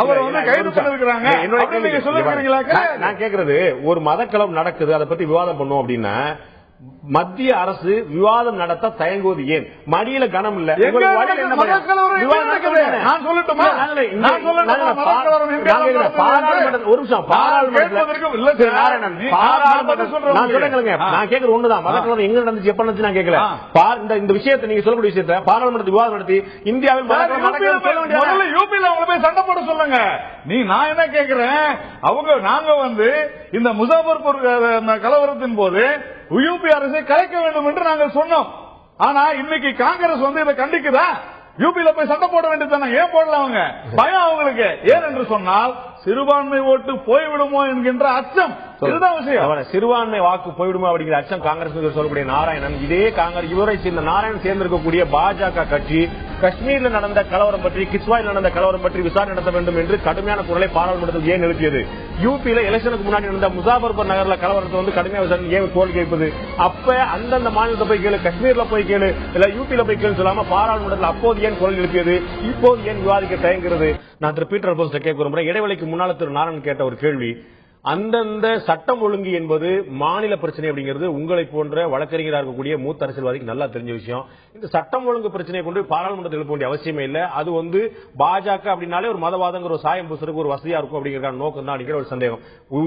அவர் வந்து கைது பண்ணிருக்கிறாங்க. நான் கேக்குறது, ஒரு மதக்கலவரம் நடக்குது, அதை பத்தி விவாதம் பண்ணுவோம் அப்படின்னா மத்திய அரசு விவாதம் நடத்த தயங்குவது ஏன்? மடியில கனம் இல்ல. ஒண்ணுதான் மதக்கலவரம் எங்க நடந்துச்சு, எப்ப நடந்துச்சு நான் கேட்கல. இந்த விஷயத்தை நீங்க சொல்லக்கூடிய விஷயத்தை பாராளுமன்றத்தில் விவாதம் நடத்தி இந்தியாவில் யூபியில் அவங்க போய் சண்டை போட சொல்லுங்க. நான் என்ன கேட்கிறேன், நாங்க வந்து இந்த முசாஃபர்பூர் கலவரத்தின் போது யூபி அரசை கலைக்க வேண்டும் என்று நாங்கள் சொன்னோம். ஆனா இன்னைக்கு காங்கிரஸ் வந்து இதை கண்டிக்குதா? யூபியில போய் சண்டை போட வேண்டியதானே? ஏன் போடல? அவங்க பயம் அவங்களுக்கு. ஏன் என்று சொன்னால் சிறுபான்மை ஓட்டு போய்விடுமோ என்கின்ற அச்சம். இதுதான் விஷயம். சிறுபான்மை வாக்கு போய்விடுமோ அப்படிங்கிற அச்சம் காங்கிரஸ் சொல்லக்கூடிய நாராயணன், இதே காங்கிரஸ் இவரை சேர்ந்த நாராயணன் சேர்ந்திருக்கக்கூடிய பாஜக கட்சி காஷ்மீர்ல நடந்த கலவரம் பற்றி, கிஸ்வாயில் நடந்த கலவரம் பற்றி விசாரணை நடத்த வேண்டும் என்று கடுமையான குரலை பாராளுமன்றத்தில் ஏன் எழுப்பியது? யூபியில எலெக்ஷனுக்கு முன்னாடி நடந்த முசாஃபர்பூர் நகர்ல கலவரத்தை வந்து கடுமையான விசாரணை ஏன் கோரிக்கை வைப்பது? அப்ப அந்தந்த மாநிலத்தை போய் கேளு, காஷ்மீர்ல போய் கேளு, இல்ல யூபியில போய் கேளு சொல்லாம பாராளுமன்றத்தில் அப்போது ஏன் குரல் எழுப்பியது? இப்போது ஏன் விவாதிக்க தயங்குகிறது? நான் திரு பீட்டர் போஸ்ட கேட்க விரும்புறேன். இடைவெளிக்கு முன்னால திரு நாராயணன் கேட்ட ஒரு கேள்வி, அந்தந்த சட்டம் ஒழுங்கு என்பது மாநில பிரச்சனை அப்படிங்கிறது உங்களை போன்ற வழக்கறிஞராக இருக்கக்கூடிய மூத்த அரசியல்வாதிக்கு நல்லா தெரிஞ்ச விஷயம். இந்த சட்டம் ஒழுங்கு பிரச்சனையை கொண்டு பாராளுமன்றத்தில் எழுப்ப வேண்டிய அவசியமே இல்லை. அது வந்து பாஜக அப்படின்னாலே ஒரு மதவாதங்கிற ஒரு சாயம் பூசுறதுக்கு ஒரு வசதியா இருக்கும் அப்படிங்கிற நோக்கம் தான் அப்படிங்கிற ஒரு சந்தேகம்.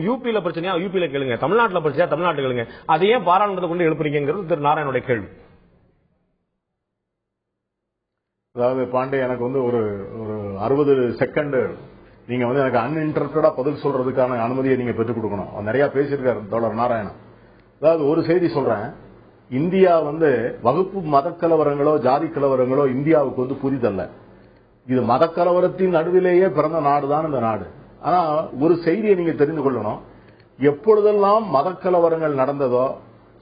யூபியில பிரச்சனையா யூபியில கேளுங்க, தமிழ்நாட்டில் பிரச்சனையா தமிழ்நாட்டில் கேளுங்க, அதை ஏன் பாராளுமன்றத்தை கொண்டு எழுப்புறீங்கிறது திரு நாராயணனுடைய கேள்வி. அதாவது பாண்டே, எனக்கு வந்து ஒரு 60 செகண்ட் நீங்க வந்து எனக்கு அன்இன்டரப்டடா பதில் சொல்றதுக்கான அனுமதியை நீங்க பெற்றுக் கொடுக்கணும். நிறைய பேசியிருக்காரு தோழர் நாராயணன். அதாவது ஒரு செய்தி சொல்றேன், இந்தியா வந்து வகுப்பு மத கலவரங்களோ ஜாதி கலவரங்களோ இந்தியாவுக்கு வந்து புரிதல்ல. இது மத கலவரத்தின் நடுவிலேயே பிறந்த நாடுதான் இந்த நாடு. ஆனா ஒரு செய்தியை நீங்க தெரிந்து கொள்ளணும், எப்பொழுதெல்லாம் மத கலவரங்கள் நடந்ததோ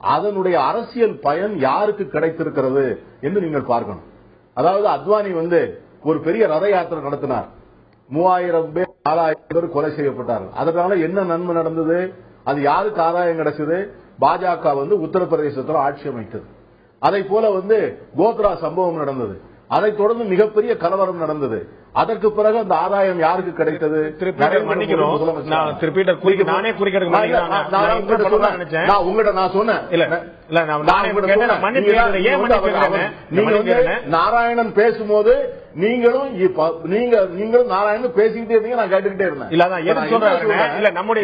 அதனுடைய அரசியல் பயன் யாருக்கு கிடைத்திருக்கிறது என்று நீங்கள் பார்க்கணும். அதாவது அத்வானி வந்து ஒரு பெரிய ரத யாத்திரை நடத்தினார், 3000 பேர் 4000 பேர் கொலை செய்யப்பட்டார்கள். அதனால என்ன நன்மை நடந்தது? அது யாருக்கு ஆதாயம் கிடைச்சது? பாஜக வந்து உத்தரப்பிரதேசத்தில் ஆட்சி அமைத்தது. அதை போல வந்து கோத்ரா சம்பவம் நடந்தது. அதைத் தொடர்ந்து மிகப்பெரிய கலவரம் நடந்தது. அதற்கு பிறகு அந்த ஆதாயம் யாருக்கு கிடைத்தது? நாராயணன் பேசும்போது நீங்களும் நாராயணன் பேசிக்கிட்டே இருந்தீங்க, நான் கேட்டுக்கிட்டே இருந்தேன். நம்முடைய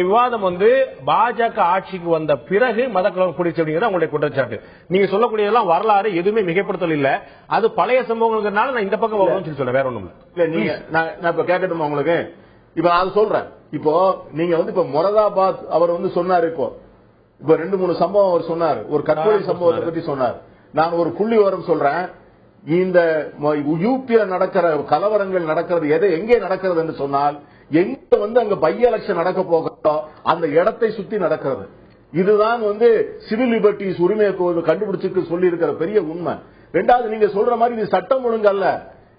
விவாதம் வந்து பாஜக ஆட்சிக்கு வந்த பிறகு மத கலவரம் குடிச்சு அப்படிங்கிறது அவங்களுடைய குற்றச்சாட்டு. நீங்க சொல்லக்கூடியதெல்லாம் வரலாறு எதுவுமே மிகைப்படுத்தல் இல்ல, அது பழைய சம்பவங்களுக்குனால நான் இந்த பக்கம் சொல்ல வேற ஒண்ணும் இல்ல. நீங்க நான் இப்ப கேட்கட்டுமா உங்களுக்கு? இப்ப நான் சொல்றேன், இப்போ நீங்க வந்து இப்ப மொரதாபாத் அவர் வந்து சொன்னாரு, இப்போ 2-3 சம்பவம் அவர் சொன்னார், ஒரு கற்பொழி சம்பவத்தை பத்தி சொன்னார். நான் ஒரு புள்ளி விவரம் சொல்றேன். இந்த யூபியில நடக்கிற கலவரங்கள் நடக்கிறது எங்கே நடக்கிறது என்று சொன்னால், எங்க வந்து அங்க பை எலெக்ஷன் நடக்க போகிறதோ அந்த இடத்தை சுத்தி நடக்கிறது. இதுதான் வந்து சிவில் லிபர்ட்டிஸ் உரிமையை கண்டுபிடிச்சு சொல்லி இருக்கிற பெரிய உண்மை. ரெண்டாவது, நீங்க சொல்ற மாதிரி இது சட்டம் ஒழுங்கு அல்ல,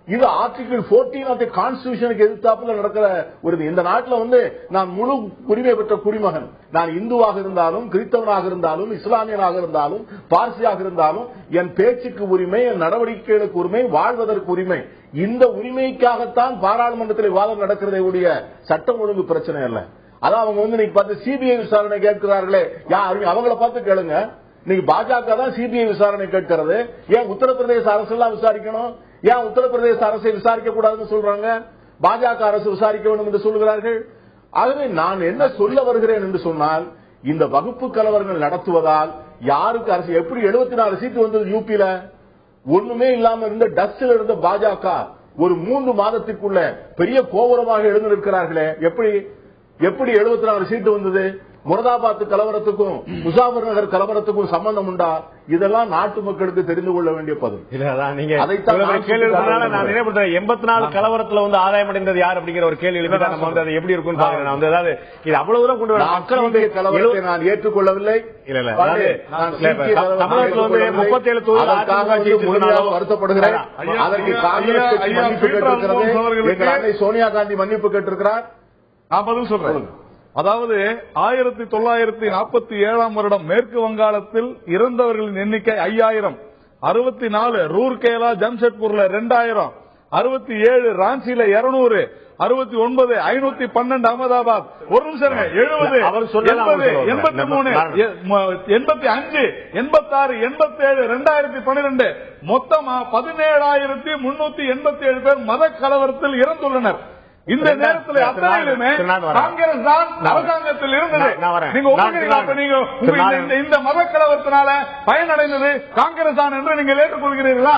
இது ஆர்டிகிள் 14 ஆஃப் தி கான்ஸ்டிடியூஷனுக்கு எதிர்த்தாப்புல நடக்கிற ஒரு இந்த நாட்டில் வந்து நான் முழு உரிமை பெற்ற குடிமகன். நான் இந்துவாக இருந்தாலும், கிறிஸ்தவனாக இருந்தாலும், இஸ்லாமியனாக இருந்தாலும், பார்சியாக இருந்தாலும் என் பேச்சுக்கு உரிமை, என் நடவடிக்கைகளுக்கு உரிமை, வாழ்வதற்கு உரிமை. இந்த உரிமைக்காகத்தான் பாராளுமன்றத்தில் விவாதம் நடக்கிறதே உடைய சட்டம் ஒழுங்கு பிரச்சனை அல்ல. அதான் அவங்க வந்து நீங்க பார்த்து சிபிஐ விசாரணை கேட்கிறார்களே, அவங்கள பார்த்து கேளுங்க. இன்னைக்கு பாஜக தான் சிபிஐ விசாரணை கேட்கிறது. ஏன் உத்தரப்பிரதேச அரசு எல்லாம் விசாரிக்கணும்? ஏன் உத்தரப்பிரதேச அரசை விசாரிக்க கூடாதுன்னு சொல்றாங்க? பாஜக அரசு விசாரிக்க வேண்டும் என்று சொல்கிறார்கள். ஆகவே நான் என்ன சொல்ல வருகிறேன் என்று சொன்னால், இந்த வகுப்பு கலவரங்கள் நடத்துவதால் யாருக்கு அரசு எப்படி 74 சீட்டு வந்தது யூபியில? ஒண்ணுமே இல்லாம இருந்த டஸ்ட்ல இருந்த பாஜக ஒரு 3 மாதத்திற்குள்ள பெரிய கோபுரமாக எழுந்திருக்கிறார்களே. எப்படி 74 சீட்டு வந்தது? முரதாபாத் கலவரத்துக்கும் முசாபர் நகர் கலவரத்துக்கும் சம்பந்தம் உண்டா? இதெல்லாம் நாட்டு மக்களுக்கு தெரிந்து கொள்ள வேண்டிய பதில். நான் நினைவுபடுறேன், 84 கலவரத்துல வந்து ஆதாயம் அடைந்தது யார் அப்படிங்கிற ஒரு கேள்வி எழுப்பி நம்ம வந்து அது எப்படி இருக்கும் பாருங்க. அதாவது இது அவ்வளவு தூரம் கொண்டு வர மக்கள் வந்து கலவரத்தை நான் ஏற்றுக்கொள்ளவில்லை. தமிழகத்தில் வந்து 37 தொகுதிகள் வருத்தப்படுகிறேன். அதற்கு காங்கிரஸ் மன்னிப்பு கேட்டிருக்கிறது. எங்கள் அன்னை சோனியா காந்தி மன்னிப்பு கேட்டிருக்கிறார். நான் பதில் சொல்றேன். அதாவது 1947 வருடம் மேற்கு வங்காளத்தில் இறந்தவர்களின் எண்ணிக்கை 5000, 64 ரூர்கேலா ஜம்ஷெட்பூர்ல 2000, 67 ராஞ்சியில 200, 69 512 அகமதாபாத். ஒரு நிமிஷம் 70 83 85 86 87 2012 மொத்தமா 17,387 பேர் மத கலவரத்தில் இறந்துள்ளனர். இந்த நேரத்தில் அத்தனையிலுமே காங்கிரஸ் தான் அரசாங்கத்தில் இருந்தது. நீங்க இந்த மத கலவரத்தினால பயனடைந்தது காங்கிரஸ் தான் என்று நீங்கள் ஏற்றுக்கொள்கிறீர்களா?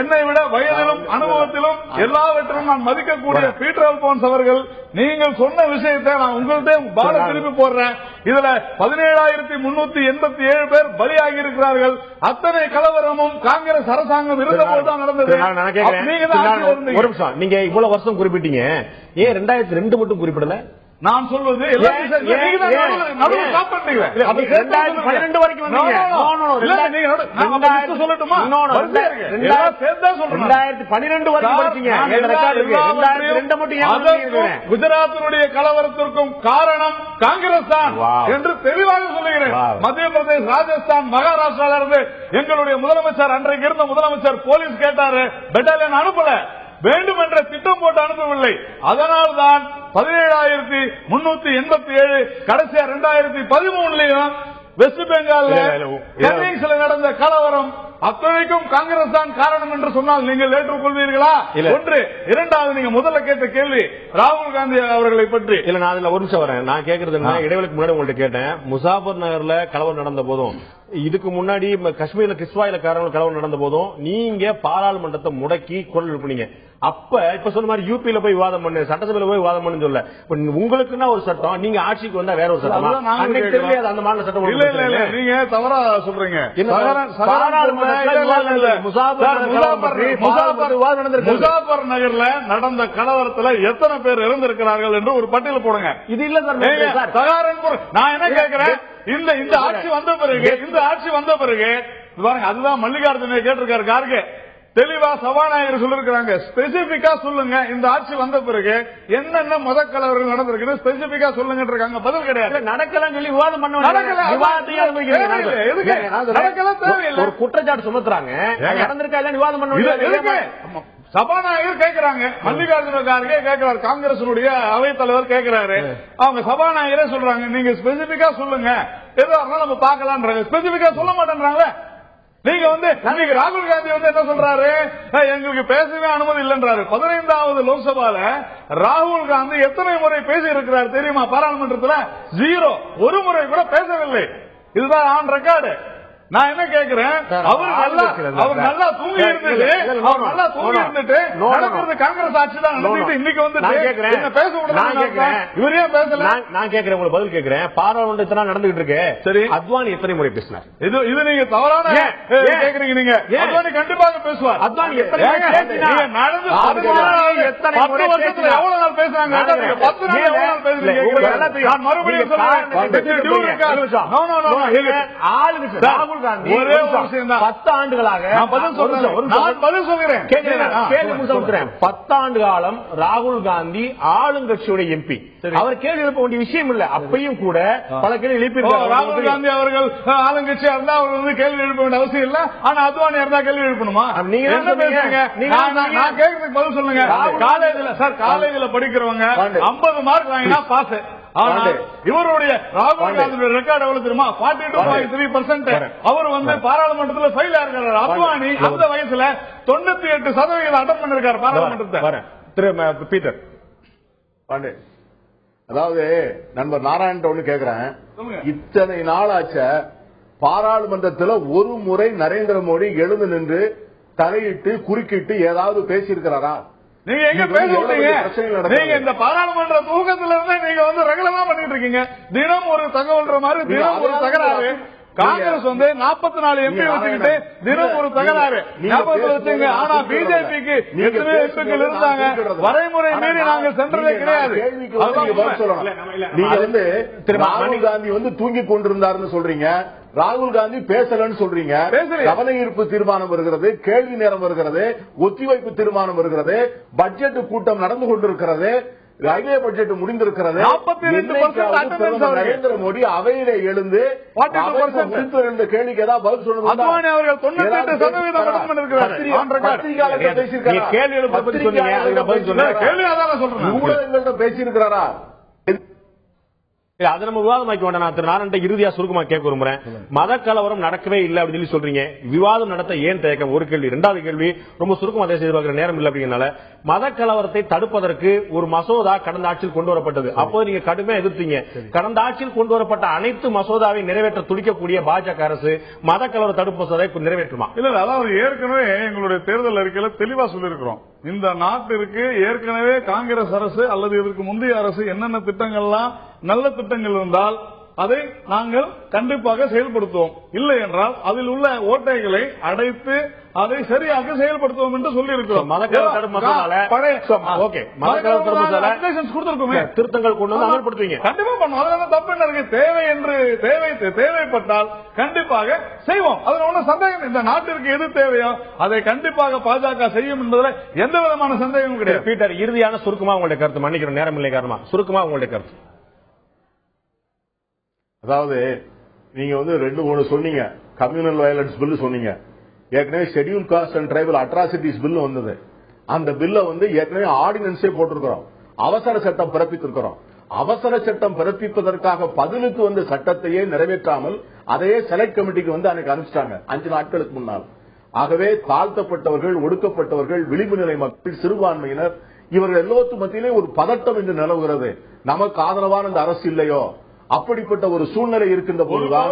என்னை விட வயதிலும் அனுபவத்திலும் எல்லாவற்றிலும் நான் மதிக்கக்கூடிய பீட்டர் அல்போன்ஸ் அவர்கள், நீங்கள் சொன்ன விஷயத்தை நான் உங்கள்கிட்ட பாட திருப்பி போடுறேன். இதுல 17,387 பேர் பலியாகி இருக்கிறார்கள். அத்தனை கலவரமும் காங்கிரஸ் அரசாங்கம் இருந்த போதுதான் நடந்தது. நீங்க இவ்வளவு வருஷம் குறிப்பிட்டீங்க, ஏன் 2002 மட்டும் குறிப்பிடல? நான் சொல்வது 2012 வரைக்கும் சொல்லட்டுமா? 2012 வரைக்கும் குஜராத்தினுடைய கலவரத்திற்கும் காரணம் காங்கிரஸ் தான் என்று தெளிவாக சொல்லுகிறேன். மத்திய பிரதேஷ், ராஜஸ்தான், மகாராஷ்டிரால இருந்து எங்களுடைய முதலமைச்சர், அன்றைக்கு இருந்த முதலமைச்சர் போலீஸ் கேட்டாரு, பெட்டாலியன் அனுப்பல, வேண்டுமென்ற திட்டம் போட்டு அனுப்பவில்லை. அதனால்தான் 17,387 கடைசியா 2013 வெஸ்ட் பெங்கால்ல நடந்த கலவரம் அத்தனைக்கும் காங்கிரஸ் தான் காரணம் என்று சொன்னால் நீங்கள் ஏற்றுக்கொள்வீர்களா? ஒன்று. இரண்டாவது, நீங்க முதல்ல கேட்ட கேள்வி ராகுல் காந்தி அவர்களை பற்றி. இல்ல, நான் அதுல ஒரு நிமிஷம் வரேன். நான் கேட்கறது இடைவெளிக்கு முன்னாடி உங்கள்கிட்ட கேட்டேன், முசாபர் நகர்ல கலவரம் நடந்த போதும், இதுக்கு முன்னாடி காஷ்மீர்ல கிஸ்வாயில கலவரம் நடந்த போதும் நீங்க பாராளுமன்றத்தை முடக்கி குரல் எழுப்புனீங்க. இப்ப சொன்ன மாதிரி யூபியில போய் விவாதம் பண்ணு, சட்டசபையில போய் விவாதம் பண்ணு சொல்ல, உங்களுக்குன்னா ஒரு சட்டம், நீங்க ஆட்சிக்கு வந்தா வேற ஒரு சட்டம். அந்த மாதிரி சட்டம் நீங்க தவறா சொல்றீங்க. முசாபர் நகர்ல நடந்த கலவரத்துல எத்தனை பேர் இறந்திருக்கிறார்கள் என்று ஒரு பட்டியல் போடுங்க. இது இல்ல சார். நான் என்ன கேட்கிறேன், இந்த ஆட்சி வந்த பிறகு அதுதான் மல்லிகார்ஜுன கேட்டிருக்காரு கார்கே. தெளிவா சபாநாயகர் சொல்லிருக்காங்க, ஸ்பெசிபிக்கா சொல்லுங்க, இந்த ஆட்சி வந்த பிறகு என்னென்ன மத கலவரங்கள் நடந்திருக்கு ஸ்பெசிபிக்கா சொல்லுங்க இருக்காங்க. பதில் கிடையாது. நடக்கலாம் சொல்லி விவாதம் பண்ண ஒரு குற்றச்சாட்டு சுமத்துறாங்க, நடந்திருக்கா விவாதம் பண்ண. சபாநாயகர் கேட்கிறாங்க, மல்லிகார்ஜுன கார்கே கேட்கிறாரு, காங்கிரஸ் அவைத் தலைவர் கேட்கிறாரு, அவங்க சபாநாயகரே சொல்றாங்க, நீங்க ஸ்பெசிபிக்கா சொல்லுங்க, எதுவா இருந்தாலும் நம்ம பாக்கலாம்ன்றாங்க. ஸ்பெசிபிக்கா சொல்ல மாட்டேன்றாங்க. நீங்க ராகுல் காந்தி என்ன சொல்றாரு, எங்களுக்கு பேசவே அனுமதி இல்லைன்றாரு. 15வது லோக்சபால ராகுல் காந்தி எத்தனை முறை பேசி இருக்கிறார் தெரியுமா? பாராளுமன்றத்தில் 0, ஒரு முறை கூட பேசவில்லை. இதுதான் ஆன் ரெக்கார்டு. நான் என்ன கேட்கிறேன், அவர் நல்லா தூங்கி இருந்துட்டு நடக்கிறது காங்கிரஸ் ஆட்சி தான் நடந்துட்டு இன்னைக்கு வந்து பேச விடுறாங்க. இவர் ஏன் பேசல? நான் கேட்கிறேன், உங்களுக்கு பதில் கேட்கிறேன். பாராளுமன்றத்தில் நடந்துகிட்டு இருக்கு. சரி, அத்வானி எத்தனை முறை பேசினார்? இது நீங்க தவறான கேக்குறீங்க. நீங்க அத்வானி கண்டிப்பாக பேசுவார். அத்வானி எத்தனை நடந்து 10 வருஷத்துல எவ்வளவு நாள் பேசுறாங்க? 10 நாள் எவ்வளவு நாள் பேசுறீங்க? நான் மறுபடியும் சொல்றேன், ராகுல் காந்தி ஒரே ஒரு விஷயம் தான், 10 ஆண்டுகளாக நான் பதில் சொல்கிறேன். 10 ஆண்டு காலம் ராகுல் காந்தி ஆளுங்கட்சியுடைய எம்பி. அவர் கேள்வி எழுப்ப வேண்டிய விஷயம் இல்ல. அப்பையும் கூட பல கேள்வி எழுப்பியிருக்காங்க. ராகுல் காந்தி அவர்கள் ஆளுங்கட்சியா இருந்தா அவர் கேள்வி எழுப்ப வேண்டிய அவசியம் இல்ல. ஆனா அத்வானியா இருந்தா கேள்வி எழுப்பணுமா? நீங்க என்ன பேசுறீங்க? நான் கேட்கறதுக்கு பதில் சொல்லுங்க. காலேஜ்ல படிக்கிறவங்க 50 மார்க் வாங்கினா பாஸ், ஆனால் இவருடைய ராகுல் காந்தியுடைய ரெக்கார்டு எவ்வளவு தெரியுமா? 42.3%. அவர் பாராளுமன்றத்தில் ஃபெயில் ஆகிறார். அத்வானி அந்த வயசுல 98% அட்டன் பண்ணிருக்காரு பாராளுமன்றத்தை. திரு பீட்டர் பாண்டே, அதாவது நண்பர் நாராயணன் ஒண்ணு கேக்குறேன், இத்தனை நாளாச்ச பாராளுமன்றத்தில் ஒரு முறை நரேந்திர மோடி எழுந்து நின்று தலையிட்டு குறுக்கிட்டு ஏதாவது பேசியிருக்கிறாரா? நீங்க எங்க பேசுறீங்க? நீங்க இந்த பாராளுமன்ற தூக்கத்துல இருந்து நீங்க ரெகுலரா பண்ணிட்டு இருக்கீங்க. தினம் ஒரு தகவல் மாதிரி, தினம் ஒரு தகராறு. காங்கிரஸ் 44 எம்பி வச்சுக்கிட்டு தினம் ஒரு தகராறு ஞாபகத்தில் வச்சுங்க. ஆனா பிஜேபிக்கு எத்தனை எம்பிக்கள் இருந்தாங்க? வரைமுறை மீறி நாங்கள் சென்றதே கிடையாது. நீங்க ராகுல் காந்தி தூங்கி கொண்டிருந்தாருன்னு சொல்றீங்க, ராகுல் காந்தி பேசலன்னு சொல்றீங்க. கவன ஈர்ப்பு தீர்மானம் வருகிறது, கேள்வி நேரம் வருகிறது, ஒத்திவைப்பு தீர்மானம் வருகிறது, பட்ஜெட் கூட்டம் நடந்து கொண்டிருக்கிறது, ரயில்வே பட்ஜெட் முடிந்திருக்கிறது. நரேந்திர மோடி அவையிலே எழுந்து கேள்விக்கு ஏதாவது பதில் சொல்லுங்க. ஊடகங்கள்ட்ட பேசியிருக்கிறாரா? அதை நம்ம விவாதமாக்க வேண்டாம். நான் திரு நாராயணன் இறுதியா சுருக்கமா கேட்க விரும்புறேன். மத கலவரம் நடக்கவே இல்லை அப்படின்னு சொல்லி சொல்றீங்க. விவாதம் நடத்த ஏன் தயக்கம்? ஒரு கேள்வி. இரண்டாவது கேள்வி ரொம்ப சுருக்கமா செய்து நேரம் இல்லை அப்படிங்கறனால, மத கலவரத்தை தடுப்பதற்கு ஒரு மசோதா கடந்த ஆட்சியில் கொண்டு வரப்பட்டது. அப்போது நீங்க கடுமையா எதிர்த்தீங்க. கடந்த ஆட்சியில் கொண்டு வரப்பட்ட அனைத்து மசோதாவை நிறைவேற்ற துடிக்கக்கூடிய பாஜக அரசு மத கலவர தடுப்பு மசோதாவை நிறைவேற்றுமா? இல்ல, அதாவது ஏற்கனவே எங்களுடைய தேர்தல் அறிக்கையில தெளிவா சொல்லியிருக்கிறோம். இந்த நாட்டிற்கு ஏற்கனவே காங்கிரஸ் அரசு அல்லது இதற்கு முந்தைய அரசு என்னென்ன திட்டங்கள்லாம் நல்ல திட்டங்கள் இருந்தால் அதை நாங்கள் கண்டிப்பாக செயல்படுத்துவோம். இல்லை என்றால் அதில் உள்ள ஓட்டைகளை அடைத்து அதை சரியாக செயல்படுத்துவோம் என்று சொல்லி இருக்கிறோம். திருத்தங்கள் கொண்டு வந்து அமல்படுத்துவீங்க. கண்டிப்பா பண்ணுவோம். அதனால தப்பு என்ன இருக்கு? தேவை என்று தேவைப்பட்டால் கண்டிப்பாக செய்வோம். அதுல ஒன்றும் சந்தேகம். இந்த நாட்டிற்கு எது தேவையோ அதை கண்டிப்பாக பாஜக செய்யும் என்பதில் எந்த விதமான சந்தேகமும் கிடையாது. பீட்டர், இறுதியான சுருக்கமா உங்களுடைய கருத்து. மன்னிக்கிறோம், நேரம் இல்லை காரணமா. சுருக்கமா உங்களுடைய கருத்து. அதாவது நீங்க 2-3 சொன்னீங்க. கம்யூனல் வயலன்ஸ் பில் சொன்னீங்க. ஏற்கனவே schedule cost and tribal atrocities bill வந்தது. அந்த பில்ல ஏற்கனவே ஆர்டினன்ஸே போட்டிருக்கிறோம். அவசர சட்டம் பிறப்பித்திருக்கிறோம். அவசர சட்டம் பிறப்பிப்பதற்காக பதிலுக்கு வந்த சட்டத்தையே நிறைவேற்றாமல் அதையே செலக்ட் கமிட்டிக்கு அன்னைக்கு அனுப்பிச்சிட்டாங்க 5 நாட்களுக்கு முன்னால். ஆகவே தாழ்த்தப்பட்டவர்கள், ஒடுக்கப்பட்டவர்கள், விளிம்பு நிலை மக்கள், சிறுபான்மையினர் இவர்கள் எல்லோருக்கும் மத்தியிலே ஒரு பதட்டம் என்று நிலவுகிறது. நமக்கு ஆதரவான இந்த அரசு இல்லையோ, அப்படிப்பட்ட ஒரு சூழ்நிலை இருக்கின்ற போதுதான்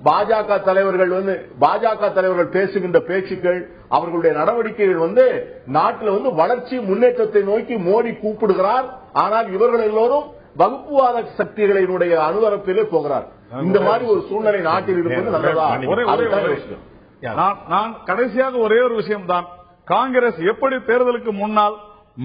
பாஜக தலைவர்கள் பேசுகின்ற பேச்சுக்கள், அவர்களுடைய நடவடிக்கைகள் நாட்டில் வளர்ச்சி முன்னேற்றத்தை நோக்கி மோடி கூப்பிடுகிறார். ஆனால் இவர்கள் எல்லோரும் வகுப்புவாத சக்திகளினுடைய அனுவரப்பிலே போகிறார். இந்த மாதிரி ஒரு சூழ்நிலை நாட்டில் இருப்பது நல்லதா? நான் கடைசியாக ஒரே ஒரு விஷயம் தான். காங்கிரஸ் எப்படி தேர்தலுக்கு முன்னால்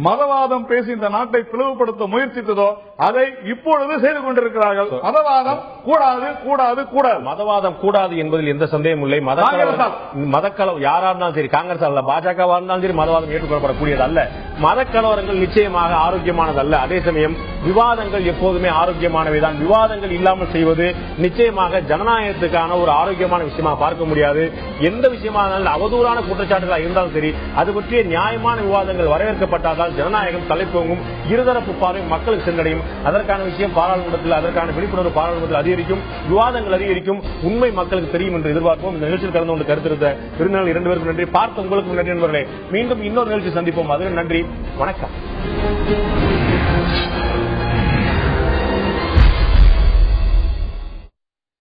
மதவாதம் பேசி இந்த நாட்டை பிளவுபடுத்த முயற்சித்ததோ அதை இப்பொழுது செய்து கொண்டிருக்கிறார்கள். மதவாதம் கூடாது கூடாது கூடாது. மதவாதம் கூடாது என்பதில் எந்த சந்தேகம் இல்லை. மதக்கலவரம் யாரா இருந்தாலும் சரி, காங்கிரஸ் அல்ல பாஜகவா இருந்தாலும் சரி, மதவாதம் ஏற்றுக்கொள்ளப்படக்கூடியது அல்ல. மதக்கலவரங்கள் நிச்சயமாக ஆரோக்கியமானது அல்ல. அதே சமயம் விவாதங்கள் எப்போதுமே ஆரோக்கியமானவைதான். விவாதங்கள் இல்லாமல் செய்வது நிச்சயமாக ஜனநாயகத்துக்கான ஒரு ஆரோக்கியமான விஷயமா பார்க்க முடியாது. எந்த விஷயமா இருந்தாலும் அவதூறான குற்றச்சாட்டுகள் இருந்தாலும் சரி, அது பற்றிய நியாயமான விவாதங்கள் வரவேற்கப்பட்டால் ஜனநாயகம் தலைப்போங்கும். இருதரப்பு பார்வை மக்களுக்கு சென்றடையும். அதற்கான விஷயம் பாராளுமன்றத்தில், அதற்கான விழிப்புணர்வு பாராளுமன்றத்தில் அதிகரிக்கும், விவாதங்கள் அதிகரிக்கும், உண்மை மக்களுக்கு தெரியும் என்று எதிர்பார்ப்போம். இந்த நிகழ்ச்சியில் கலந்து கொண்டு கருத்திருந்த விருந்தினர்கள் 2 பேருக்கும் நன்றி. பார்த்த உங்களுக்கு நன்றி நண்பர்களே. மீண்டும் இன்னொரு நிகழ்ச்சி சந்திப்போம். அதுக்கு நன்றி. வணக்கம்.